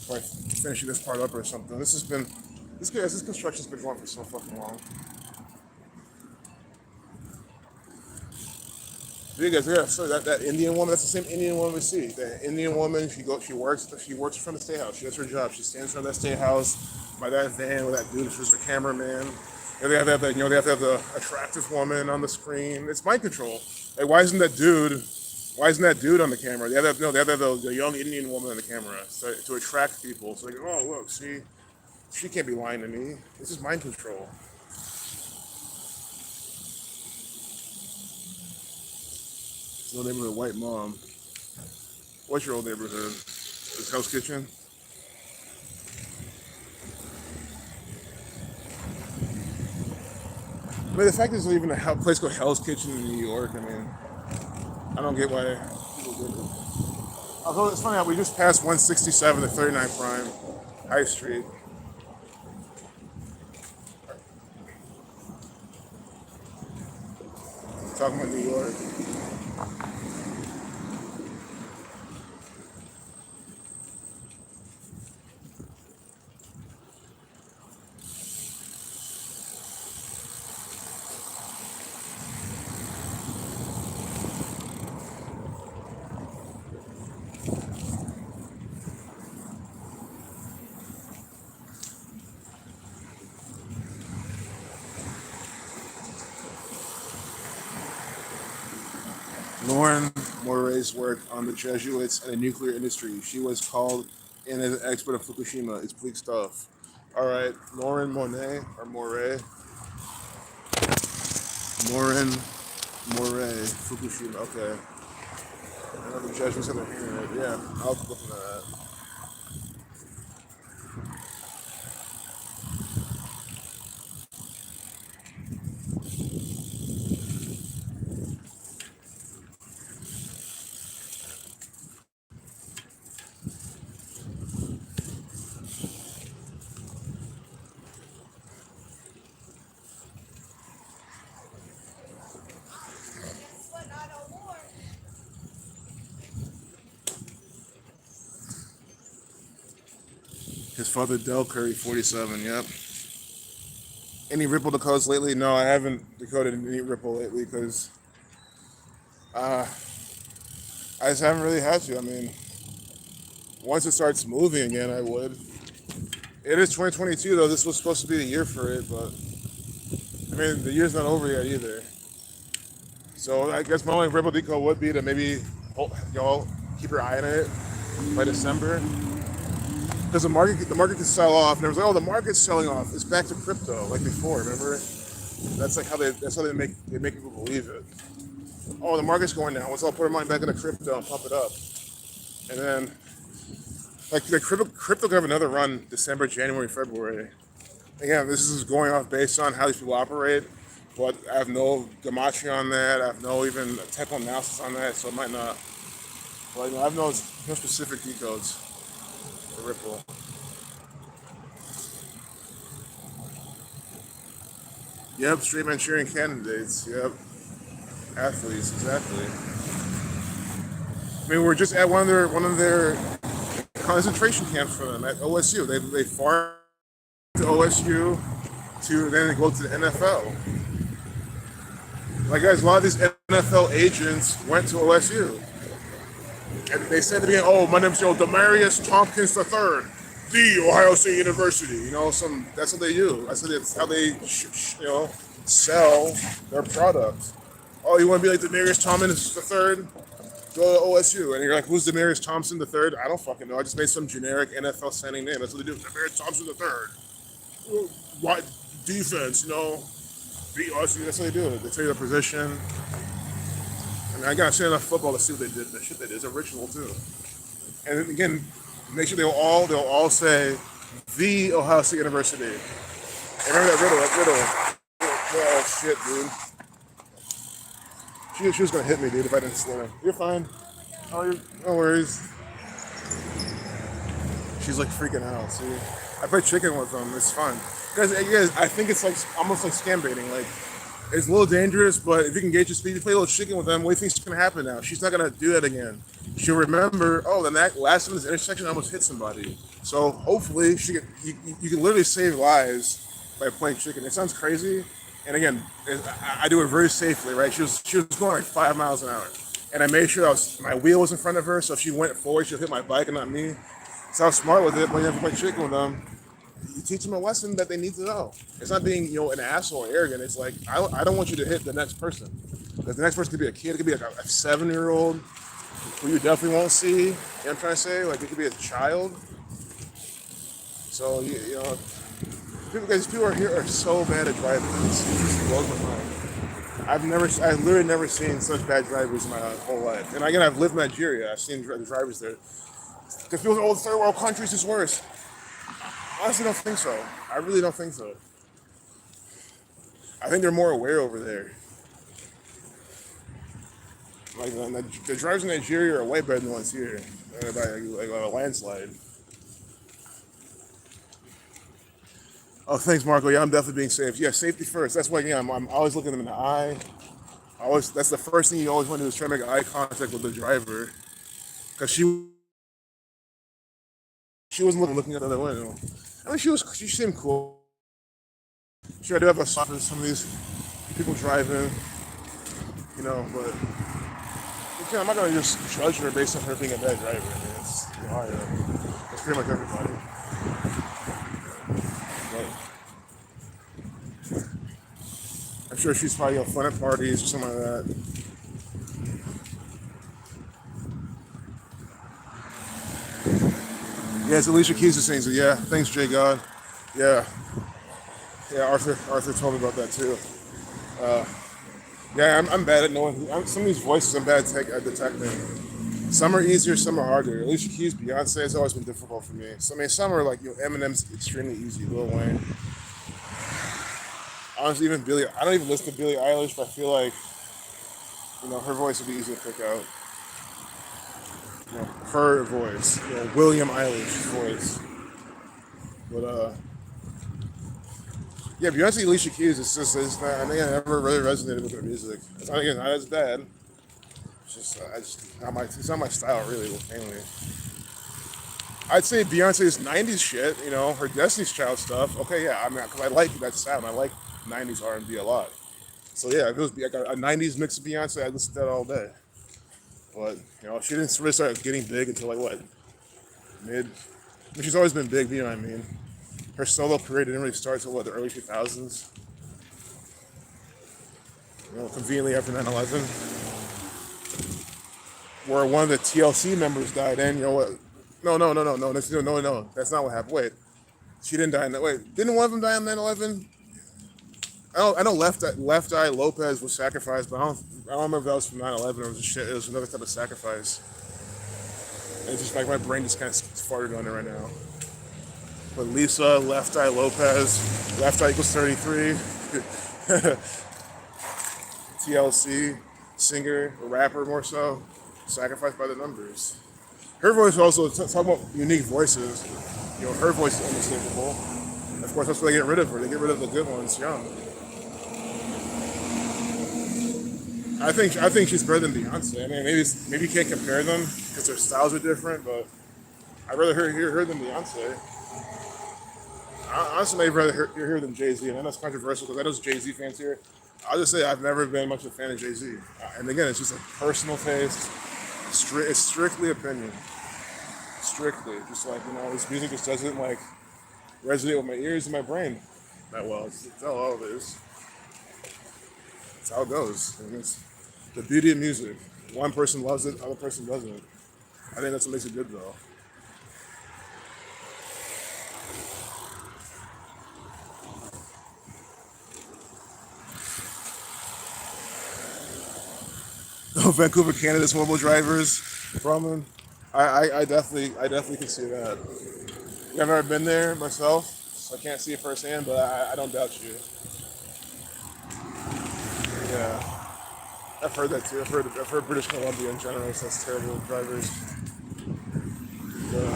Probably finishing this part up or something. This construction's been going for so fucking long. You guys, yeah, so that Indian woman, that's the same Indian woman we see. The Indian woman, she works from the state house. She does her job. She stands in front of that state house by that van with that dude who's her cameraman. They have to have they have to have the attractive woman on the screen. It's mind control. Like, why isn't that dude on the camera? They have to have the young Indian woman on the camera to attract people. So like, oh look, see, she can't be lying to me. This is mind control. It's no neighborhood white mom. What's your old neighborhood? It's Hell's Kitchen? I mean, the fact there's even a place called Hell's Kitchen in New York, I mean, I don't get why people did it. Although it's funny how we just passed 167 to 39 Prime, High Street. Talking about New York. Lauren Moray's work on the Jesuits and the nuclear industry. She was called in as an expert of Fukushima. It's bleak stuff. All right, Lauren Monet or Moray. Lauren Moray, Fukushima. Okay. I know the Jesuits in their hand. Yeah, I'll look into that. His father, Del Curry, 47. Yep. Any Ripple decodes lately? No, I haven't decoded any Ripple lately because I just haven't really had to. I mean, once it starts moving again, I would. It is 2022 though. This was supposed to be the year for it, but I mean, the year's not over yet either. So I guess my only Ripple decode would be to maybe y'all keep your eye on it by December. Because the market can sell off, and everyone's like, "Oh, the market's selling off. It's back to crypto like before." Remember? That's like how they make people believe it. Oh, the market's going down. Let's all put our money back into crypto and pump it up. And then, like the crypto could have another run December, January, February. Again, this is going off based on how these people operate, but I have no gematria on that. I have no even technical analysis on that, so it might not. But I have no specific decodes. The Ripple. Yep, straight Manchurian candidates. Yep, athletes, exactly. I mean, we're just at one of their concentration camps for them at OSU. They farm to OSU to then they go to the NFL. Like guys, a lot of these NFL agents went to OSU. And they said to me, "Oh, my name's Demarius Tompkins III, the Ohio State University." That's what they do. I said it's how they, sell their product. Oh, you want to be like Demarius Thompkins III? Go to OSU. And you're like, "Who's Demarius Thompson III?" I don't fucking know. I just made some generic NFL sounding name. That's what they do. Demarius Thompson III. What defense? Beat OSU. That's what they do. They tell you the position. I gotta say enough football to see what they did. The shit they did is original too. And then again, make sure they'll all say the Ohio State University. And remember that riddle. Oh shit, dude. She was gonna hit me, dude, if I didn't slow her. You're fine. Oh, no worries. She's like freaking out. See, I play chicken with them. It's fun. Guys, I think it's like almost like scam baiting. Like. It's a little dangerous, but if you can gauge your speed, you play a little chicken with them, what do you think's going to happen now? She's not going to do that again. She'll remember, oh, then that last time this intersection I almost hit somebody. So hopefully you can literally save lives by playing chicken. It sounds crazy. And again, I do it very safely, right? She was going like 5 miles an hour. And I made sure my wheel was in front of her, so if she went forward, she'll hit my bike and not me. So I was smart with it, but you have to play chicken with them. You teach them a lesson that they need to know. It's not being, an asshole or arrogant. It's like, I don't want you to hit the next person. Because the next person could be a kid. It could be like a 7-year-old who you definitely won't see. You know what I'm trying to say? Like, it could be a child. So, people are here are so bad at driving. It just blows my mind. I've literally never seen such bad drivers in my whole life. And again, I've lived in Nigeria. I've seen the drivers there. Because people say, oh, third world countries is worse. I honestly don't think so. I really don't think so. I think they're more aware over there. Like the drivers in Nigeria are way better than the ones here. Like a landslide. Oh, thanks, Marco. Yeah, I'm definitely being safe. Yeah, safety first. That's why I'm always looking them in the eye. That's the first thing you always want to do is try to make eye contact with the driver, because she wasn't looking out the window. I mean, she seemed cool. Sure, I do have a soft for some of these people driving, but I'm not gonna just judge her based on her being a bad driver. I mean, it's pretty much everybody. But I'm sure she's probably fun at parties or something like that. Yeah, it's Alicia Keys is saying so. Yeah, thanks, Jay God. Yeah, Arthur told me about that too. Yeah, I'm bad at knowing. Some of these voices I'm bad at detecting. Some are easier, some are harder. Alicia Keys, Beyonce has always been difficult for me. So I mean, some are like Eminem's extremely easy. Lil Wayne. Honestly, even Billie. I don't even listen to Billie Eilish, but I feel like her voice would be easy to pick out. Her voice, William Eilish's voice. But yeah, Beyonce, Alicia Keys, it's not, I think I never really resonated with her music. It's not as bad. It's just, it's not my style really, mainly. I'd say Beyonce's '90s shit. You know, her Destiny's Child stuff. Okay, yeah. I mean, because I like that sound. I like '90s R&B a lot. So yeah, if it was like a '90s mix of Beyonce, I'd listen to that all day. But you know, she didn't really start getting big until like what mid. I mean, she's always been big. You know what I mean? Her solo career didn't really start until what the early 2000s. You know, conveniently after 9/11, where one of the TLC members died. And you know what? No. That's not what happened. Wait, she didn't die in that. Wait, didn't one of them die on 9/11? I know Left Eye Lopez was sacrificed, but I don't remember if that was from 9/11 or it was, shit, it was another type of sacrifice. And it's just like my brain just kind of farted on it right now. But Lisa, Left Eye Lopez, Left Eye equals 33, TLC, singer, rapper more so, sacrificed by the numbers. Her voice also, talking about unique voices, you know, her voice is unmistakable. Of course, that's why they get rid of her. They get rid of the good ones young. I think she's better than Beyonce. I mean, maybe you can't compare them because their styles are different, but I'd rather hear her than Beyonce. I honestly, I'd rather hear her than Jay-Z. And I know it's controversial because I know there's Jay-Z fans here. I'll just say I've never been much of a fan of Jay-Z. And again, it's just a personal taste. It's strictly opinion. Strictly. Just like, you know, his music just doesn't like resonate with my ears and my brain that well. It's all it is. That's how it goes. And it's the beauty of music. One person loves it, the other person doesn't. I think that's what makes it good though. Vancouver, Canada's mobile drivers from I definitely can see that. I've never been there myself, so I can't see it firsthand, but I don't doubt you. Yeah. I've heard that too. I've heard British Columbia in general says terrible drivers. Yeah.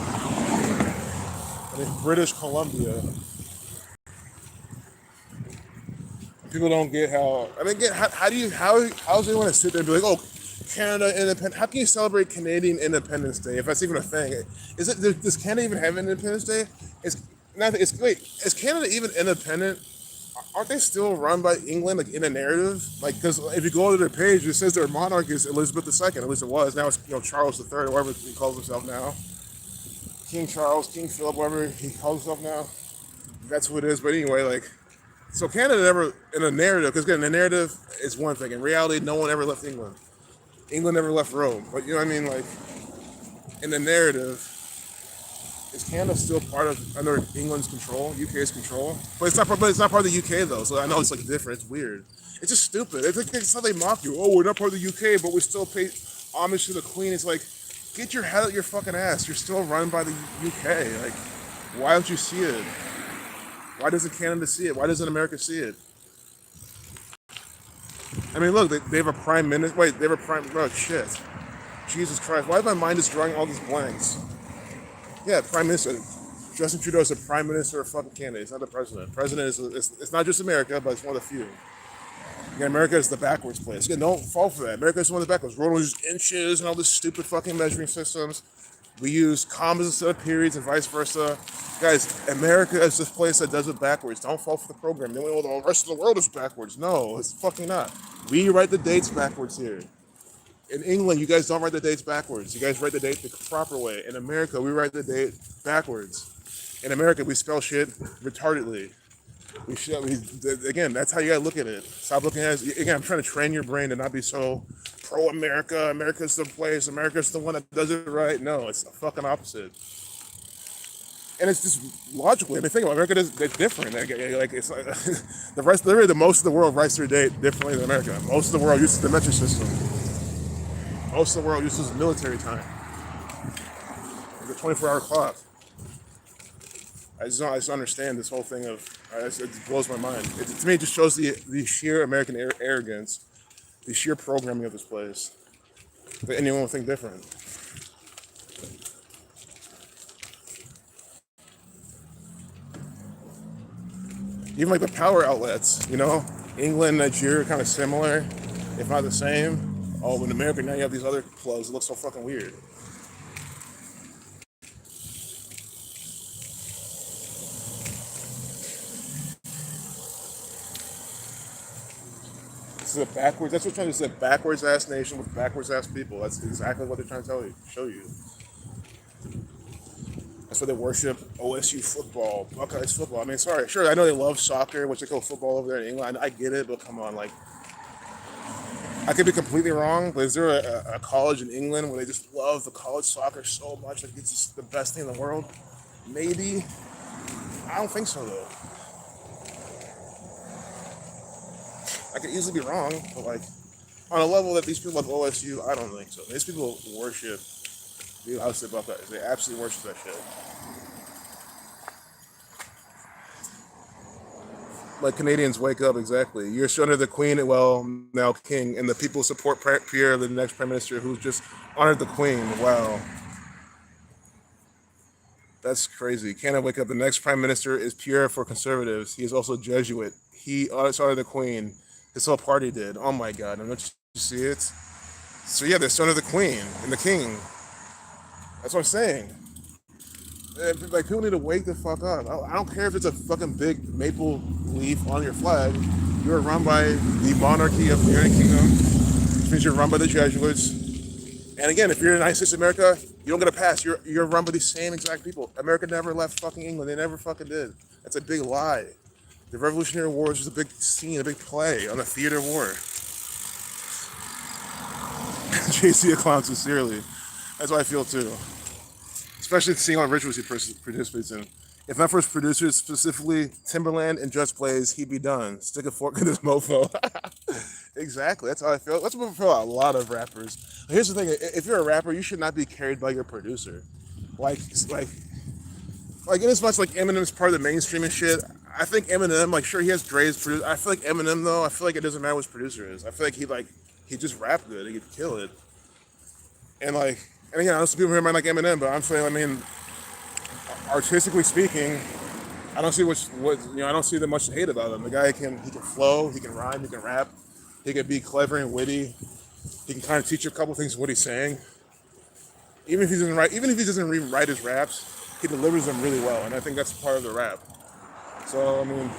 I mean British Columbia. People don't get how. I mean, how do you how does anyone sit there and be like, oh, Canada independent? How can you celebrate Canadian Independence Day if that's even a thing? Is it does Canada even have an Independence Day? It's nothing. It's wait, is Canada even independent? Aren't they still run by England, like in a narrative? Like, because if you go to their page, it says their monarch is Elizabeth II. At least it was. Now it's Charles III, or whatever he calls himself now. King Charles, King Philip, whatever he calls himself now. That's who it is. But anyway, like. So Canada never, in a narrative, because again, the narrative is one thing. In reality, no one ever left England. England never left Rome. But you know what I mean? Like, in the narrative, is Canada still part of, under England's control, UK's control? But it's not part of the UK though, so I know it's like different, it's weird. It's just stupid. It's like it's how they mock you. Oh, we're not part of the UK, but we still pay homage to the Queen. It's like, get your head out your fucking ass. You're still run by the UK. Like, why don't you see it? Why doesn't Canada see it? Why doesn't America see it? I mean, look, they have a prime minister. Wait, they have a prime. Oh, shit. Jesus Christ. Why is my mind just drawing all these blanks? Yeah, prime minister. Justin Trudeau is the prime minister of fucking Canada. He's not the president. President is, it's not just America, but it's one of the few. Again, America is the backwards place. Again, don't fall for that. America is one of the backwards. We're use inches and all this stupid fucking measuring systems. We use commas instead of periods and vice versa. Guys, America is this place that does it backwards. Don't fall for the program. Then the rest of the world is backwards. No, it's fucking not. We write the dates backwards here. In England, you guys don't write the dates backwards. You guys write the date the proper way. In America, we write the date backwards. In America, we spell shit retardedly. Again, that's how you gotta look at it. Stop looking at it. Again, I'm trying to train your brain to not be so pro-America. America's the place. America's the one that does it right. No, it's the fucking opposite. And it's just logically. I mean, think about it. America is different. Like it's like the rest. Literally, most of the world writes their date differently than America. Most of the world uses the metric system. Most of the world uses military time. Like a 24-hour clock. I just don't understand this whole thing of. It blows my mind. To me, it just shows the sheer American arrogance, the sheer programming of this place. That anyone would think different. Even like the power outlets, England, Nigeria, kind of similar, if not the same. Oh, in America now you have these other plugs. It looks so fucking weird. is a backwards. That's what they're trying to say. Backwards ass nation with backwards ass people. That's exactly what they're trying to tell you, show you. That's why they worship OSU football, Buckeyes football. I mean, sorry, sure, I know they love soccer, which they call football over there in England. I get it, but come on, like, I could be completely wrong, but is there a college in England where they just love the college soccer so much, like it's just the best thing in the world? Maybe. I don't think so, though. I could easily be wrong, but like, on a level that these people love OSU, I don't think so. These people worship the Ohio Buckeyes. They absolutely worship that shit. Like Canadians wake up, exactly. You're son of the Queen, well, now King, and the people support Pierre, the next Prime Minister, who's just honored the Queen. Wow. That's crazy. Canada wake up. The next Prime Minister is Pierre for Conservatives. He is also Jesuit. He honored the Queen. His whole party did. Oh my God. Don't you see it? So yeah, they're son of the Queen and the King. That's what I'm saying. Like, people need to wake the fuck up. I don't care if it's a fucking big maple leaf on your flag. You're run by the monarchy of the United Kingdom, which means you're run by the Jesuits. And again, if you're in the United States of America, you don't get a pass. You're run by the same exact people. America never left fucking England. They never fucking did. That's a big lie. The Revolutionary War was just a big scene, a big play on the theater of war. JC a clown, sincerely. That's how I feel too. Especially seeing all the rituals he participates in. If not for his producers, specifically Timberland and Just Blaze, he'd be done. Stick a fork in this mofo. Exactly, that's how I feel. That's what I feel about a lot of rappers. Here's the thing, if you're a rapper, you should not be carried by your producer. Like in as much like Eminem's part of the mainstream and shit, I think Eminem, like sure he has Dre's producer. I feel like Eminem though, I feel like it doesn't matter what his producer is. I feel like he just rap good, he could kill it. And again, I know some people here might like Eminem, but I'm saying, I mean, artistically speaking, I don't see I don't see that much to hate about him. The guy he can flow, he can rhyme, he can rap, he can be clever and witty. He can kind of teach you a couple things what he's saying. Even if he doesn't even write his raps, he delivers them really well, and I think that's part of the rap. So I mean,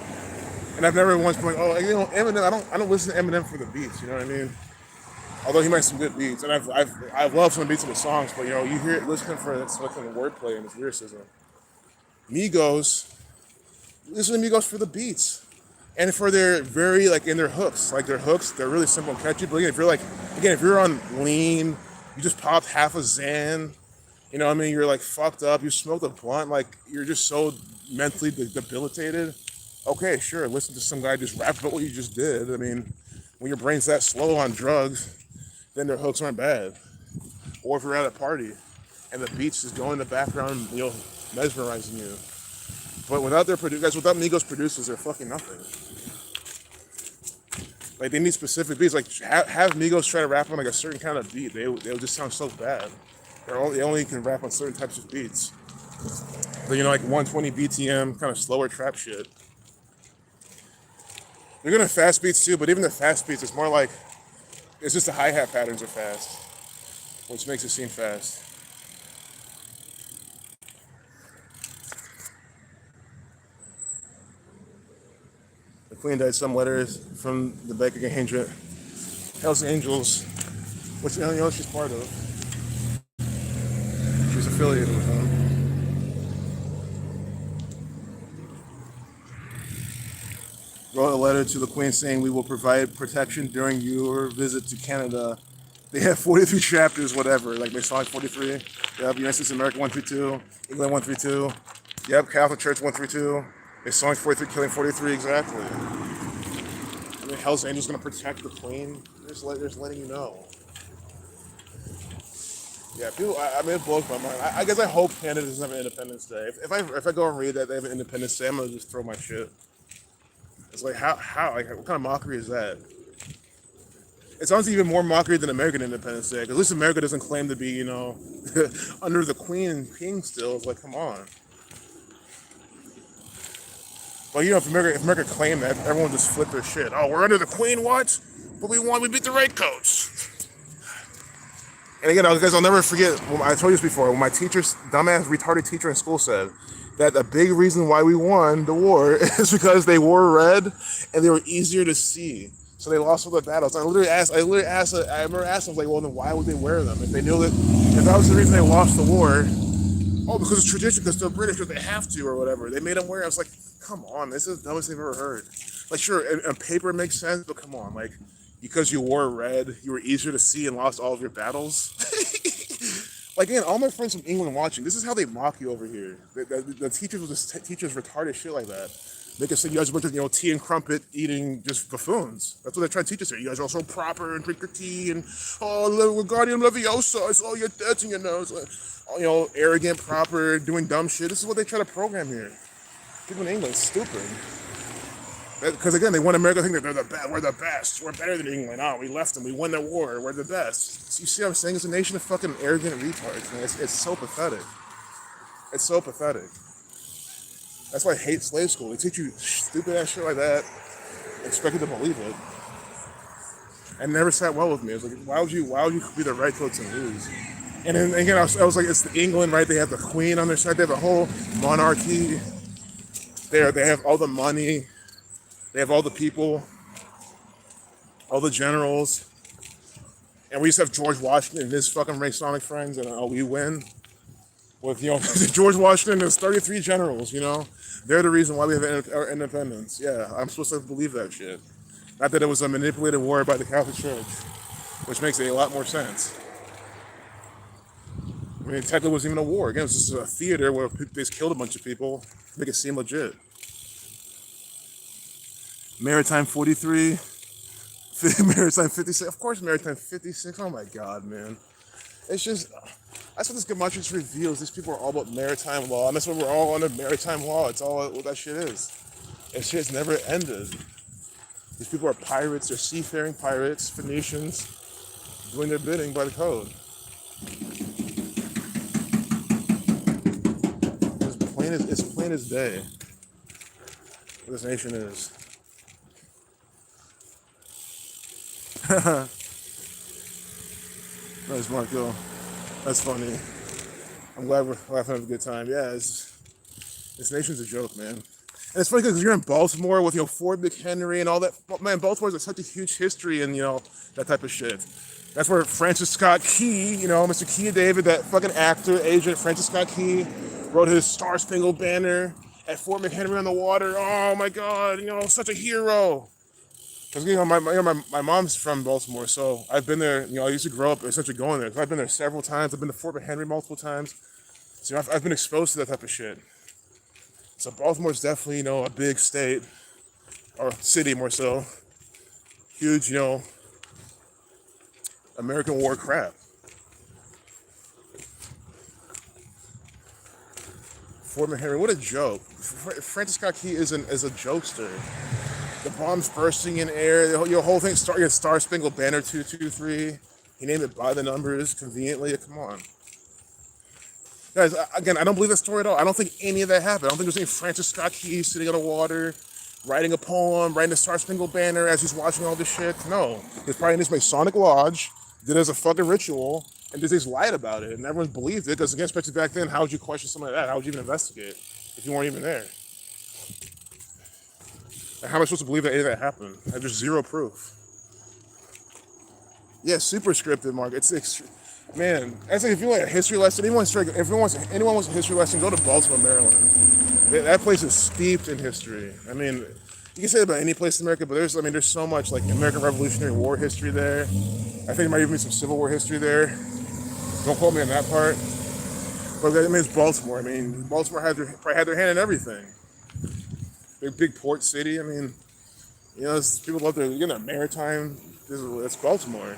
and I've never once been like, oh, you know, Eminem. I don't listen to Eminem for the beats. You know what I mean? Although he makes some good beats, and I've loved some beats of his songs, but you know, you hear it, listen for this fucking wordplay and this lyricism. Migos, listen to Migos for the beats, and for their very in their hooks, they're really simple and catchy. But again, if you're on lean, you just popped half a Xan, you know what I mean? You're fucked up, you smoked a blunt, you're just so mentally debilitated. Okay, sure, listen to some guy just rap about what you just did. I mean, when your brain's that slow on drugs, then their hooks aren't bad. Or if you're at a party and the beats just go in the background, you know, mesmerizing you. But without without Migos producers, they're fucking nothing. They need specific beats. Have Migos try to rap on a certain kind of beat. They'll just sound so bad. They only can rap on certain types of beats. But, you know, 120 BTM, kind of slower trap shit. They're gonna have fast beats too, but even the fast beats, it's more it's just the hi-hat patterns are fast, which makes it seem fast. The Queen died some letters from the Baker Angel, Hells Angels, which you know she's part of. She's affiliated with them. Wrote a letter to the Queen saying, we will provide protection during your visit to Canada. They have 43 chapters, whatever, Masonic 43. Yep, United States of America 132, England 132. Yep, Catholic Church 132. Masonic 43, killing 43, exactly. I mean, Hell's Angels gonna protect the Queen? They're just letting you know. Yeah, people, I mean, it blows my mind. I guess I hope Canada doesn't have an Independence Day. If I go and read that they have an Independence Day, I'm gonna just throw my shit. It's how? What kind of mockery is that? It sounds even more mockery than American Independence Day, because at least America doesn't claim to be, you know, under the Queen and King still. It's come on. But, you know, if America claimed that, everyone would just flip their shit. Oh, we're under the Queen, what? But we beat the Redcoats. And again, guys, I'll never forget, I told you this before, when my dumbass, retarded teacher in school said, that a big reason why we won the war is because they wore red and they were easier to see. So they lost all the battles. I remember asking, like, well, then why would they wear them if they knew that if that was the reason they lost the war? Oh, because it's tradition, because they're British, because they have to or whatever. They made them wear it. I was like, come on, this is the dumbest thing I've ever heard. Like, sure, on paper it makes sense, but come on, like, because you wore red, you were easier to see and lost all of your battles. Like, again, all my friends from England watching, this is how they mock you over here. The teachers will just teach us retarded shit like that. Make us think you guys are a bunch of, tea and crumpet eating just buffoons. That's what they're trying to teach us here. You guys are all so proper and drink your tea and, oh, Guardian Leviosa, it's all your deaths in your nose. Arrogant, proper, doing dumb shit. This is what they try to program here. People in England, stupid. Because again, they want America to think that we're the best. We're better than England. Oh, we left them. We won the war. We're the best. So you see what I'm saying? It's a nation of fucking arrogant retards, man. It's so pathetic. It's so pathetic. That's why I hate slave school. They teach you stupid ass shit like that, expect you to believe it. And never sat well with me. It was like, why would you be the right coach and lose? And then again, I was like, it's England, right? They have the queen on their side. They have a whole monarchy. They have all the money. They have all the people, all the generals. And we used to have George Washington and his fucking Masonic friends, and we win. With, George Washington, there's 33 generals, They're the reason why we have our independence. Yeah, I'm supposed to believe that shit. Not that it was a manipulated war by the Catholic Church, which makes a lot more sense. I mean, technically it wasn't even a war. Again, it was just a theater where they just killed a bunch of people to make it seem legit. Maritime 43, Maritime 56. Of course, Maritime 56. Oh my God, man. It's just, that's what this Gematria reveals. These people are all about maritime law, and that's why we're all under maritime law. It's all what that shit is. That shit's never ended. These people are pirates. They're seafaring pirates, Phoenicians, doing their bidding by the code. It's plain as day what this nation is. Nice, Marco. That's funny. I'm glad we're having a good time. Yeah, this nation's a joke, man. And it's funny because you're in Baltimore with, Fort McHenry and all that. Man, Baltimore's like such a huge history and, that type of shit. That's where Francis Scott Key, Mr. Key David, that fucking actor, agent Francis Scott Key, wrote his Star Spangled Banner at Fort McHenry on the water. Oh my God, such a hero. Because my mom's from Baltimore, so I've been there. I used to grow up essentially going there. I've been there several times. I've been to Fort McHenry multiple times. So I've been exposed to that type of shit. So Baltimore's definitely a big state or city more so. Huge American war crap. Fort McHenry, what a joke. Francis Scott Key is a jokester. The bombs bursting in air, your whole thing, Star Spangled Banner 223. He named it by the numbers conveniently. Come on. Guys, again, I don't believe that story at all. I don't think any of that happened. I don't think there's any Francis Scott Key sitting on the water, writing a poem, writing the Star Spangled Banner as he's watching all this shit. No. He's probably in this Masonic lodge, did it as a fucking ritual, and just lied about it. And everyone believed it, because again, especially back then, how would you question something like that? How would you even investigate if you weren't even there? And how am I supposed to believe that any of that happened? There's zero proof. Yeah, super scripted, Mark. Man, I say if you want a history lesson, anyone wants a history lesson, go to Baltimore, Maryland. That place is steeped in history. I mean, you can say that about any place in America, but there's so much like American Revolutionary War history there. I think there might even be some Civil War history there. Don't quote me on that part. But it's Baltimore. I mean, Baltimore probably had their hand in everything. Big port city. I mean, people love their, maritime. It's Baltimore.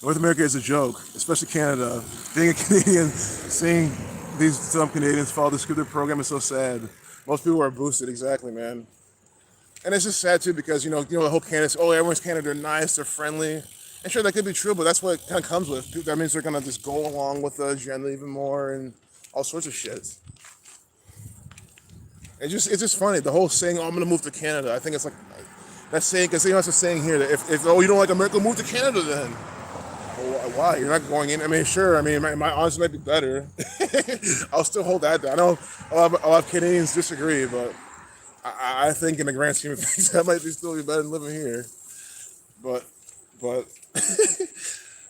North America is a joke, especially Canada. Being a Canadian, seeing some Canadians follow the scripted program is so sad. Most people are boosted, exactly, man. And it's just sad too because the whole Canada. Oh, everyone's Canada. They're nice. They're friendly. And sure, that could be true, but that's what it kind of comes with. That means they're gonna just go along with the agenda even more and all sorts of shit. It's just funny. The whole saying, "Oh, I'm gonna move to Canada." I think it's like that saying, because that's a saying here that if you don't like America, move to Canada then. Why? You're not going in. I mean, sure. I mean, my odds might be better. I'll still hold that down. I know a lot of Canadians disagree, but I think in the grand scheme of things, that might be still be better than living here. But, but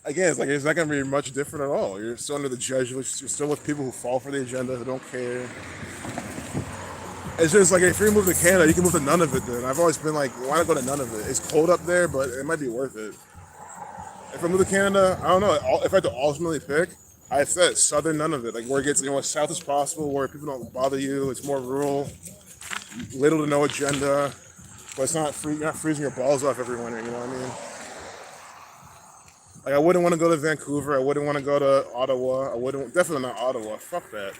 again, it's not going to be much different at all. You're still under the Jesuits. You're still with people who fall for the agenda, who don't care. It's just like if you move to Canada, you can move to none of it. Then I've always been like, why not go to none of it? It's cold up there, but it might be worth it. If I move to Canada, I don't know. If I had to ultimately pick, I said southern none of it, like where it gets as south as possible, where people don't bother you. It's more rural, little to no agenda, but it's not free. You're not freezing your balls off every winter. You know what I mean? Like I wouldn't want to go to Vancouver. I wouldn't want to go to Ottawa. I wouldn't definitely not Ottawa. Fuck that.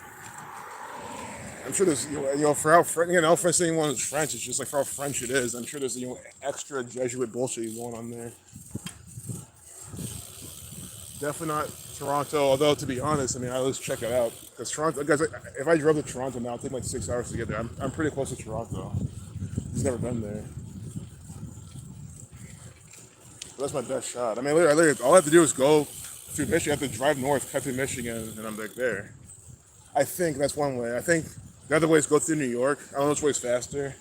I'm sure there's for how French, no offense to anyone who's French, it's just like for how French it is. I'm sure there's extra Jesuit bullshit going on there. Definitely not Toronto, although to be honest, I mean, I always check it out. Because Toronto, guys, if I drove to Toronto now, it'd take like 6 hours to get there. I'm pretty close to Toronto. Just never been there. But that's my best shot. I mean, literally, all I have to do is go through Michigan. I have to drive north, cut through Michigan, and I'm like there. I think that's one way. I think the other way is go through New York. I don't know which way is faster.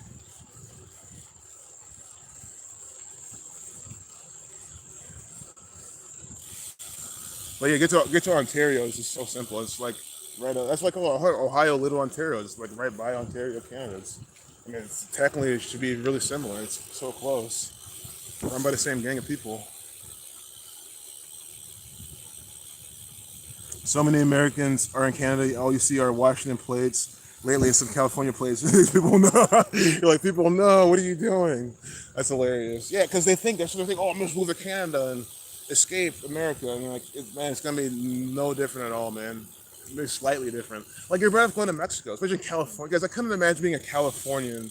But yeah, get to Ontario. It's just so simple. It's like right. That's like Ohio, Little Ontario. It's like right by Ontario, Canada. I mean, technically it should be really similar. It's so close. Run by the same gang of people. So many Americans are in Canada. All you see are Washington plates. Lately, it's some California plates. People know. You're like, people know. What are you doing? That's hilarious. Yeah, because they think oh, I'm just move to Canada and escape America. And like, man, it's gonna be no different at all, man. Maybe slightly different. Like you're better off going to Mexico, especially in California. Guys, I couldn't imagine being a Californian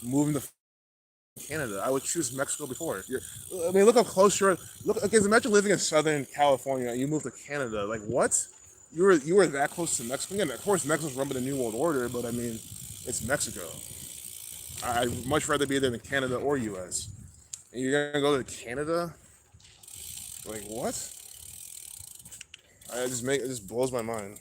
moving to Canada. I would choose Mexico before. I mean, look how close you're. Look, okay, imagine living in Southern California and you move to Canada. Like what? You were that close to Mexico. Again, of course, Mexico's run by the New World Order, but I mean, it's Mexico. I'd much rather be there than Canada or U.S. And you're gonna go to Canada? Like what? It just blows my mind.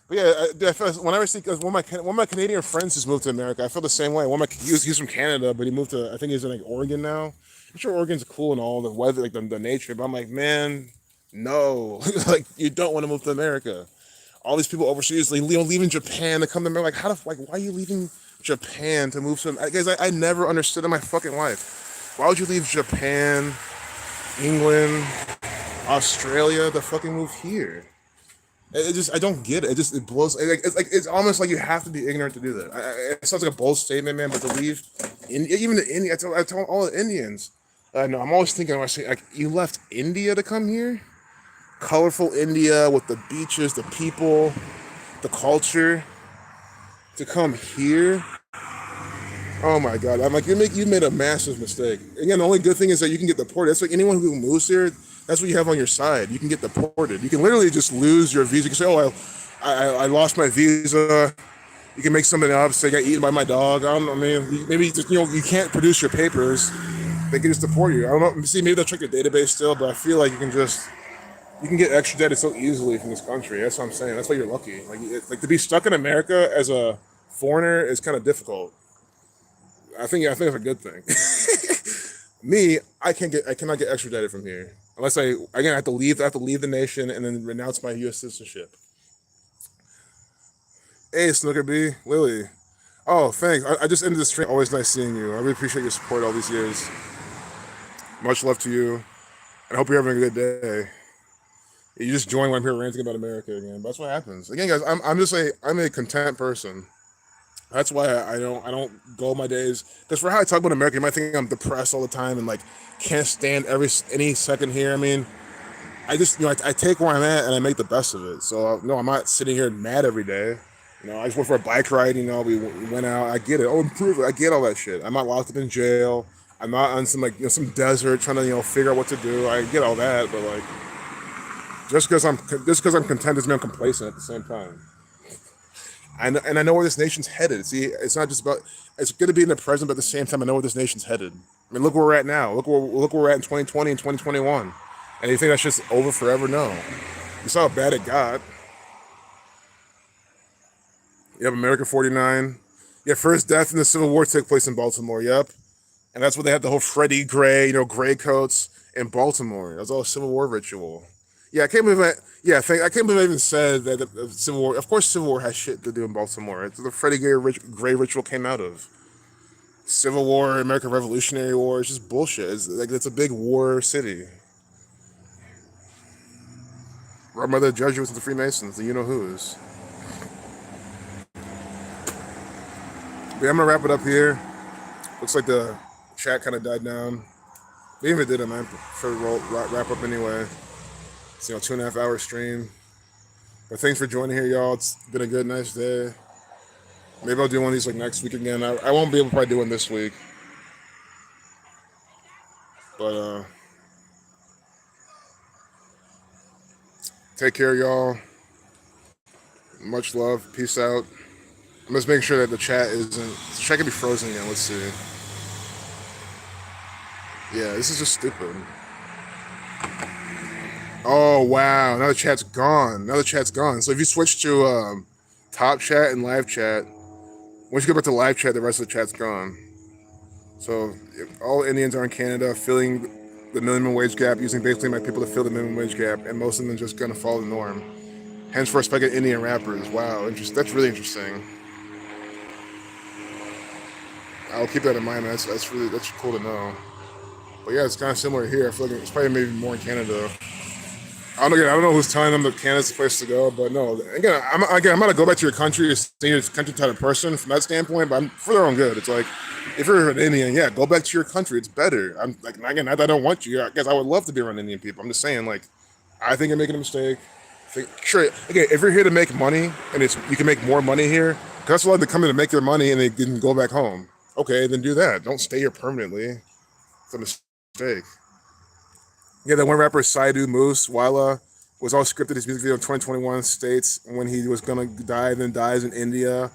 But yeah, I feel, whenever I see, cause one of my Canadian friends just moved to America. I feel the same way. He's from Canada, but he moved to, I think he's in like Oregon now. I'm sure Oregon's cool and all, the weather, like the nature, but I'm like, man, no, like you don't want to move to America. All these people overseas, like leaving Japan to come to America. Like, why are you leaving Japan to move to? Guys, I never understood in my fucking life. Why would you leave Japan, England, Australia to fucking move here? I don't get it. It blows. It's almost like you have to be ignorant to do that. It sounds like a bold statement, man, but to leave, even the Indian, I tell all the Indians, no, I'm always thinking, like, you left India to come here? Colorful India with the beaches, the people, the culture, to come here? Oh my God! I'm like, you made a massive mistake. Again, the only good thing is that you can get deported. That's like anyone who moves here. That's what you have on your side. You can get deported. You can literally just lose your visa. You can say, "Oh, I lost my visa." You can make something up. Say, I got eaten by my dog. I don't know, man. Maybe just, you can't produce your papers. They can just deport you. I don't know. See, maybe they'll check your database still, but I feel like you can get extradited so easily from this country. That's what I'm saying. That's why you're lucky. Like to be stuck in America as a foreigner is kind of difficult. I think it's a good thing. Me, I cannot get extradited from here unless I have to leave the nation and then renounce my U.S. citizenship. Hey, Snooker B, Lily. Oh, thanks. I just ended the stream. Always nice seeing you. I really appreciate your support all these years. Much love to you, and I hope you're having a good day. You just join when I'm here ranting about America again. But that's what happens. Again, guys, I'm a content person. That's why I don't go my days. Because for how I talk about America, you might think I'm depressed all the time and like can't stand any second here. I mean, I just I take where I'm at and I make the best of it. So no, I'm not sitting here mad every day. I just went for a bike ride. We went out. I get it. Oh, improve it. I get all that shit. I'm not locked up in jail. I'm not on some some desert trying to figure out what to do. I get all that, but like just because I'm content doesn't mean I'm complacent at the same time. And I know where this nation's headed. See, it's not just about. It's good to be in the present, but at the same time, I know where this nation's headed. I mean, look where we're at now. Look where we're at in 2020 and 2021. And you think that's just over forever? No. You saw how bad it got. Yep, America 49. Yeah, first death in the Civil War took place in Baltimore. Yep. And that's where they had the whole Freddie Gray, gray coats in Baltimore. That was all a Civil War ritual. Yeah, I can't believe I can't believe I even said that the Civil War. Of course, Civil War has shit to do in Baltimore. It's the Freddie Gray ritual came out of Civil War, American Revolutionary War. It's just bullshit. It's a big war city. Run by the Jesuits and the Freemasons, the you-know-who's. But yeah, I'm gonna wrap it up here. Looks like the chat kind of died down. We even did it, man. For wrap up anyway. It's 2.5 hour stream. But thanks for joining here, y'all. It's been a good, nice day. Maybe I'll do one of these like next week again. I won't be able to probably do one this week. But take care, y'all. Much love. Peace out. I'm just making sure that the chat isn't. The chat can be frozen again. Let's see. Yeah, this is just stupid. Oh wow! Now the chat's gone. So if you switch to top chat and live chat, once you go back to live chat, the rest of the chat's gone. So if all Indians are in Canada filling the minimum wage gap, using basically my people to fill the minimum wage gap, and most of them just gonna follow the norm. Hence for respect at Indian rappers. Wow, that's really interesting. I'll keep that in mind, man. That's cool to know. But yeah, it's kind of similar here. I feel like it's probably maybe more in Canada. I don't know who's telling them that Canada's the place to go, but no. Again, I'm gonna go back to your country, stay your country type of person from that standpoint. But I'm for their own good. It's like if you're an Indian, yeah, go back to your country. It's better. I'm like again, I don't want you. I guess I would love to be around Indian people. I'm just saying, like, I think I'm making a mistake. Sure, again, if you're here to make money and you can make more money here, because that's a lot to come in to make their money and they can go back home. Okay, then do that. Don't stay here permanently. It's a mistake. Yeah, that one rapper, Saidu Moose Wila, was all scripted. His music video in 2021 states when he was gonna die, then dies in India,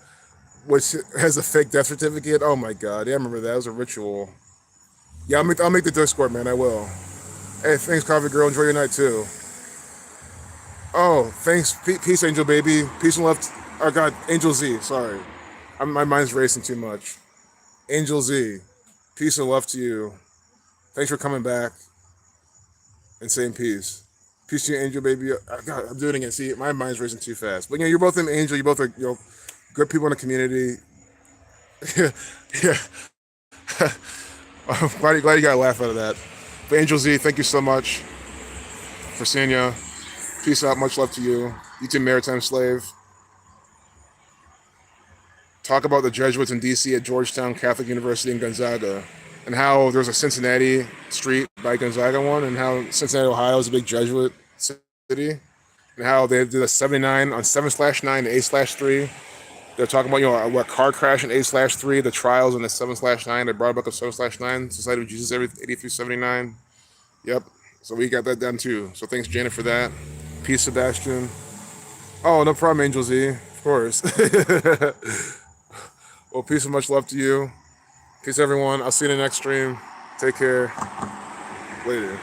which has a fake death certificate. Oh my god, yeah, I remember that. It was a ritual. Yeah, I'll make the Discord, man. I will. Hey, thanks, Coffee Girl. Enjoy your night too. Oh, thanks, peace, Angel Baby. Peace and love. Oh god, Angel Z. Sorry, my mind's racing too much. Angel Z, peace and love to you. Thanks for coming back and saying peace. Peace to you, Angel Baby. God, I'm doing it again. See, my mind's racing too fast. But you're both an angel. You both are good people in the community. Yeah. I'm glad you got a laugh out of that. But Angel Z, thank you so much for seeing you. Peace out. Much love to you. You too, Maritime Slave. Talk about the Jesuits in D.C. at Georgetown Catholic University in Gonzaga, and how there's a Cincinnati street by Gonzaga one, and how Cincinnati, Ohio is a big Jesuit city, and how they did a 79 on 7/9 and 8/3. They're talking about, what car crash in 8/3, the trials in the 7/9. They brought up the 7/9, Society of Jesus 8379. Yep. So we got that done too. So thanks, Janet, for that. Peace, Sebastian. Oh, no problem, Angel Z. Of course. Well, peace and much love to you. Peace, everyone. I'll see you in the next stream. Take care. Later.